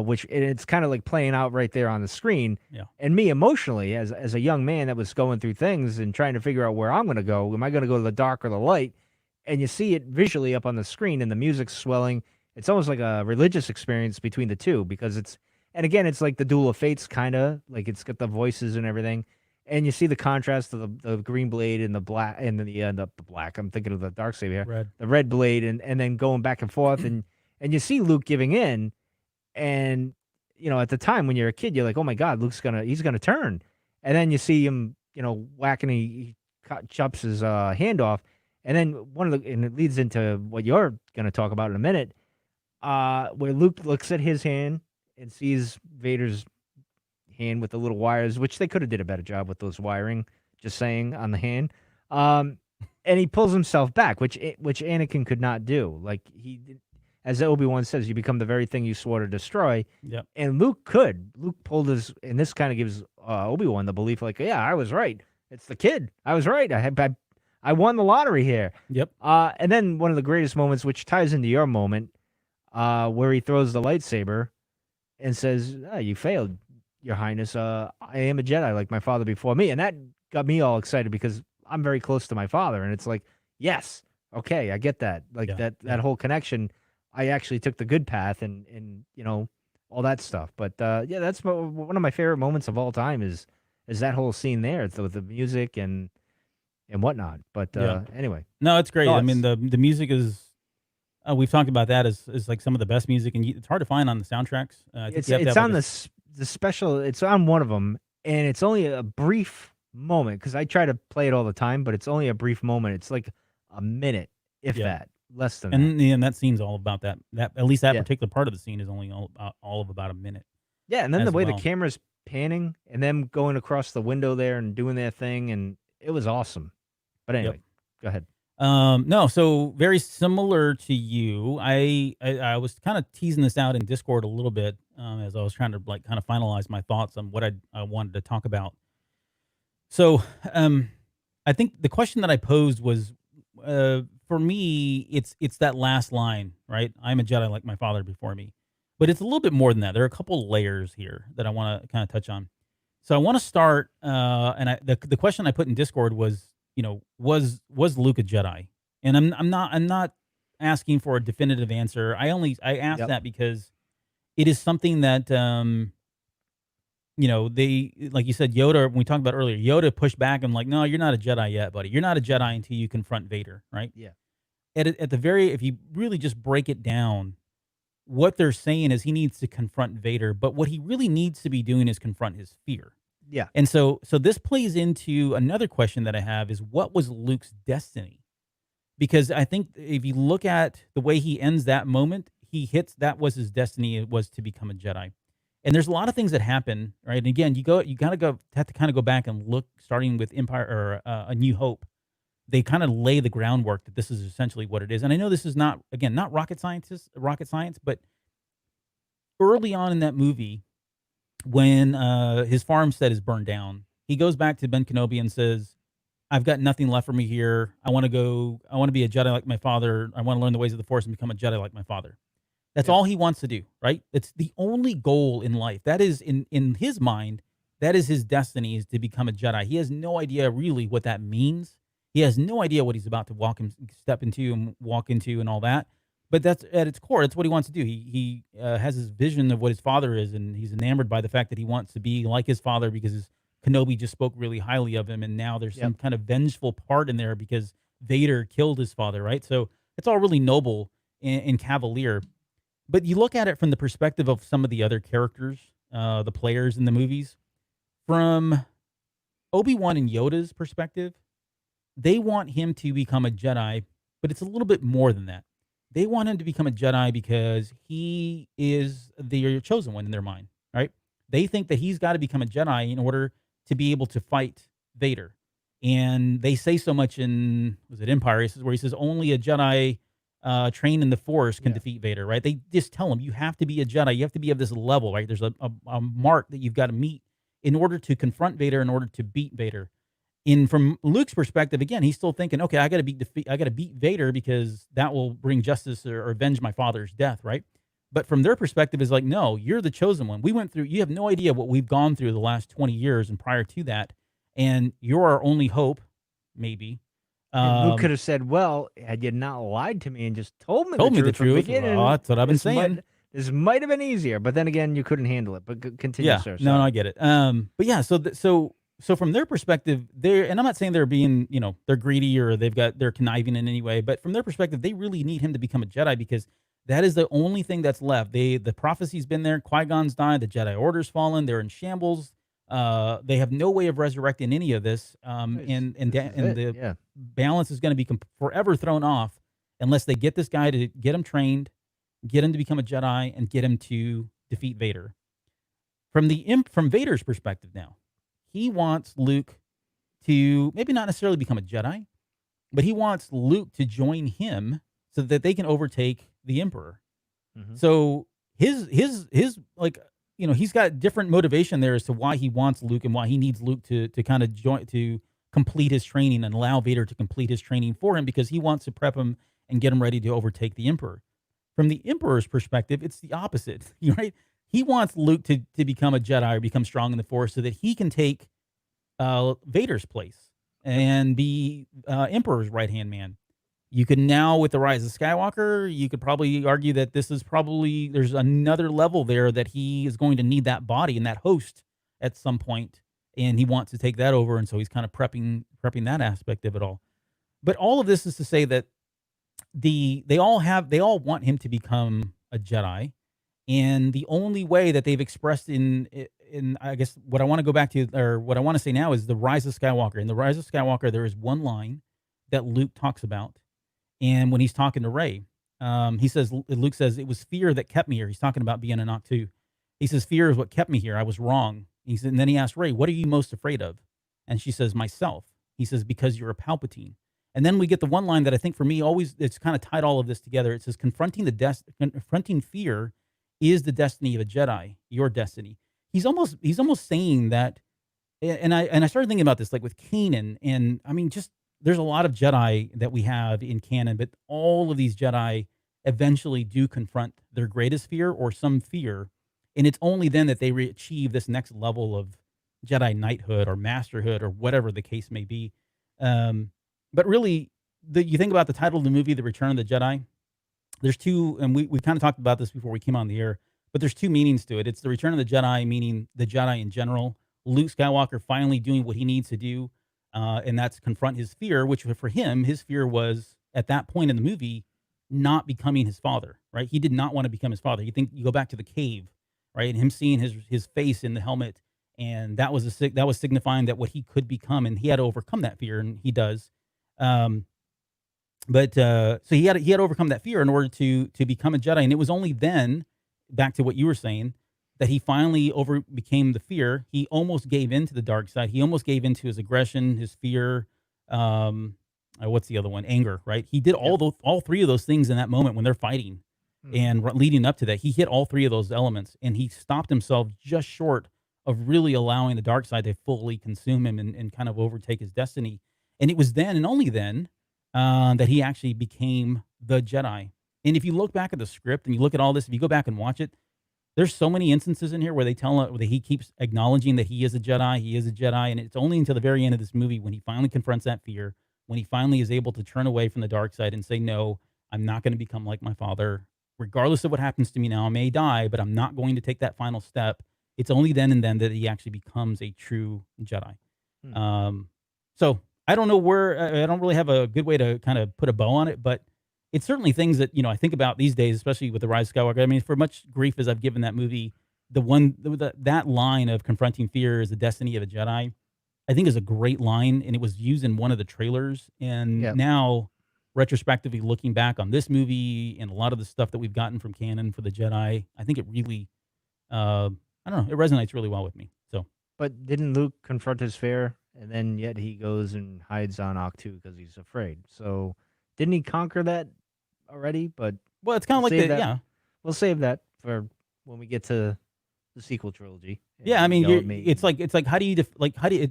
Which and it's kind of like playing out right there on the screen. Yeah. And me emotionally, as a young man that was going through things and trying to figure out where I'm going to go, am I going to go to the dark or the light? And you see it visually up on the screen, and the music's swelling. It's almost like a religious experience between the two, because and again, it's like the Duel of Fates, kind of like it's got the voices and everything. And you see the contrast of the green blade and the black, and then the black. I'm thinking of the dark saber here, Red. the red blade, and then going back and forth, and you see Luke giving in. And at the time when you're a kid, you're like, "Oh my God, he's gonna turn," and then you see him, whacking. He chops his hand off, and then and it leads into what you're gonna talk about in a minute, where Luke looks at his hand and sees Vader's hand with the little wires, which they could have did a better job with those wiring. Just saying, on the hand, and he pulls himself back, which Anakin could not do. Like as Obi-Wan says, you become the very thing you swore to destroy. Yep. And Luke could. Luke pulled his, and this kind of gives Obi-Wan the belief, like, yeah, I was right. It's the kid. I was right. I won the lottery here. Yep. And then one of the greatest moments, which ties into your moment, where he throws the lightsaber and says, "You failed, Your Highness. I am a Jedi like my father before me." And that got me all excited, because I'm very close to my father. And it's like, yes, okay, I get that. Like that whole connection. I actually took the good path, and all that stuff. But yeah, that's one of my favorite moments of all time is that whole scene there with the music and whatnot. But anyway, no, it's great. thoughts? I mean, the music is. We've talked about that as like some of the best music, and it's hard to find on the soundtracks. I think It's on the special. It's on one of them, and it's only a brief moment, because I try to play it all the time, but it's only a brief moment. It's like a minute, if that. Less than that. And that scene's all about that at least that Yeah. particular part of the scene is only all of about a minute. Yeah, and then the as way well. the camera's panning and them going across the window there and doing their thing, and it was awesome. But anyway, go ahead. No, so very similar to you. I was kind of teasing this out in Discord a little bit as I was trying to like kind of finalize my thoughts on what I wanted to talk about. So I think the question that I posed was, for me, it's that last line, right? I'm a Jedi like my father before me. But it's a little bit more than that. There are a couple layers here that I want to kind of touch on. So I want to start, and the question I put in Discord was, was Luke a Jedi? And I'm not asking for a definitive answer. I asked that because it is something that they, like you said, Yoda, when we talked about earlier, Yoda pushed back and like, no, you're not a Jedi yet, buddy. You're not a Jedi until you confront Vader, right? Yeah. At the very, if you really just break it down, what they're saying is he needs to confront Vader, but what he really needs to be doing is confront his fear. Yeah. And so this plays into another question that I have is what was Luke's destiny? Because I think if you look at the way he ends that moment, he hits that was his destiny, it was to become a Jedi. And there's a lot of things that happen, right? And again, you have to kind of go back and look, starting with Empire or A New Hope. They kind of lay the groundwork that this is essentially what it is. And I know this is not, again, not rocket science, but early on in that movie, when his farmstead is burned down, he goes back to Ben Kenobi and says, I've got nothing left for me here. I want to be a Jedi like my father. I want to learn the ways of the Force and become a Jedi like my father. That's Yeah. all he wants to do, right? It's the only goal in life. That is, in his mind, that is his destiny, is to become a Jedi. He has no idea really what that means. He has no idea what he's about to step into and walk into and all that. But that's at its core. That's what he wants to do. He has his vision of what his father is, and he's enamored by the fact that he wants to be like his father because his Kenobi just spoke really highly of him, and now there's some kind of vengeful part in there because Vader killed his father, right? So it's all really noble and cavalier. But you look at it from the perspective of some of the other characters, the players in the movies. From Obi-Wan and Yoda's perspective, they want him to become a Jedi, but it's a little bit more than that. They want him to become a Jedi because he is the chosen one in their mind, right? They think that he's got to become a Jedi in order to be able to fight Vader. And they say so much in, was it Empire? Where he says only a Jedi trained in the Force can defeat Vader, right? They just tell him you have to be a Jedi. You have to be of this level, right? There's a mark that you've got to meet in order to confront Vader, in order to beat Vader. From Luke's perspective, again, he's still thinking, okay, I got to beat Vader because that will bring justice or avenge my father's death, right? But from their perspective, is like, no, you're the chosen one. We went through. You have no idea what we've gone through the last 20 years and prior to that, and you're our only hope, maybe. And Luke could have said, "Well, had you not lied to me and just told me the truth from the beginning, well, that's what I've been saying. This might have been easier." But then again, you couldn't handle it. But continue, Yeah, sir. no, I get it. But yeah, so from their perspective, and I'm not saying they're being, they're greedy or they're conniving in any way, but from their perspective, they really need him to become a Jedi because that is the only thing that's left. The prophecy's been there. Qui-Gon's died. The Jedi Order's fallen. They're in shambles. They have no way of resurrecting any of this. And the balance is going to be forever thrown off unless they get this guy to get him trained, get him to become a Jedi, and get him to defeat Vader. From Vader's perspective now, he wants Luke to maybe not necessarily become a Jedi, but he wants Luke to join him so that they can overtake the Emperor. Mm-hmm. So his like, he's got different motivation there as to why he wants Luke and why he needs Luke to kind of join, to complete his training and allow Vader to complete his training for him, because he wants to prep him and get him ready to overtake the Emperor. From the Emperor's perspective, it's the opposite, right? He wants Luke to become a Jedi or become strong in the Force so that he can take Vader's place and be Emperor's right-hand man. You could now, with the rise of Skywalker, you could probably argue that there's another level there that he is going to need that body and that host at some point, and he wants to take that over, and so he's kind of prepping that aspect of it all. But all of this is to say that they all want him to become a Jedi, and the only way that they've expressed in I guess what I want to go back to, or what I want to say now, is the Rise of Skywalker. In the Rise of Skywalker, there is one line that Luke talks about. And when he's talking to Rey, Luke says, "It was fear that kept me here." He's talking about being an Octu. He says, "Fear is what kept me here. I was wrong." And then he asked Rey, "What are you most afraid of?" And she says, "Myself." He says, "Because you're a Palpatine." And then we get the one line that I think for me it's kind of tied all of this together. It says, confronting fear is the destiny of a Jedi, your destiny. He's almost saying that, and I started thinking about this, like with Kanan, and I mean, just there's a lot of Jedi that we have in canon, but all of these Jedi eventually do confront their greatest fear or some fear, and it's only then that they achieve this next level of Jedi knighthood or masterhood or whatever the case may be. But really, you think about the title of the movie, The Return of the Jedi. There's two, and we kind of talked about this before we came on the air, but there's two meanings to it. It's the Return of the Jedi, meaning the Jedi in general. Luke Skywalker finally doing what he needs to do, and that's confront his fear, which for him, his fear was, at that point in the movie, not becoming his father, right? He did not want to become his father. You go back to the cave, right? And him seeing his face in the helmet and that was that was signifying that what he could become, and he had to overcome that fear, and he does. Um, so he had to overcome that fear in order to become a Jedi, and it was only then, back to what you were saying, that he finally became the fear. He almost gave in to the dark side. He almost gave into his aggression, his fear. What's the other one? Anger, right? He did all three of those things in that moment when they're fighting, and leading up to that, he hit all three of those elements, and he stopped himself just short of really allowing the dark side to fully consume him and kind of overtake his destiny. And it was then and only then that he actually became the Jedi. And if you look back at the script and you look at all this, if you go back and watch it, there's so many instances in here where where he keeps acknowledging that he is a Jedi, and it's only until the very end of this movie when he finally confronts that fear, when he finally is able to turn away from the dark side and say, no, I'm not going to become like my father. Regardless of what happens to me now, I may die, but I'm not going to take that final step. It's only then and then that he actually becomes a true Jedi. So I don't know I don't really have a good way to kind of put a bow on it, but it's certainly things that, I think about these days, especially with The Rise of Skywalker. I mean, for much grief as I've given that movie, that line of confronting fear is the destiny of a Jedi, I think is a great line, and it was used in one of the trailers. And now, retrospectively looking back on this movie and a lot of the stuff that we've gotten from canon for the Jedi, I think it really, I don't know, it resonates really well with me. So, But didn't Luke confront his fear, and then yet he goes and hides on Octu because he's afraid? So didn't he conquer that already? But well, it's kind of like that. Yeah. We'll save that for when we get to the sequel trilogy. Yeah, I mean, it's like how do you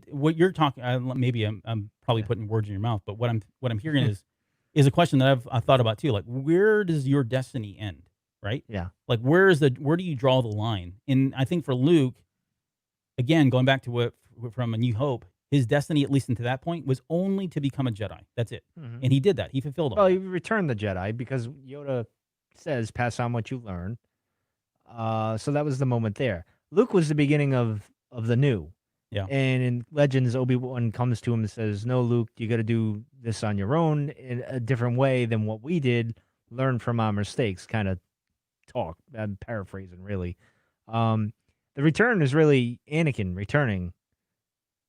what you're talking? Maybe I'm probably putting words in your mouth, but what I'm hearing is a question that I've thought about too. Like, where does your destiny end? Right? Yeah. Like, where do you draw the line? And I think for Luke, again, going back to what from A New Hope, his destiny, at least until that point, was only to become a Jedi. That's it. And he did that. He fulfilled all. Well, he returned the Jedi because Yoda says, "Pass on what you learn." So that was the moment there. Luke was the beginning of the new. Yeah. And in Legends, Obi-Wan comes to him and says, "No, Luke, you got to do this on your own in a different way than what we did. Learn from our mistakes." Kind of talk. I'm paraphrasing, really. The return is really Anakin returning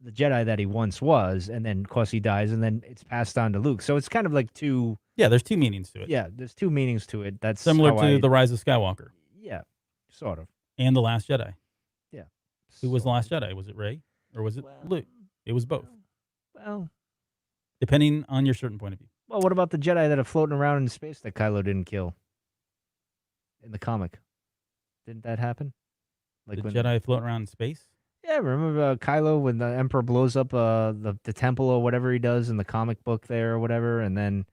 the Jedi that he once was, and then, of course, he dies, and then it's passed on to Luke. So it's kind of like two... Yeah, there's two meanings to it. Yeah, there's two meanings to it. That's similar to The Rise of Skywalker. Yeah, sort of. And The Last Jedi. Yeah. Who was The Last Jedi? Was it Rey? Or was it Luke? It was both. Well... Depending on your certain point of view. Well, what about the Jedi that are floating around in space that Kylo didn't kill? In the comic. Didn't that happen? Like the Jedi floating around in space? Yeah, remember Kylo when the Emperor blows up the temple or whatever he does in the comic book there or whatever, and then,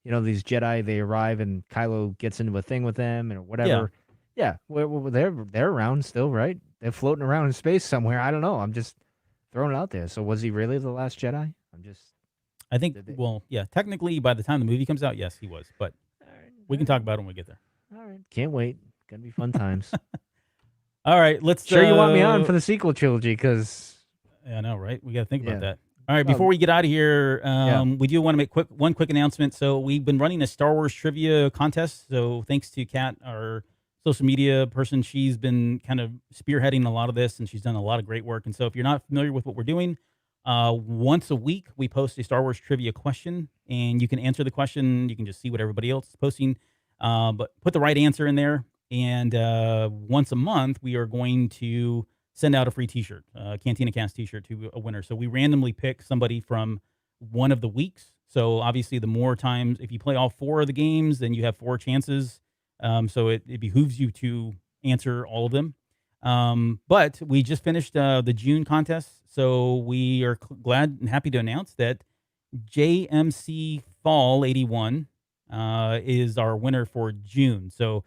these Jedi, they arrive and Kylo gets into a thing with them and whatever. Yeah, they're around still, right? They're floating around in space somewhere. I don't know. I'm just throwing it out there. So was he really the last Jedi? I think, technically by the time the movie comes out, yes, he was. But we can talk about it when we get there. All right. Can't wait. Gonna be fun times. All right, let's... Sure you want me on for the sequel trilogy, because... Yeah, I know, right? We got to think about that. All right, before we get out of here, we do want to make one quick announcement. So we've been running a Star Wars trivia contest. So thanks to Kat, our social media person. She's been kind of spearheading a lot of this, and she's done a lot of great work. And so if you're not familiar with what we're doing, once a week, we post a Star Wars trivia question, and you can answer the question. You can just see what everybody else is posting, but put the right answer in there. And once a month, we are going to send out a free T-shirt, a Cantina Cast T-shirt to a winner. So we randomly pick somebody from one of the weeks. So obviously, the more times, if you play all 4 of the games, then you have 4 chances. So it behooves you to answer all of them. But we just finished the June contest. So we are glad and happy to announce that JMC Fall 81 is our winner for June. So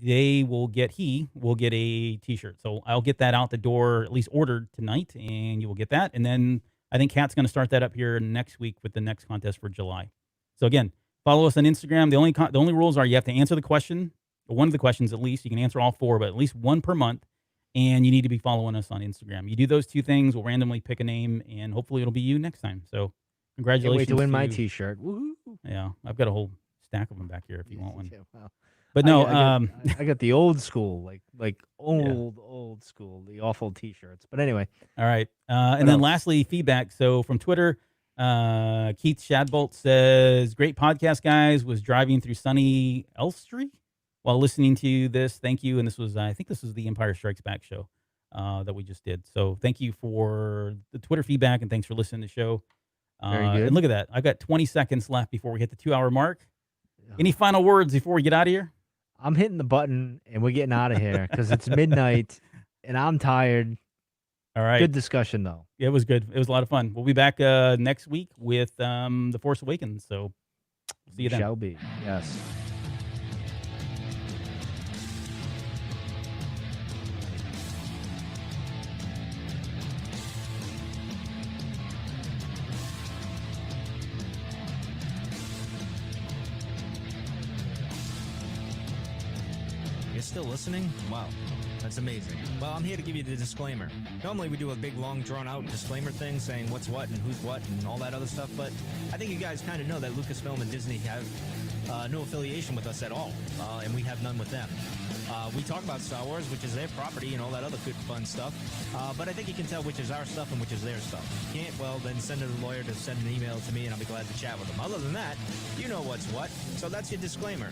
he will get a T-shirt. So I'll get that out the door, at least ordered tonight, and you will get that. And then I think Kat's going to start that up here next week with the next contest for July. So again, follow us on Instagram. The only rules are you have to answer the question, or one of the questions at least. You can answer all 4, but at least one per month. And you need to be following us on Instagram. You do those 2 things, we'll randomly pick a name, and hopefully it'll be you next time. So congratulations. Can't wait to win my T-shirt. Woohoo! Yeah, I've got a whole stack of them back here if you want one. Well, But no, I got the old school, like old school, the awful T-shirts. But anyway, all right. And then else? lastly, feedback. So from Twitter, Keith Shadbolt says, "Great podcast, guys. Was driving through sunny Elstree while listening to this. Thank you." And this was, I think, this was the Empire Strikes Back show that we just did. So thank you for the Twitter feedback and thanks for listening to the show. Very good. And look at that. I've got 20 seconds left before we hit the 2-hour mark. Any final words before we get out of here? I'm hitting the button and we're getting out of here because it's midnight and I'm tired. All right. Good discussion, though. It was good. It was a lot of fun. We'll be back next week with The Force Awakens. So see you then. Shall be. Yes. You're still listening? Wow, that's amazing. Well, I'm here to give you the disclaimer. Normally we do a big, long, drawn-out disclaimer thing saying what's what and who's what and all that other stuff, but I think you guys kind of know that Lucasfilm and Disney have no affiliation with us at all, and we have none with them. We talk about Star Wars, which is their property and all that other good, fun stuff, but I think you can tell which is our stuff and which is their stuff. If you can't, well, then send a lawyer to send an email to me and I'll be glad to chat with them. Other than that, you know what's what, so that's your disclaimer.